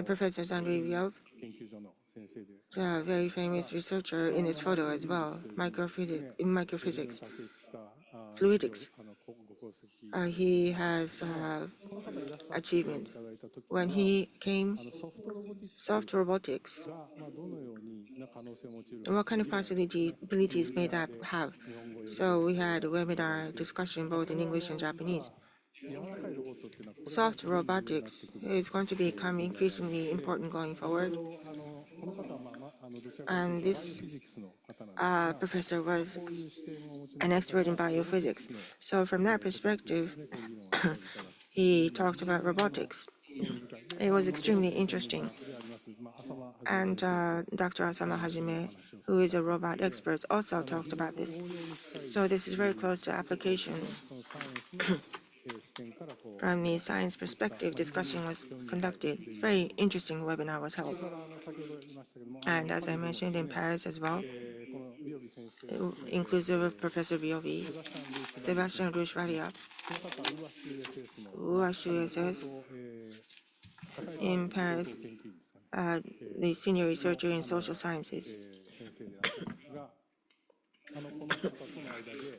Professor Zandri Vyov, a very famous researcher in this photo as well, microphysics, fluidics. He has achievement. When he came, soft robotics, what kind of possibilities may that have? So we had a webinar discussion both in English and Japanese. Soft robotics is going to become increasingly important going forward. And this professor was an expert in biophysics. So from that perspective, he talked about robotics. It was extremely interesting. And Dr. Asama Hajime, who is a robot expert, also talked about this. So this is very close to application. From the science perspective, discussion was conducted. It's a very interesting webinar was held. And as I mentioned, in Paris as well, inclusive of Professor Biobi, Sebastian Rushvalia, USHUSS, in Paris, the senior researcher in social sciences,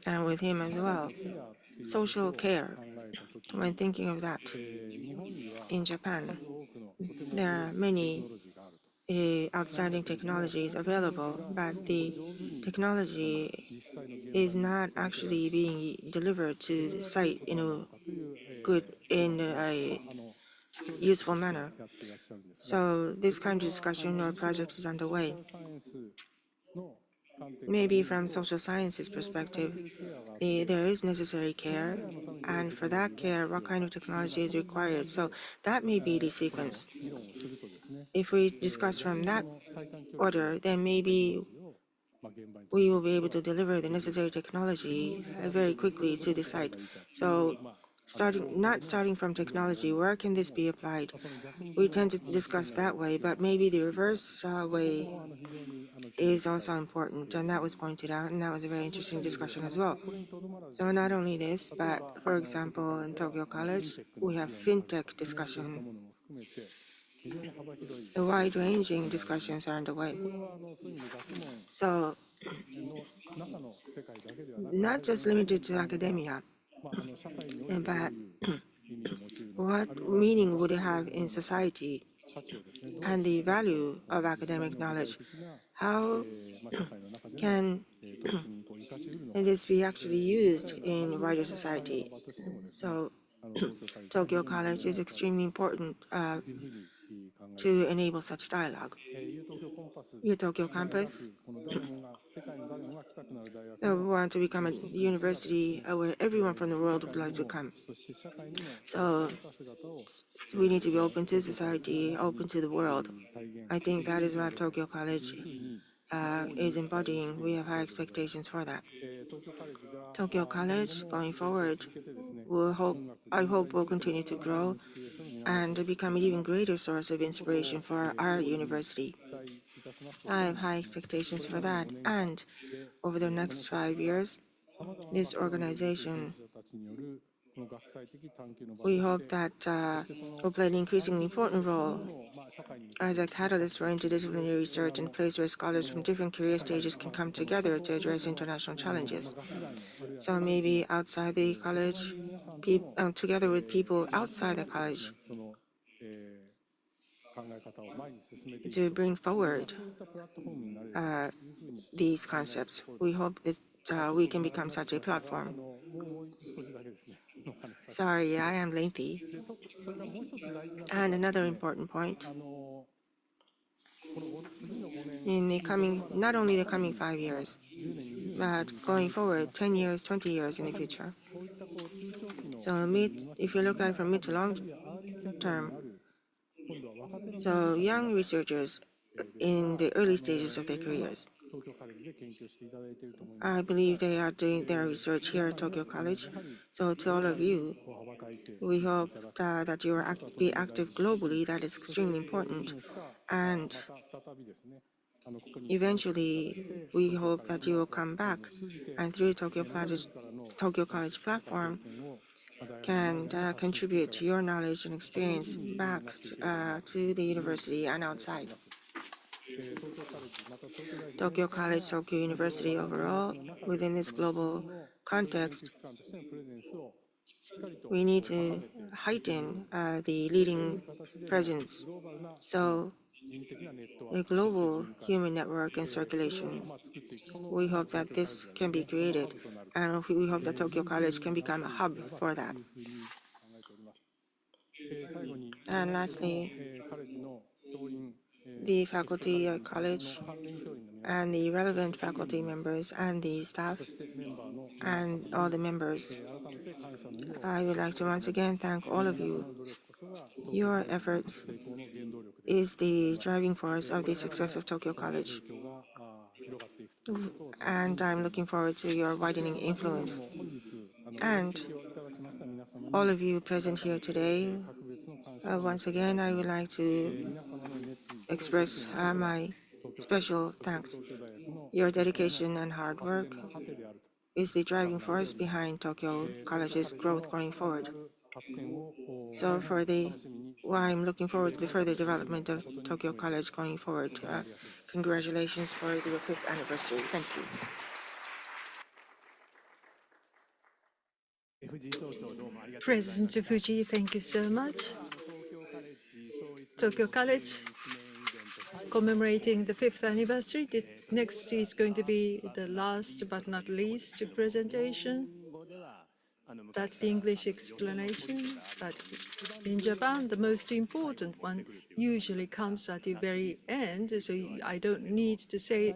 and with him as well, social care. When thinking of that, in Japan, there are many outstanding technologies available, but the technology is not actually being delivered to the site in a useful manner. So this kind of discussion or project is underway. Maybe from social sciences perspective, there is necessary care, and for that care, what kind of technology is required? So that may be the sequence. If we discuss from that order, then maybe we will be able to deliver the necessary technology very quickly to the site. So not starting from technology, where can this be applied? We tend to discuss that way, but maybe the reverse way is also important, and that was pointed out, and that was a very interesting discussion as well. So not only this, but for example, in Tokyo College, we have fintech discussion. A wide-ranging discussions are underway. So not just limited to academia, but what meaning would it have in society and the value of academic knowledge? How can this be actually used in wider society? So Tokyo College is extremely important to enable such dialogue. Your Tokyo campus, so we want to become a university where everyone from the world would like to come. So we need to be open to society, open to the world. I think that is what Tokyo College is embodying. We have high expectations for that. Tokyo College, going forward, I hope will continue to grow and become an even greater source of inspiration for our university. I have high expectations for that. And over the next 5 years, this organization, we hope that will play an increasingly important role as a catalyst for interdisciplinary research and place where scholars from different career stages can come together to address international challenges. So maybe outside the college, together with people outside the college, to bring forward these concepts. We hope that we can become such a platform. Sorry, I am lengthy. And another important point, in the coming, not only the coming 5 years, but going forward 10 years, 20 years in the future. So if you look at it from mid to long term, so young researchers in the early stages of their careers, I believe they are doing their research here at Tokyo College. So to all of you, we hope that you will be active globally. That is extremely important. And eventually, we hope that you will come back and through Tokyo College platform can contribute your knowledge and experience back to the university and outside. Tokyo College, Tokyo University overall, within this global context, we need to heighten the leading presence. So a global human network and circulation, we hope that this can be created, and we hope that Tokyo College can become a hub for that. And lastly, the faculty at college and the relevant faculty members and the staff and all the members, I would like to once again thank all of you. Your efforts is the driving force of the success of Tokyo College? And I'm looking forward to your widening influence. And all of you present here today, once again, I would like to express my special thanks. Your dedication and hard work is the driving force behind Tokyo College's growth going forward. So I'm looking forward to the further development of Tokyo College going forward. Congratulations for your 5th anniversary. Thank you. President Fuji, thank you so much. Tokyo College commemorating the 5th anniversary. Next is going to be the last but not least presentation. That's the English explanation. But in Japan, the most important one usually comes at the very end, so I don't need to say,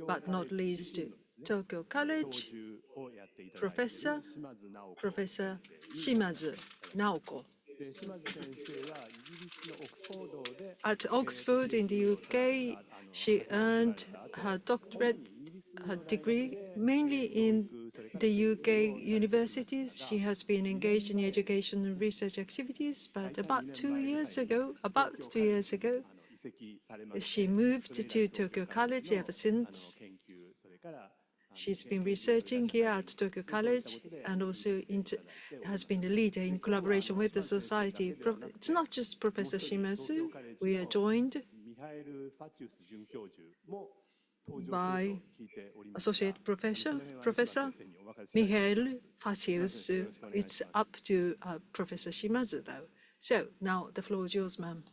but not least, Tokyo College Professor SHIMAZU Naoko. At Oxford in the UK, she earned her doctorate, her degree, mainly in the UK universities. She has been engaged in education and research activities, but about 2 years ago, she moved to Tokyo College. Ever since, she's been researching here at Tokyo College and also has been a leader in collaboration with the society. It's not just Professor SHIMAZU. We are joined by Associate Professor Michael FACIUS. It's up to Professor SHIMAZU, though. So now the floor is yours, ma'am.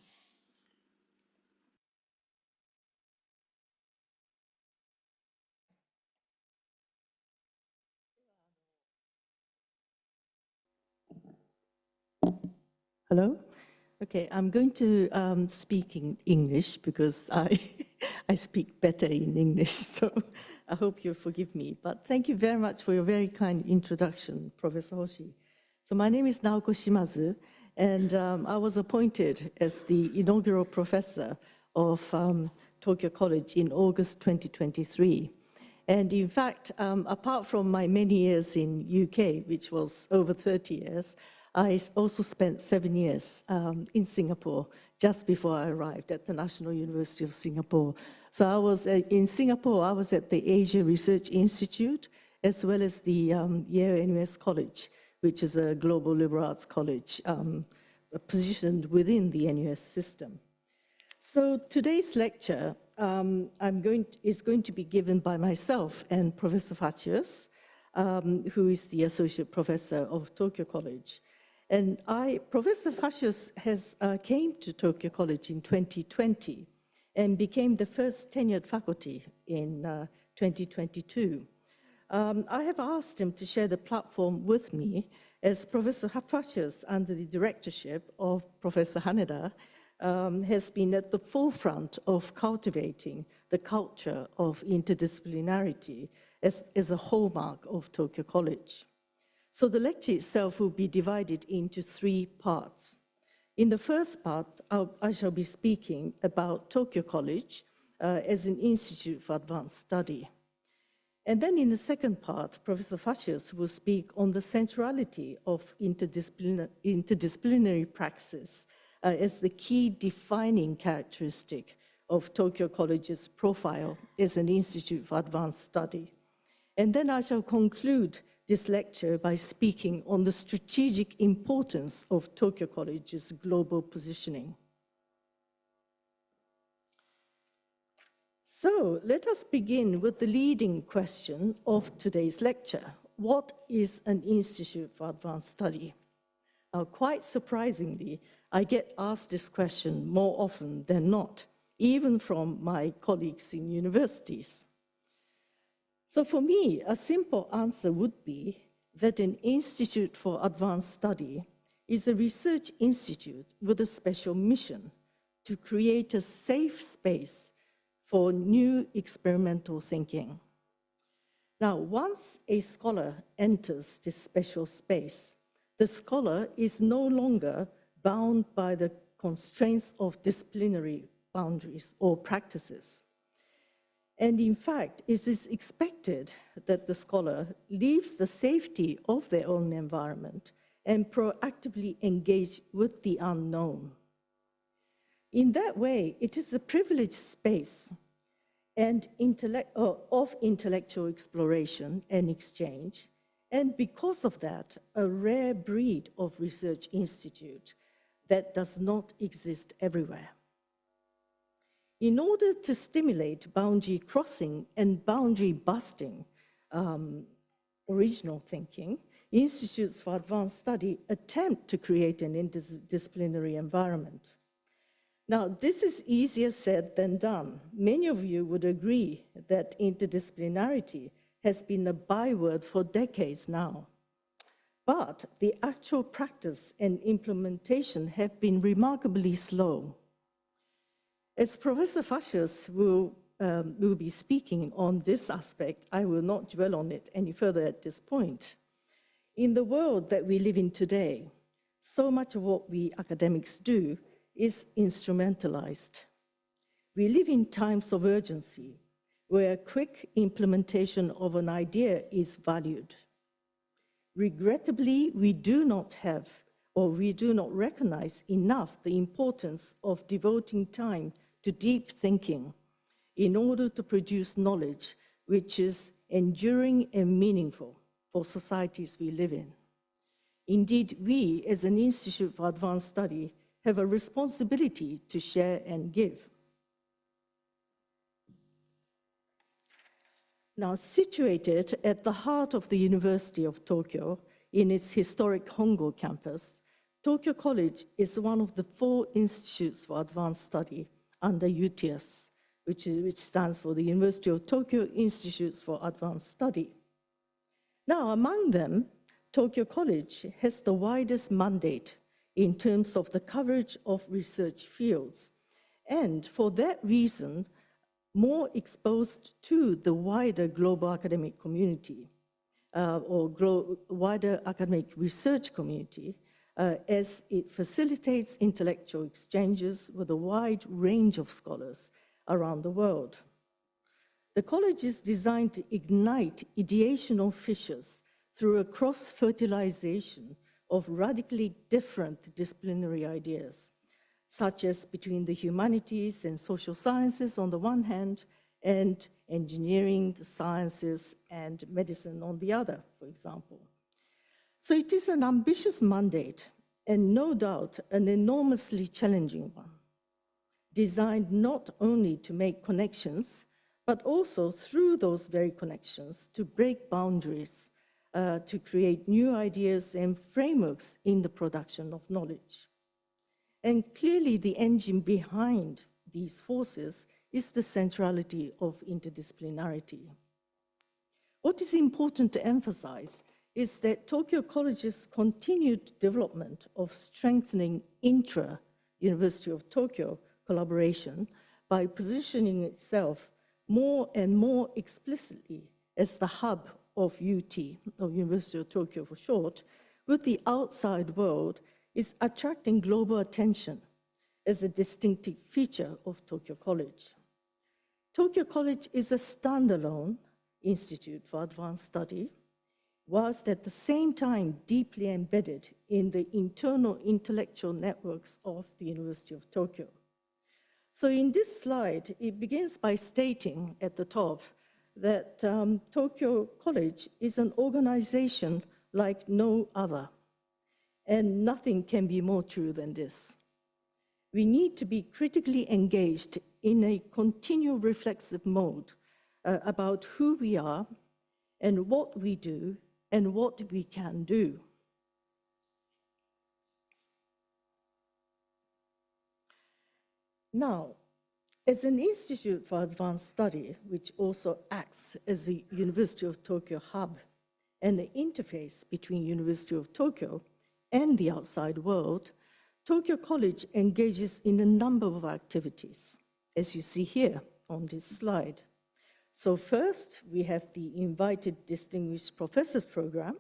Hello? Okay, I'm going to speak in English because I speak better in English, so I hope you'll forgive me. But thank you very much for your very kind introduction, Professor Hoshi. So my name is Naoko SHIMAZU, and I was appointed as the inaugural professor of Tokyo College in August 2023. And in fact, apart from my many years in UK, which was over 30 years, I also spent 7 years in Singapore just before I arrived at the National University of Singapore. So I was in Singapore, I was at the Asia Research Institute, as well as the Yale NUS College, which is a global liberal arts college positioned within the NUS system. So today's lecture is going to be given by myself and Professor FACIUS, who is the Associate Professor of Tokyo College. And Professor FACIUS came to Tokyo College in 2020 and became the first tenured faculty in 2022. I have asked him to share the platform with me as Professor FACIUS, under the directorship of Professor Haneda, has been at the forefront of cultivating the culture of interdisciplinarity as a hallmark of Tokyo College. So the lecture itself will be divided into 3 parts. In the first part, I shall be speaking about Tokyo College as an institute for advanced study. And then in the second part, Professor FACIUS will speak on the centrality of interdisciplinary praxis as the key defining characteristic of Tokyo College's profile as an institute for advanced study. And then I shall conclude this lecture by speaking on the strategic importance of Tokyo College's global positioning. So let us begin with the leading question of today's lecture. What is an institute for advanced study? Now, quite surprisingly, I get asked this question more often than not, even from my colleagues in universities. So for me, a simple answer would be that an institute for advanced study is a research institute with a special mission to create a safe space for new experimental thinking. Now, once a scholar enters this special space, the scholar is no longer bound by the constraints of disciplinary boundaries or practices. And in fact, it is expected that the scholar leaves the safety of their own environment and proactively engage with the unknown. In that way, it is a privileged space and of intellectual exploration and exchange, and because of that, a rare breed of research institute that does not exist everywhere. In order to stimulate boundary crossing and boundary busting original thinking, institutes for advanced study attempt to create an interdisciplinary environment. Now, this is easier said than done. Many of you would agree that interdisciplinarity has been a byword for decades now. But the actual practice and implementation have been remarkably slow. As Professor FACIUS will be speaking on this aspect, I will not dwell on it any further at this point. In the world that we live in today, so much of what we academics do is instrumentalized. We live in times of urgency, where quick implementation of an idea is valued. Regrettably, we do not have, or we do not recognize enough the importance of devoting time to deep thinking in order to produce knowledge which is enduring and meaningful for societies we live in. Indeed, we, as an Institute for Advanced Study, have a responsibility to share and give. Now, situated at the heart of the University of Tokyo, in its historic Hongo campus, Tokyo College is one of the 4 institutes for advanced study under UTS, which stands for the University of Tokyo Institutes for Advanced Study. Now, among them, Tokyo College has the widest mandate in terms of the coverage of research fields, and for that reason, more exposed to the wider global academic community, wider academic research community, as it facilitates intellectual exchanges with a wide range of scholars around the world. The college is designed to ignite ideational fissures through a cross-fertilization of radically different disciplinary ideas, such as between the humanities and social sciences on the one hand, and engineering, the sciences, and medicine on the other, for example. So it is an ambitious mandate, and no doubt an enormously challenging one, designed not only to make connections, but also through those very connections to break boundaries, to create new ideas and frameworks in the production of knowledge. And clearly the engine behind these forces is the centrality of interdisciplinarity. What is important to emphasize is that Tokyo College's continued development of strengthening intra-University of Tokyo collaboration by positioning itself more and more explicitly as the hub of UT, or University of Tokyo for short, with the outside world is attracting global attention as a distinctive feature of Tokyo College. Tokyo College is a standalone institute for advanced study, whilst at the same time deeply embedded in the internal intellectual networks of the University of Tokyo. So in this slide, it begins by stating at the top that Tokyo College is an organization like no other, and nothing can be more true than this. We need to be critically engaged in a continual reflexive mode about who we are and what we do and what we can do. Now, as an institute for advanced study, which also acts as a University of Tokyo hub and an interface between University of Tokyo and the outside world, Tokyo College engages in a number of activities, as you see here on this slide. So first, we have the Invited Distinguished Professors Program,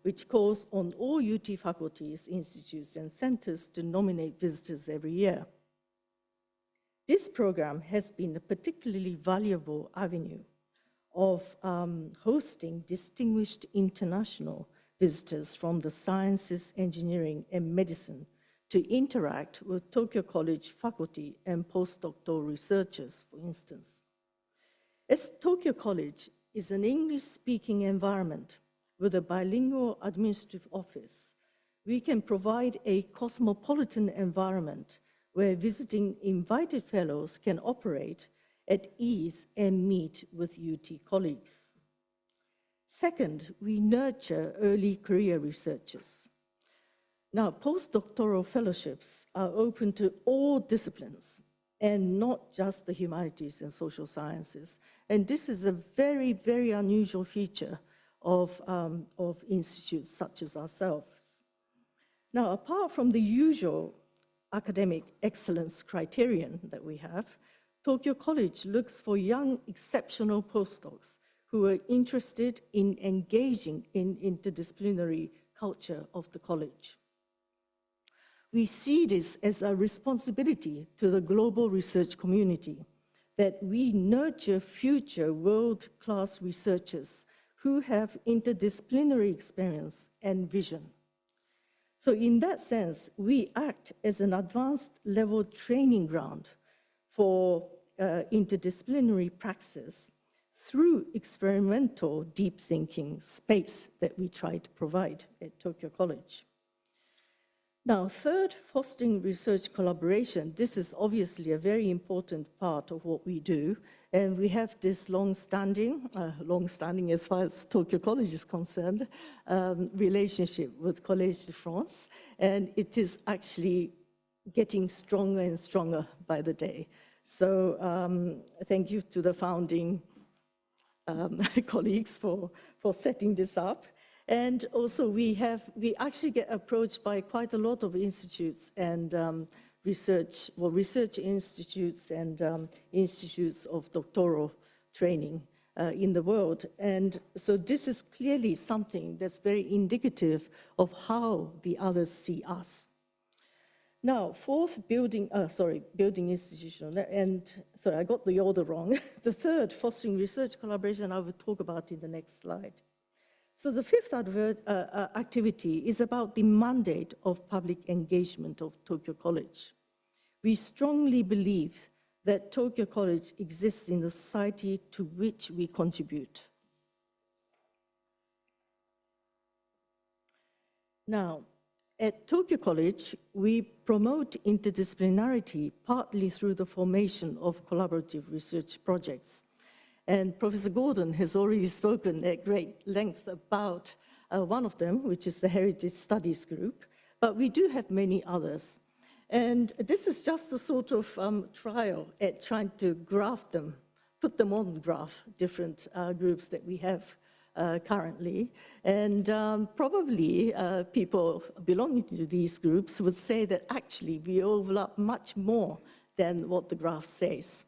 which calls on all UT faculties, institutes, and centers to nominate visitors every year. This program has been a particularly valuable avenue of hosting distinguished international visitors from the sciences, engineering, and medicine to interact with Tokyo College faculty and postdoctoral researchers, for instance. As Tokyo College is an English-speaking environment with a bilingual administrative office, we can provide a cosmopolitan environment where visiting invited fellows can operate at ease and meet with UT colleagues. Second, we nurture early career researchers. Now, postdoctoral fellowships are open to all disciplines and not just the humanities and social sciences. And this is a very, very unusual feature of institutes such as ourselves. Now, apart from the usual academic excellence criterion that we have, Tokyo College looks for young, exceptional postdocs who are interested in engaging in interdisciplinary culture of the college. We see this as a responsibility to the global research community, that we nurture future world-class researchers who have interdisciplinary experience and vision. So in that sense, we act as an advanced level training ground for interdisciplinary praxis through experimental deep thinking space that we try to provide at Tokyo College. Now, third, fostering research collaboration. This is obviously a very important part of what we do. And we have this long-standing as far as Tokyo College is concerned, relationship with Collège de France. And it is actually getting stronger and stronger by the day. So thank you to the founding colleagues for setting this up. And also we actually get approached by quite a lot of institutes and research institutes and institutes of doctoral training in the world. And so this is clearly something that's very indicative of how the others see us. Now, fourth, building institutional, and sorry, I got the order wrong. The third, fostering research collaboration, I will talk about in the next slide. So the fifth activity is about the mandate of public engagement of Tokyo College. We strongly believe that Tokyo College exists in the society to which we contribute. Now, at Tokyo College, we promote interdisciplinarity partly through the formation of collaborative research projects. And Professor Gordon has already spoken at great length about one of them, which is the Heritage Studies Group, but we do have many others. And this is just a sort of trial at trying to graft them, put them on the graph, different groups that we have currently. And probably people belonging to these groups would say that actually we overlap much more than what the graph says.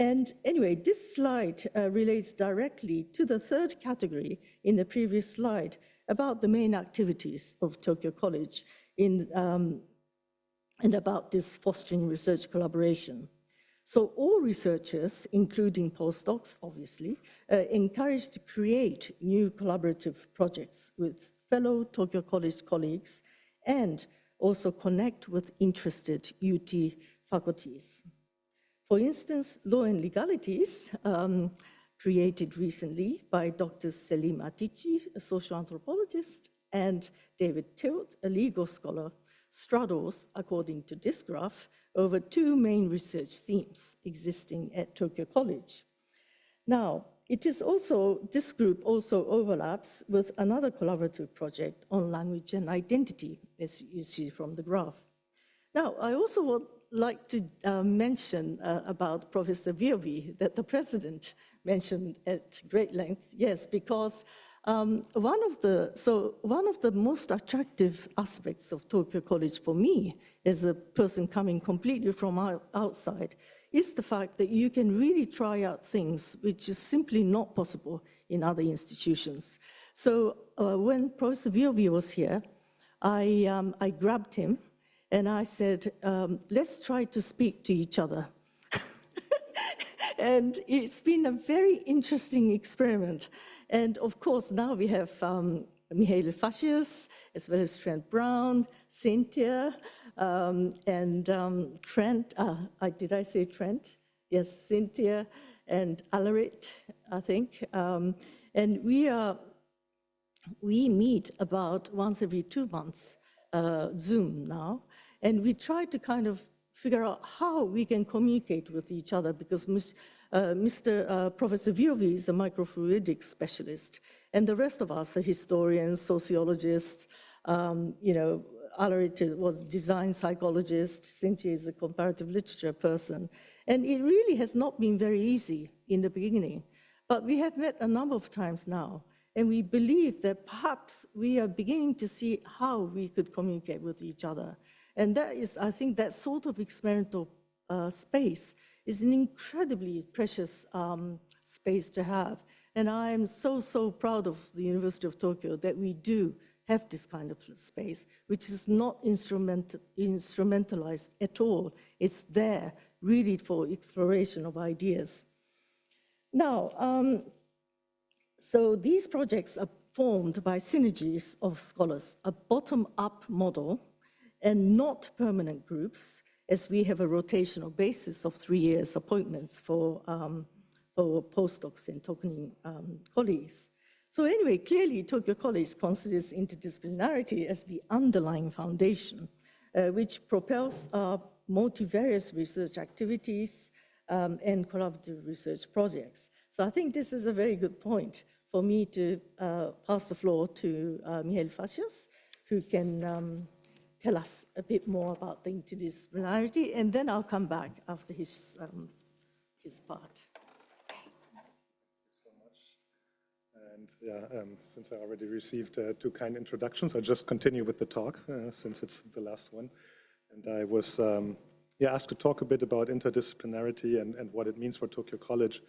And anyway, this slide relates directly to the third category in the previous slide about the main activities of Tokyo College and about this fostering research collaboration. So all researchers, including postdocs, obviously, encouraged to create new collaborative projects with fellow Tokyo College colleagues and also connect with interested UT faculties. For instance, Law and Legalities, created recently by Drs. Selim Atici, a social anthropologist, and David Tilt, a legal scholar, straddles, according to this graph, over two main research themes existing at Tokyo College. Now, this group also overlaps with another collaborative project on language and identity, as you see from the graph. Now, I also would like to mention about Professor Viovi that the president mentioned at great length. Yes, because one of the most attractive aspects of Tokyo College for me, as a person coming completely from outside, is the fact that you can really try out things which is simply not possible in other institutions. So when Professor Viovi was here, I grabbed him and I said, let's try to speak to each other. And it's been a very interesting experiment. And of course, now we have Mihail FACIUS, as well as Trent Brown, Cynthia, and Trent, did I say Trent? Yes, Cynthia and Alarit, I think. And we meet about once every 2 months, Zoom now, and we try to kind of figure out how we can communicate with each other, because Professor Viovi is a microfluidics specialist, and the rest of us are historians, sociologists, Alarit was design psychologist, Cynthia is a comparative literature person, and it really has not been very easy in the beginning, but we have met a number of times now, and we believe that perhaps we are beginning to see how we could communicate with each other. And that is, I think, that sort of experimental space is an incredibly precious space to have. And I am so, so proud of the University of Tokyo that we do have this kind of space, which is not instrumentalized at all. It's there really for exploration of ideas. Now, so these projects are formed by synergies of scholars, a bottom-up model, and not permanent groups, as we have a rotational basis of 3 years appointments for postdocs and Tokening colleagues. So anyway, clearly Tokyo College considers interdisciplinarity as the underlying foundation, which propels multivarious research activities and collaborative research projects. So I think this is a very good point for me to pass the floor to Mihail FACIUS, who can tell us a bit more about the interdisciplinarity, and then I'll come back after his part. So much. And yeah, since I already received 2 kind introductions, I'll just continue with the talk since it's the last one. And I was asked to talk a bit about interdisciplinarity and what it means for Tokyo College.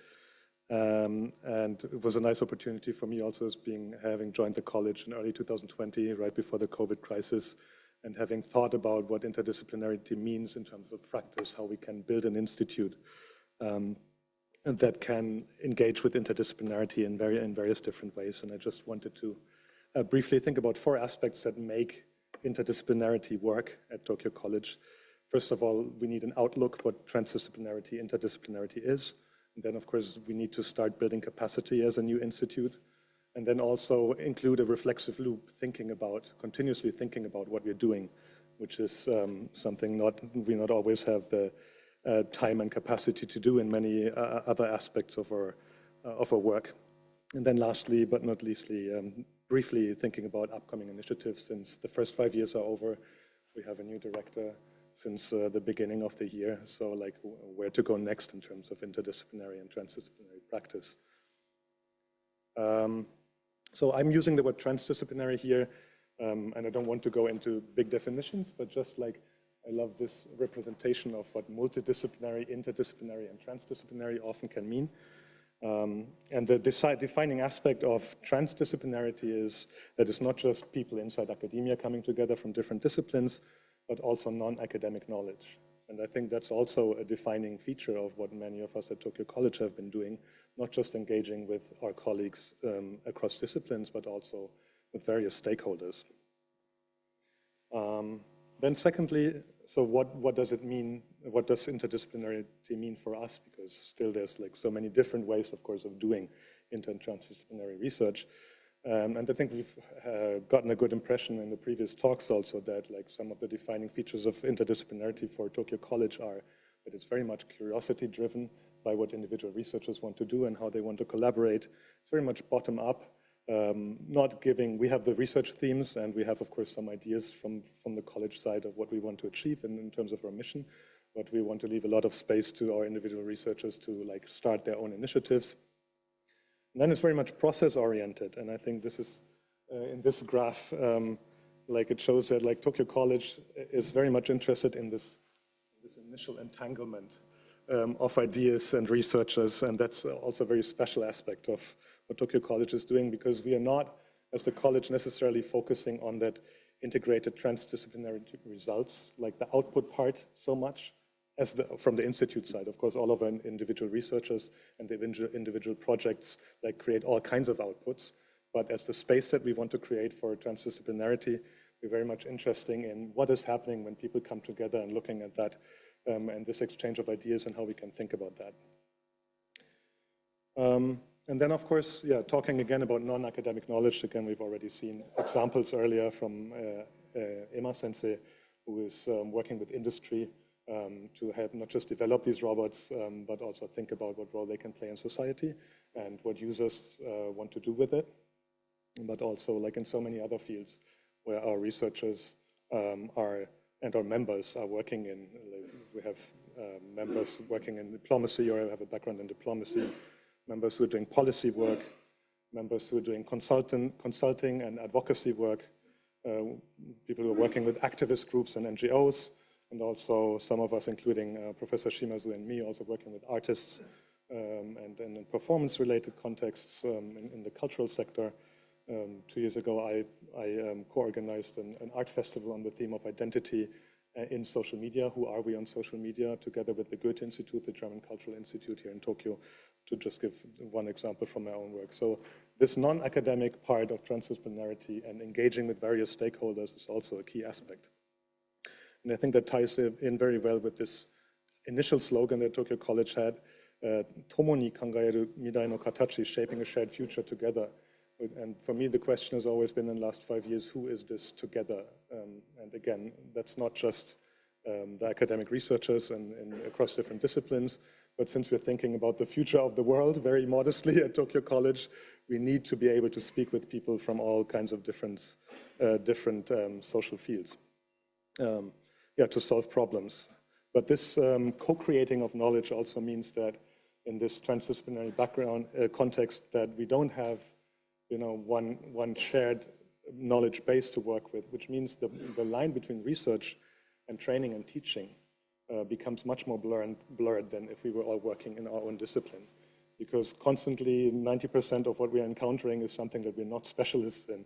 And it was a nice opportunity for me also, as having joined the college in early 2020, right before the COVID crisis, and having thought about what interdisciplinarity means in terms of practice, how we can build an institute that can engage with interdisciplinarity in various different ways. And I just wanted to briefly think about 4 aspects that make interdisciplinarity work at Tokyo College. First of all, we need an outlook what transdisciplinarity, interdisciplinarity is. And then, of course, we need to start building capacity as a new institute. And then also include a reflexive loop, continuously thinking about what we're doing, which is something we not always have the time and capacity to do in many other aspects of our work. And then lastly, but not leastly, briefly thinking about upcoming initiatives. Since the first 5 years are over, we have a new director since the beginning of the year. So like where to go next in terms of interdisciplinary and transdisciplinary practice. So I'm using the word transdisciplinary here, and I don't want to go into big definitions, but just like I love this representation of what multidisciplinary, interdisciplinary, and transdisciplinary often can mean. And the defining aspect of transdisciplinarity is that it's not just people inside academia coming together from different disciplines, but also non-academic knowledge. And I think that's also a defining feature of what many of us at Tokyo College have been doing, not just engaging with our colleagues across disciplines, but also with various stakeholders. Then secondly, so what does it mean? What does interdisciplinarity mean for us? Because still there's like so many different ways, of course, of doing inter and transdisciplinary research. And I think we've gotten a good impression in the previous talks also that like some of the defining features of interdisciplinarity for Tokyo College are that it's very much curiosity driven by what individual researchers want to do and how they want to collaborate. It's very much bottom up, we have the research themes and we have of course some ideas from the college side of what we want to achieve in terms of our mission, but we want to leave a lot of space to our individual researchers to like start their own initiatives. And then it's very much process-oriented, and I think this is, in this graph, like it shows that like Tokyo College is very much interested in this initial entanglement of ideas and researchers, and that's also a very special aspect of what Tokyo College is doing, because we are not as the college necessarily focusing on that integrated transdisciplinary results, like the output part so much, as from the institute side. Of course, all of our individual researchers and the individual projects like create all kinds of outputs. But as the space that we want to create for transdisciplinarity, we're very much interested in what is happening when people come together and looking at that and this exchange of ideas and how we can think about that. And then, of course, yeah, talking again about non-academic knowledge. Again, we've already seen examples earlier from EMA Sensei, who is working with industry to help not just develop these robots, but also think about what role they can play in society and what users want to do with it. But also, like in so many other fields, where our researchers and our members are working in. We have members working in diplomacy, or have a background in diplomacy, members who are doing policy work, members who are doing consulting and advocacy work, people who are working with activist groups and NGOs, and also some of us, including Professor SHIMAZU and me, also working with artists and in performance-related contexts in the cultural sector. 2 years ago, I co-organized an art festival on the theme of identity in social media. Who are we on social media? Together with the Goethe Institute, the German Cultural Institute here in Tokyo, to just give one example from my own work. So this non-academic part of transdisciplinarity and engaging with various stakeholders is also a key aspect. And I think that ties in very well with this initial slogan that Tokyo College had, Tomo ni kangaeru midai no katachi, shaping a shared future together. And for me, the question has always been in the last 5 years, who is this together? And again, that's not just the academic researchers and across different disciplines, but since we're thinking about the future of the world very modestly at Tokyo College, we need to be able to speak with people from all kinds of different social fields to solve problems. But this co-creating of knowledge also means that in this transdisciplinary background context, that we don't have one shared knowledge base to work with, which means the line between research and training and teaching becomes much more blurred than if we were all working in our own discipline. Because constantly 90% of what we're encountering is something that we're not specialists in,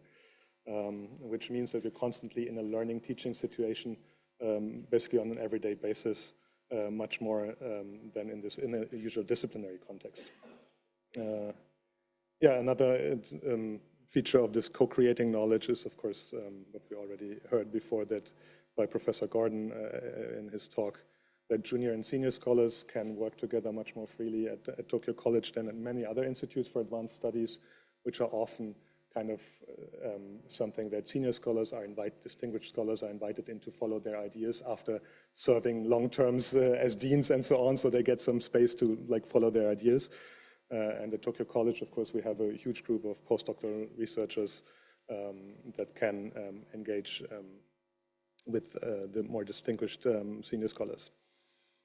which means that we're constantly in a learning teaching situation, basically on an everyday basis, much more than in a usual disciplinary context. Another feature of this co-creating knowledge is, of course, what we already heard before that by Professor Gordon in his talk, that junior and senior scholars can work together much more freely at Tokyo College than at many other institutes for advanced studies, which are often kind of something that senior scholars distinguished scholars are invited in to follow their ideas after serving long terms as deans and so on, so they get some space to follow their ideas. And at Tokyo College, of course, we have a huge group of postdoctoral researchers that can engage with the more distinguished senior scholars.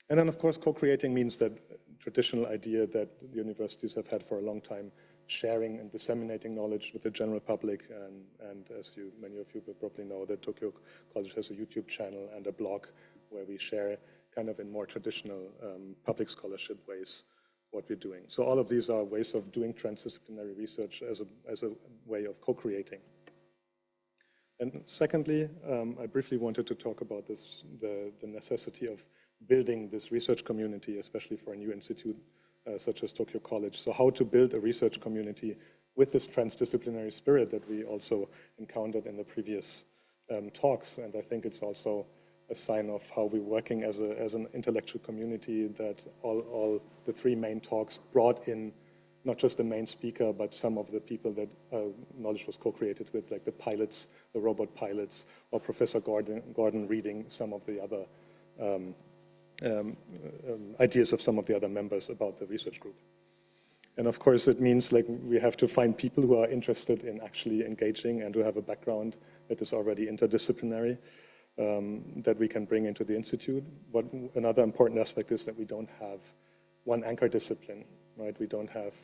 And then, of course, co-creating means that traditional idea that the universities have had for a long time, sharing and disseminating knowledge with the general public. And as many of you will probably know, that Tokyo College has a YouTube channel and a blog where we share kind of in more traditional public scholarship ways what we're doing. So all of these are ways of doing transdisciplinary research as a way of co-creating. And secondly, I briefly wanted to talk about the necessity of building this research community, especially for a new institute such as Tokyo College. So how to build a research community with this transdisciplinary spirit that we also encountered in the previous talks. And I think it's also a sign of how we're working as an intellectual community, that all the three main talks brought in not just the main speaker, but some of the people that knowledge was co-created with, like the pilots, the robot pilots, or Professor Gordon reading some of the other ideas of some of the other members about the research group. And of course, it means we have to find people who are interested in actually engaging and who have a background that is already interdisciplinary, that we can bring into the institute. But another important aspect is that we don't have one anchor discipline, right? We don't have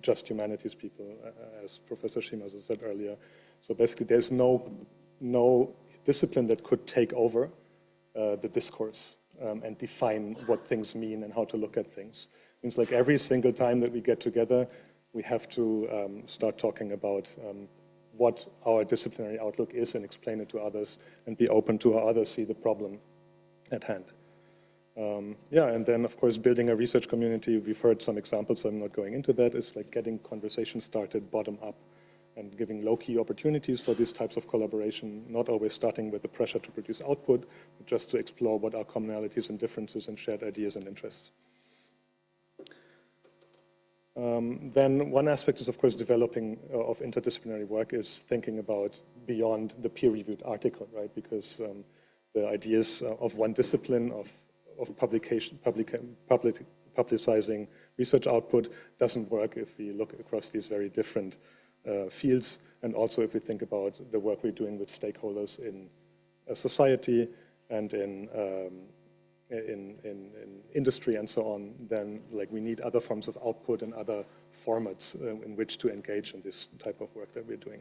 just humanities people, as Professor SHIMAZU said earlier. So basically, there's no discipline that could take over the discourse and define what things mean and how to look at things. It means every single time that we get together, we have to start talking about what our disciplinary outlook is and explain it to others and be open to how others see the problem at hand. Yeah, and then of course building a research community, we've heard some examples, so I'm not going into that, is like getting conversations started bottom up and giving low-key opportunities for these types of collaboration, not always starting with the pressure to produce output, but just to explore what are commonalities and differences and shared ideas and interests. Then one aspect is, of course, developing of interdisciplinary work is thinking about beyond the peer-reviewed article, right? Because the ideas of one discipline, of publicizing research output doesn't work if we look across these very different fields, and also if we think about the work we're doing with stakeholders in society and in industry and so on, then like we need other forms of output and other formats in which to engage in this type of work that we're doing.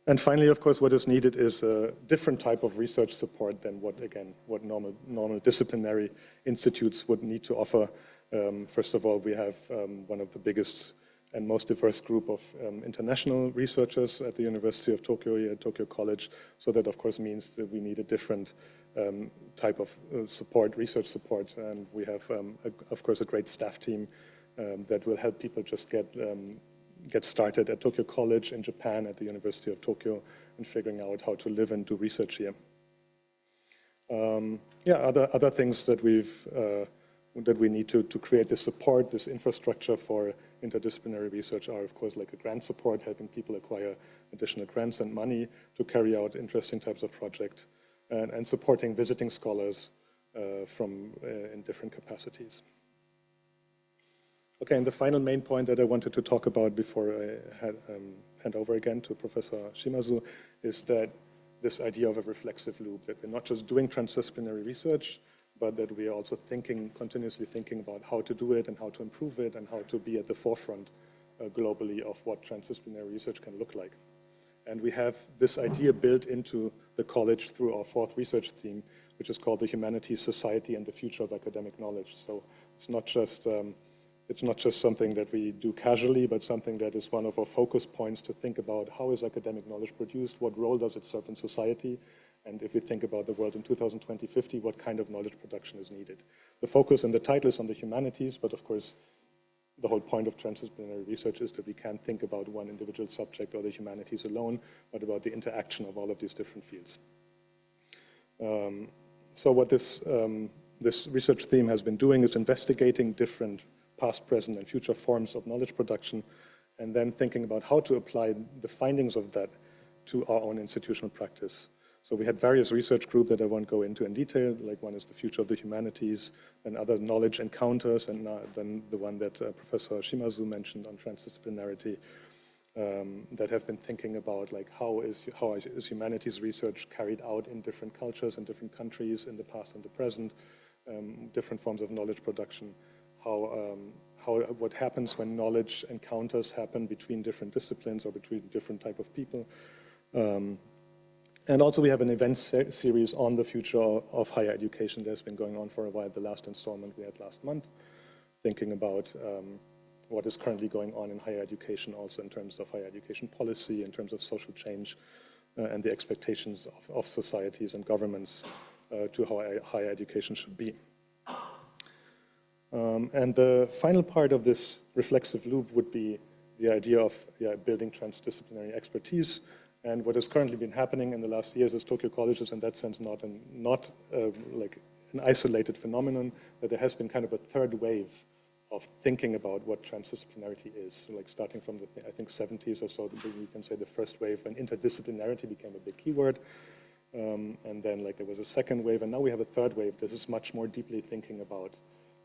And finally, of course, what is needed is a different type of research support than what normal disciplinary institutes would need to offer. First of all, we have one of the biggest and most diverse group of international researchers at the University of Tokyo, here at Tokyo College. So that, of course, means that we need a different type of support, research support. And we have, of course, a great staff team that will help people just get started at Tokyo College in Japan, at the University of Tokyo, and figuring out how to live and do research here. Yeah, other things that we need to create this support, this infrastructure for interdisciplinary research are, of course, like a grant support, helping people acquire additional grants and money to carry out interesting types of projects, and supporting visiting scholars in different capacities. Okay, and the final main point that I wanted to talk about before I hand over again to Professor SHIMAZU is that this idea of a reflexive loop, that we're not just doing transdisciplinary research, but that we are also continuously thinking about how to do it and how to improve it and how to be at the forefront globally of what transdisciplinary research can look like. And we have this idea built into the college through our fourth research theme, which is called the Humanities, Society, and the Future of Academic Knowledge. So it's not just something that we do casually, but something that is one of our focus points to think about how is academic knowledge produced, what role does it serve in society, and if we think about the world in 2020-50, what kind of knowledge production is needed. The focus and the title is on the humanities, but of course, the whole point of transdisciplinary research is that we can't think about one individual subject or the humanities alone, but about the interaction of all of these different fields. So what this research theme has been doing is investigating different past, present, and future forms of knowledge production, and then thinking about how to apply the findings of that to our own institutional practice. So we had various research groups that I won't go into in detail, like one is the future of the humanities, and other knowledge encounters, and then the one that Professor SHIMAZU mentioned on transdisciplinarity, that have been thinking about like how is humanities research carried out in different cultures and different countries in the past and the present, different forms of knowledge production, what happens when knowledge encounters happen between different disciplines or between different type of people. And also we have an event series on the future of higher education that's been going on for a while. The last installment we had last month, thinking about what is currently going on in higher education, also in terms of higher education policy, in terms of social change, and the expectations of societies and governments to how higher education should be. And the final part of this reflexive loop would be the idea of building transdisciplinary expertise. And what has currently been happening in the last years is Tokyo College is in that sense not like an isolated phenomenon, that there has been kind of a third wave of thinking about what transdisciplinarity is. So like starting from the, I think, 70s or so, you can say the first wave when interdisciplinarity became a big keyword. And then like there was a second wave, and now we have a third wave. This is much more deeply thinking about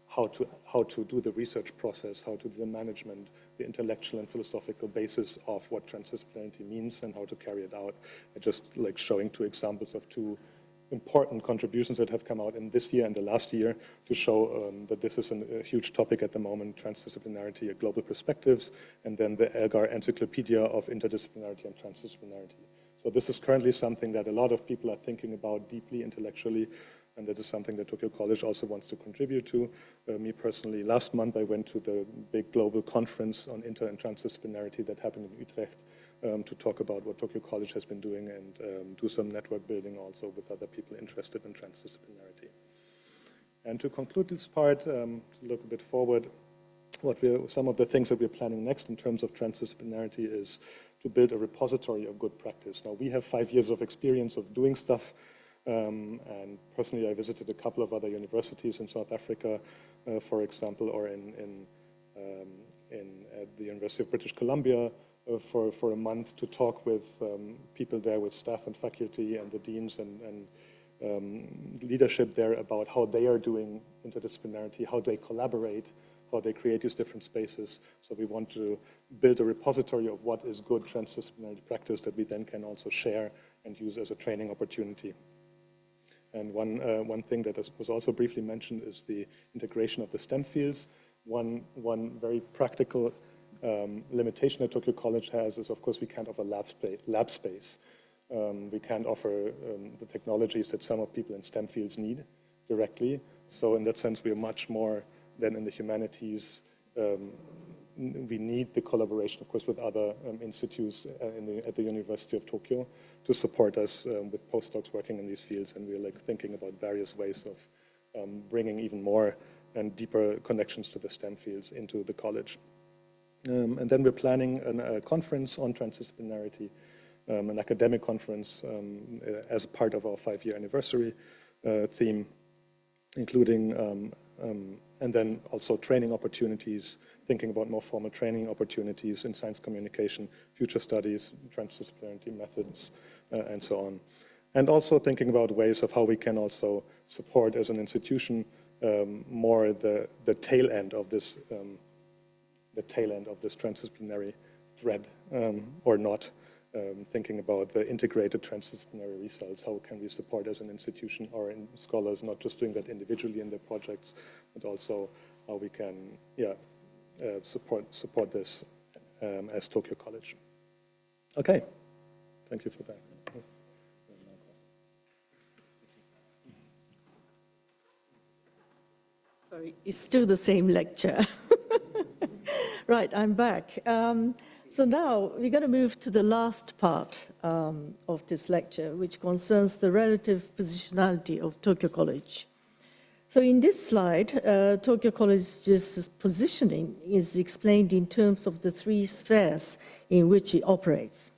how to do the research process, how to do the management, the intellectual and philosophical basis of what transdisciplinarity means and how to carry it out. I just like showing two examples of two important contributions that have come out in this year and the last year to show that this is a huge topic at the moment, transdisciplinarity, global perspectives, and then the Elgar Encyclopedia of Interdisciplinarity and Transdisciplinarity. So this is currently something that a lot of people are thinking about deeply, intellectually, And that is something that Tokyo College also wants to contribute to. Me personally, last month I went to the big global conference on inter and transdisciplinarity that happened in Utrecht to talk about what Tokyo College has been doing and do some network building also with other people interested in transdisciplinarity. And to conclude this part, to look a bit forward, some of the things that we're planning next in terms of transdisciplinarity is to build a repository of good practice. Now, we have 5 years of experience of doing stuff, and personally, I visited a couple of other universities in South Africa, for example, or at the University of British Columbia for a month to talk with people there, with staff and faculty and the deans and leadership there about how they are doing interdisciplinarity, how they collaborate, how they create these different spaces. So we want to build a repository of what is good transdisciplinary practice that we then can also share and use as a training opportunity. And one thing that was also briefly mentioned is the integration of the STEM fields. One very practical limitation that Tokyo College has is, of course, we can't offer lab space. We can't offer the technologies that some of people in STEM fields need directly. So in that sense, we are much more than in the humanities. We need the collaboration, of course, with other institutes at the University of Tokyo to support us with postdocs working in these fields. And we're thinking about various ways of bringing even more and deeper connections to the STEM fields into the college. And then we're planning a conference on transdisciplinarity, an academic conference as a part of our 5-year anniversary theme, including and then also training opportunities, thinking about more formal training opportunities in science communication, future studies, transdisciplinarity methods, and so on. And also thinking about ways of how we can also support as an institution more the tail end of this transdisciplinary thread or not. Thinking about the integrated transdisciplinary results, how can we support as an institution or in scholars, not just doing that individually in their projects, but also how we can support this as Tokyo College. Okay, thank you for that. Sorry, it's still the same lecture. Right, I'm back. So now we're going to move to the last part of this lecture, which concerns the relative positionality of Tokyo College. So in this slide, Tokyo College's positioning is explained in terms of the 3 spheres in which it operates.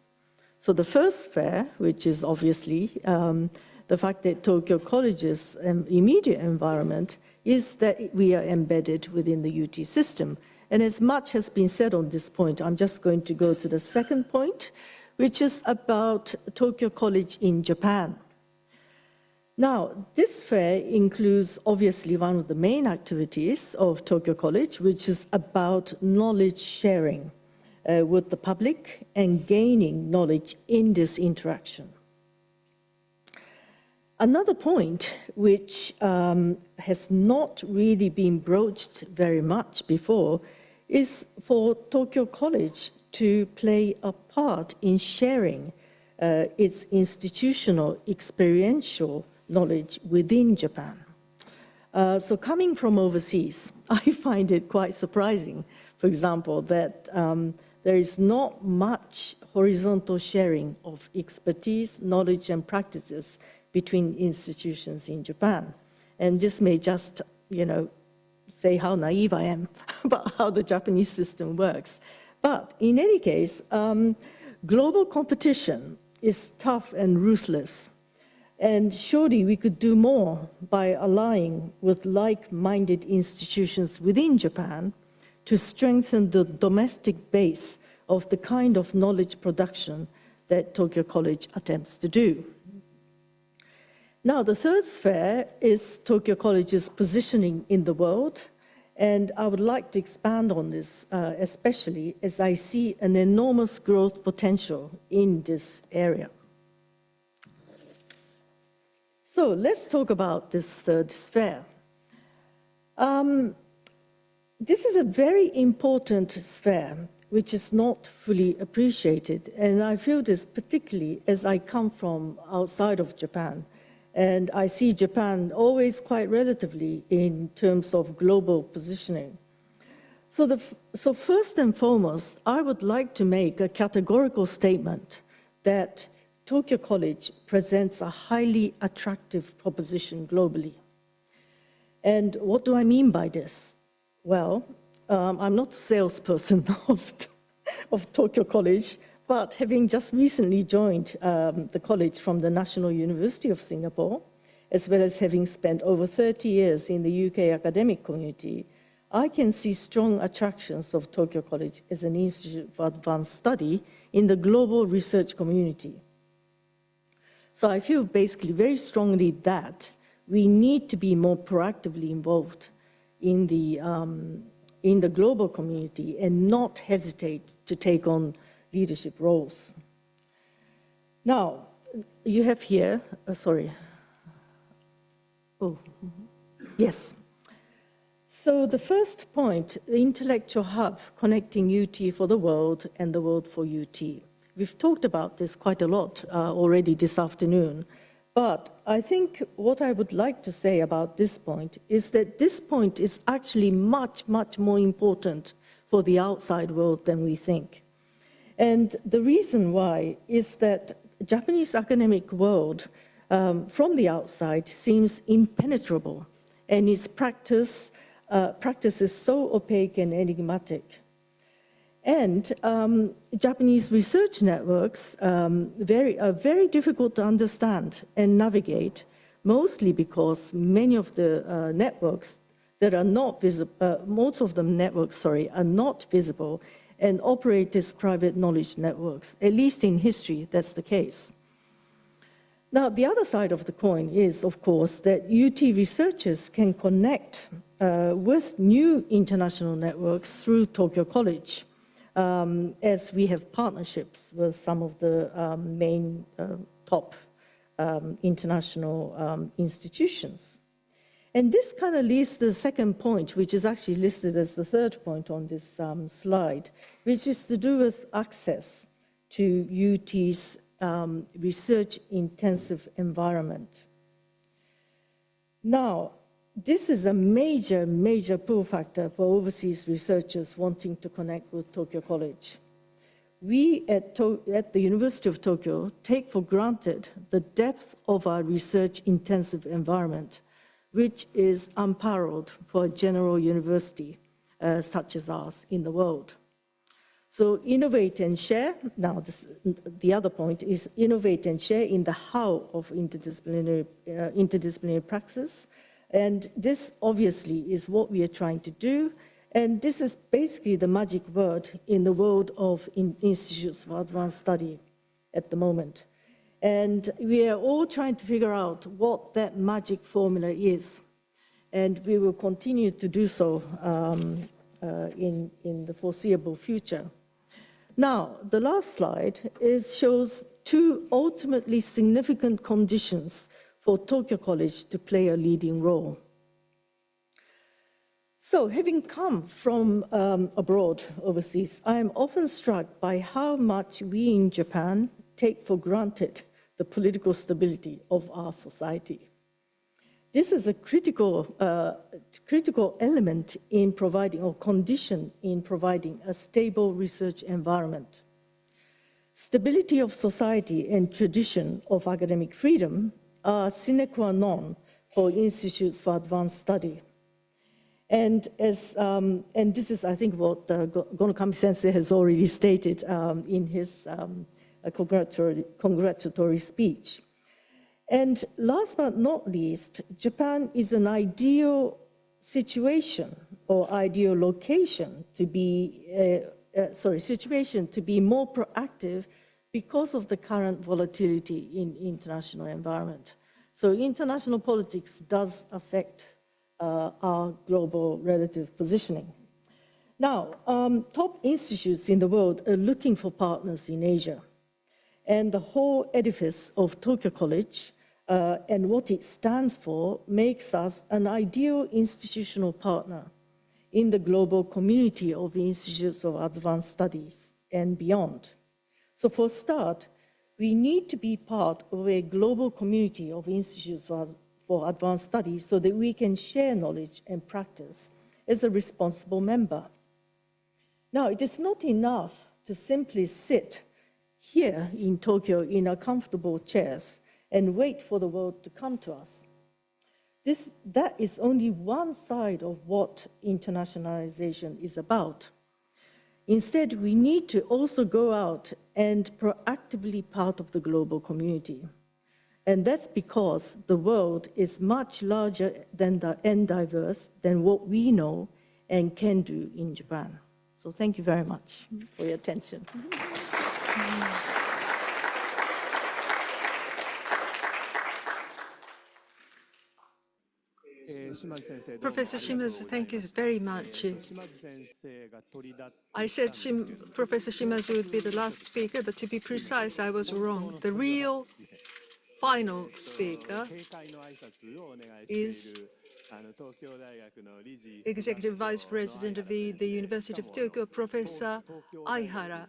So the first sphere, which is obviously the fact that Tokyo College's immediate environment is that we are embedded within the UT system. And as much has been said on this point, I'm just going to go to the second point, which is about Tokyo College in Japan. Now, this sphere includes obviously one of the main activities of Tokyo College, which is about knowledge sharing with the public and gaining knowledge in this interaction. Another point which has not really been broached very much before is for Tokyo College to play a part in sharing its institutional experiential knowledge within Japan. So coming from overseas, I find it quite surprising, for example, that there is not much horizontal sharing of expertise, knowledge, and practices between institutions in Japan. And this may just, say how naive I am about how the Japanese system works. But in any case, global competition is tough and ruthless. And surely we could do more by allying with like-minded institutions within Japan to strengthen the domestic base of the kind of knowledge production that Tokyo College attempts to do. Now, the third sphere is Tokyo College's positioning in the world, and I would like to expand on this, especially as I see an enormous growth potential in this area. So let's talk about this third sphere. This is a very important sphere, which is not fully appreciated, and I feel this particularly as I come from outside of Japan. And I see Japan always quite relatively in terms of global positioning. So first and foremost, I would like to make a categorical statement that Tokyo College presents a highly attractive proposition globally. And what do I mean by this? Well, I'm not a salesperson of Tokyo College, but having just recently joined the college from the National University of Singapore, as well as having spent over 30 years in the UK academic community, I can see strong attractions of Tokyo College as an institute for advanced study in the global research community. So I feel basically very strongly that we need to be more proactively involved in the global community and not hesitate to take on leadership roles. Now, you have here, yes. So the first point, the intellectual hub connecting UT for the world and the world for UT. We've talked about this quite a lot already this afternoon, but I think what I would like to say about this point is that this point is actually much, much more important for the outside world than we think. And the reason why is that Japanese academic world from the outside seems impenetrable, and its practice is so opaque and enigmatic. And Japanese research networks are very difficult to understand and navigate, mostly because many of the networks that are not visible, most of the networks, are not visible and operate as private knowledge networks. At least in history, that's the case. Now, the other side of the coin is, of course, that UT researchers can connect with new international networks through Tokyo College, as we have partnerships with some of the main top international institutions. And this kind of leads to the second point, which is actually listed as the third point on this slide, which is to do with access to UT's research-intensive environment. Now, this is a major pull factor for overseas researchers wanting to connect with Tokyo College. We at the University of Tokyo take for granted the depth of our research-intensive environment, which is unparalleled for a general university such as ours in the world. So innovate and share. Now, the other point is innovate and share in the how of interdisciplinary praxis. And this obviously is what we are trying to do. And this is basically the magic word in the world of institutes for advanced study at the moment. And we are all trying to figure out what that magic formula is. And we will continue to do so in the foreseeable future. Now, the last slide shows two ultimately significant conditions for Tokyo College to play a leading role. So, having come from abroad, overseas, I am often struck by how much we in Japan take for granted the political stability of our society. This is a critical element in providing, or condition in providing, a stable research environment. Stability of society and tradition of academic freedom are sine qua non for institutes for advanced study. And this is, I think, what Gonokami Sensei has already stated in his congratulatory speech. And last but not least, Japan is an ideal situation or ideal location to be, situation to be more proactive because of the current volatility in international environment. So international politics does affect our global relative positioning. Now, top institutes in the world are looking for partners in Asia. And the whole edifice of Tokyo College and what it stands for makes us an ideal institutional partner in the global community of institutes of advanced studies and beyond. So for a start, We need to be part of a global community of institutes for advanced studies so that we can share knowledge and practice as a responsible member. Now, it is not enough to simply sit here in Tokyo in our comfortable chairs and wait for the world to come to us. That is only one side of what internationalization is about. Instead, we need to also go out and proactively part of the global community. And that's because the world is much larger and diverse than what we know and can do in Japan. So thank you very much for your attention. Professor Shimazu, thank you very much. I said Professor Shimazu would be the last speaker, but to be precise, I was wrong. The real final speaker is Executive Vice President of the University of Tokyo, Professor AIHARA.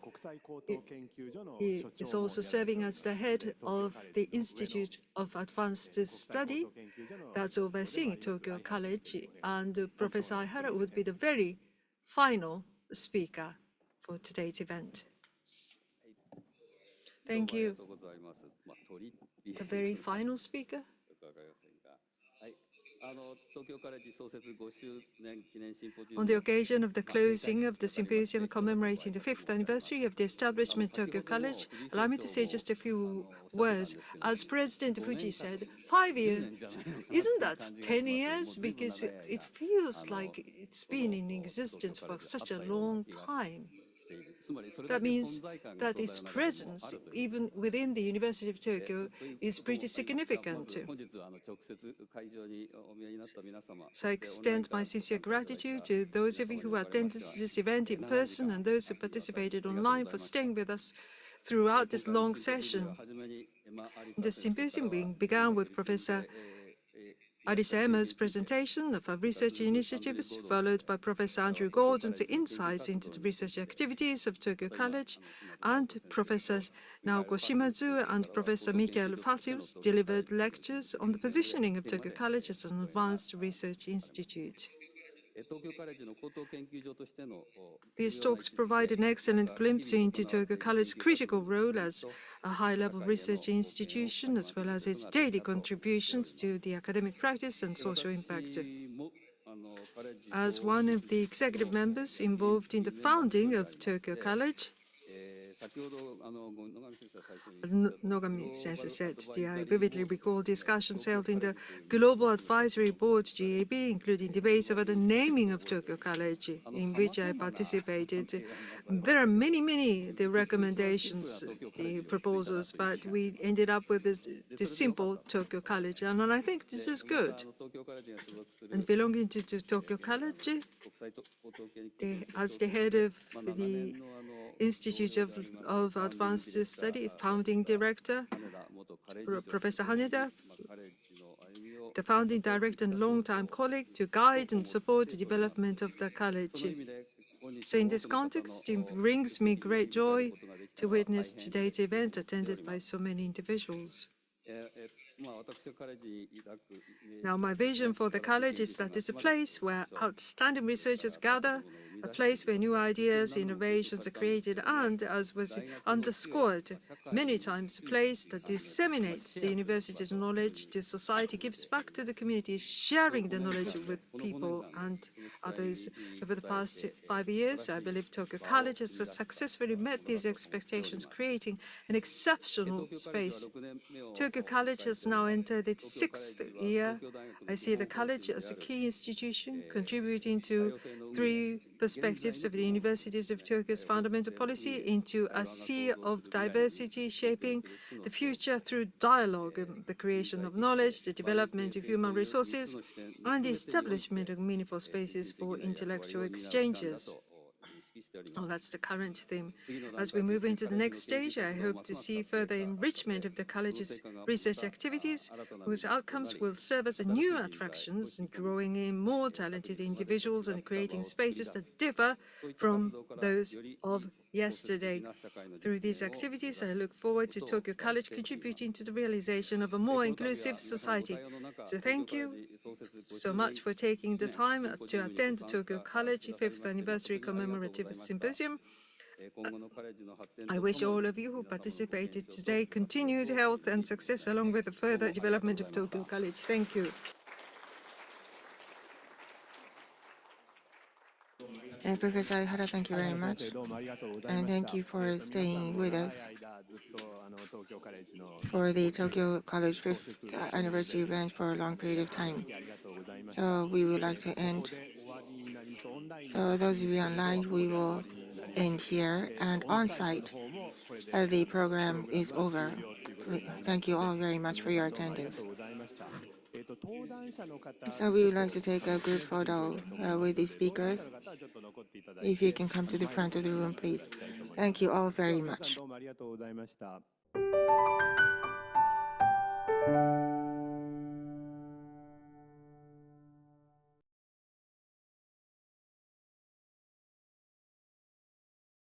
He is also serving as the head of the Institute of Advanced Study that's overseeing Tokyo College, and Professor AIHARA would be the very final speaker for today's event. Thank you. The very final speaker? On the occasion of the closing of the symposium commemorating the 5th anniversary of the establishment of Tokyo College, allow me to say just a few words. As President FUJII said, 5 years, isn't that 10 years? Because it feels like it's been in existence for such a long time. That means that its presence, even within the University of Tokyo, is pretty significant. So I extend my sincere gratitude to those of you who attended this event in person and those who participated online for staying with us throughout this long session. The symposium began with Professor Arisa's presentation of our research initiatives, followed by Professor Andrew Gordon's insights into the research activities of Tokyo College, and Professor Naoko Shimazu and Professor Michael FACIUS delivered lectures on the positioning of Tokyo College as an advanced research institute. These talks provide an excellent glimpse into Tokyo College's critical role as a high-level research institution, as well as its daily contributions to the academic practice and social impact. As one of the executive members involved in the founding of Tokyo College, Nogami Sensei said, I vividly recall discussions held in the Global Advisory Board, GAB, including debates over the naming of Tokyo College, in which I participated. There are many recommendations, the proposals, but we ended up with the simple Tokyo College, and I think this is good. And belonging to Tokyo College, as the head of the Institute of Advanced Study, founding director, Professor Haneda, the founding director and longtime colleague, to guide and support the development of the college. So in this context, it brings me great joy to witness today's event attended by so many individuals. Now, my vision for the college is that it's a place where outstanding researchers gather, a place where new ideas, innovations are created, and, as was underscored many times, a place that disseminates the university's knowledge to society, gives back to the community, sharing the knowledge with people and others. Over the past 5 years, I believe Tokyo College has successfully met these expectations, creating an exceptional space. Tokyo College has now entered its 6th year. I see the college as a key institution contributing to 3 perspectives of the universities of Tokyo's fundamental policy into a sea of diversity, shaping the future through dialogue, the creation of knowledge, the development of human resources, and the establishment of meaningful spaces for intellectual exchanges. Oh, that's the current theme. As we move into the next stage, I hope to see further enrichment of the college's research activities, whose outcomes will serve as new attractions in drawing in more talented individuals and creating spaces that differ from those of yesterday. Through these activities, I look forward to Tokyo College contributing to the realization of a more inclusive society. So thank you so much for taking the time to attend the Tokyo College 5th Anniversary Commemorative Symposium. I wish all of you who participated today continued health and success along with the further development of Tokyo College. Thank you. Professor Aihara, thank you very much. And thank you for staying with us for the Tokyo College 5th anniversary event for a long period of time. So we would like to end. So those of you online, we will end here. And on-site, the program is over. Thank you all very much for your attendance. So we would like to take a group photo with the speakers. If you can come to the front of the room, please. Thank you all very much.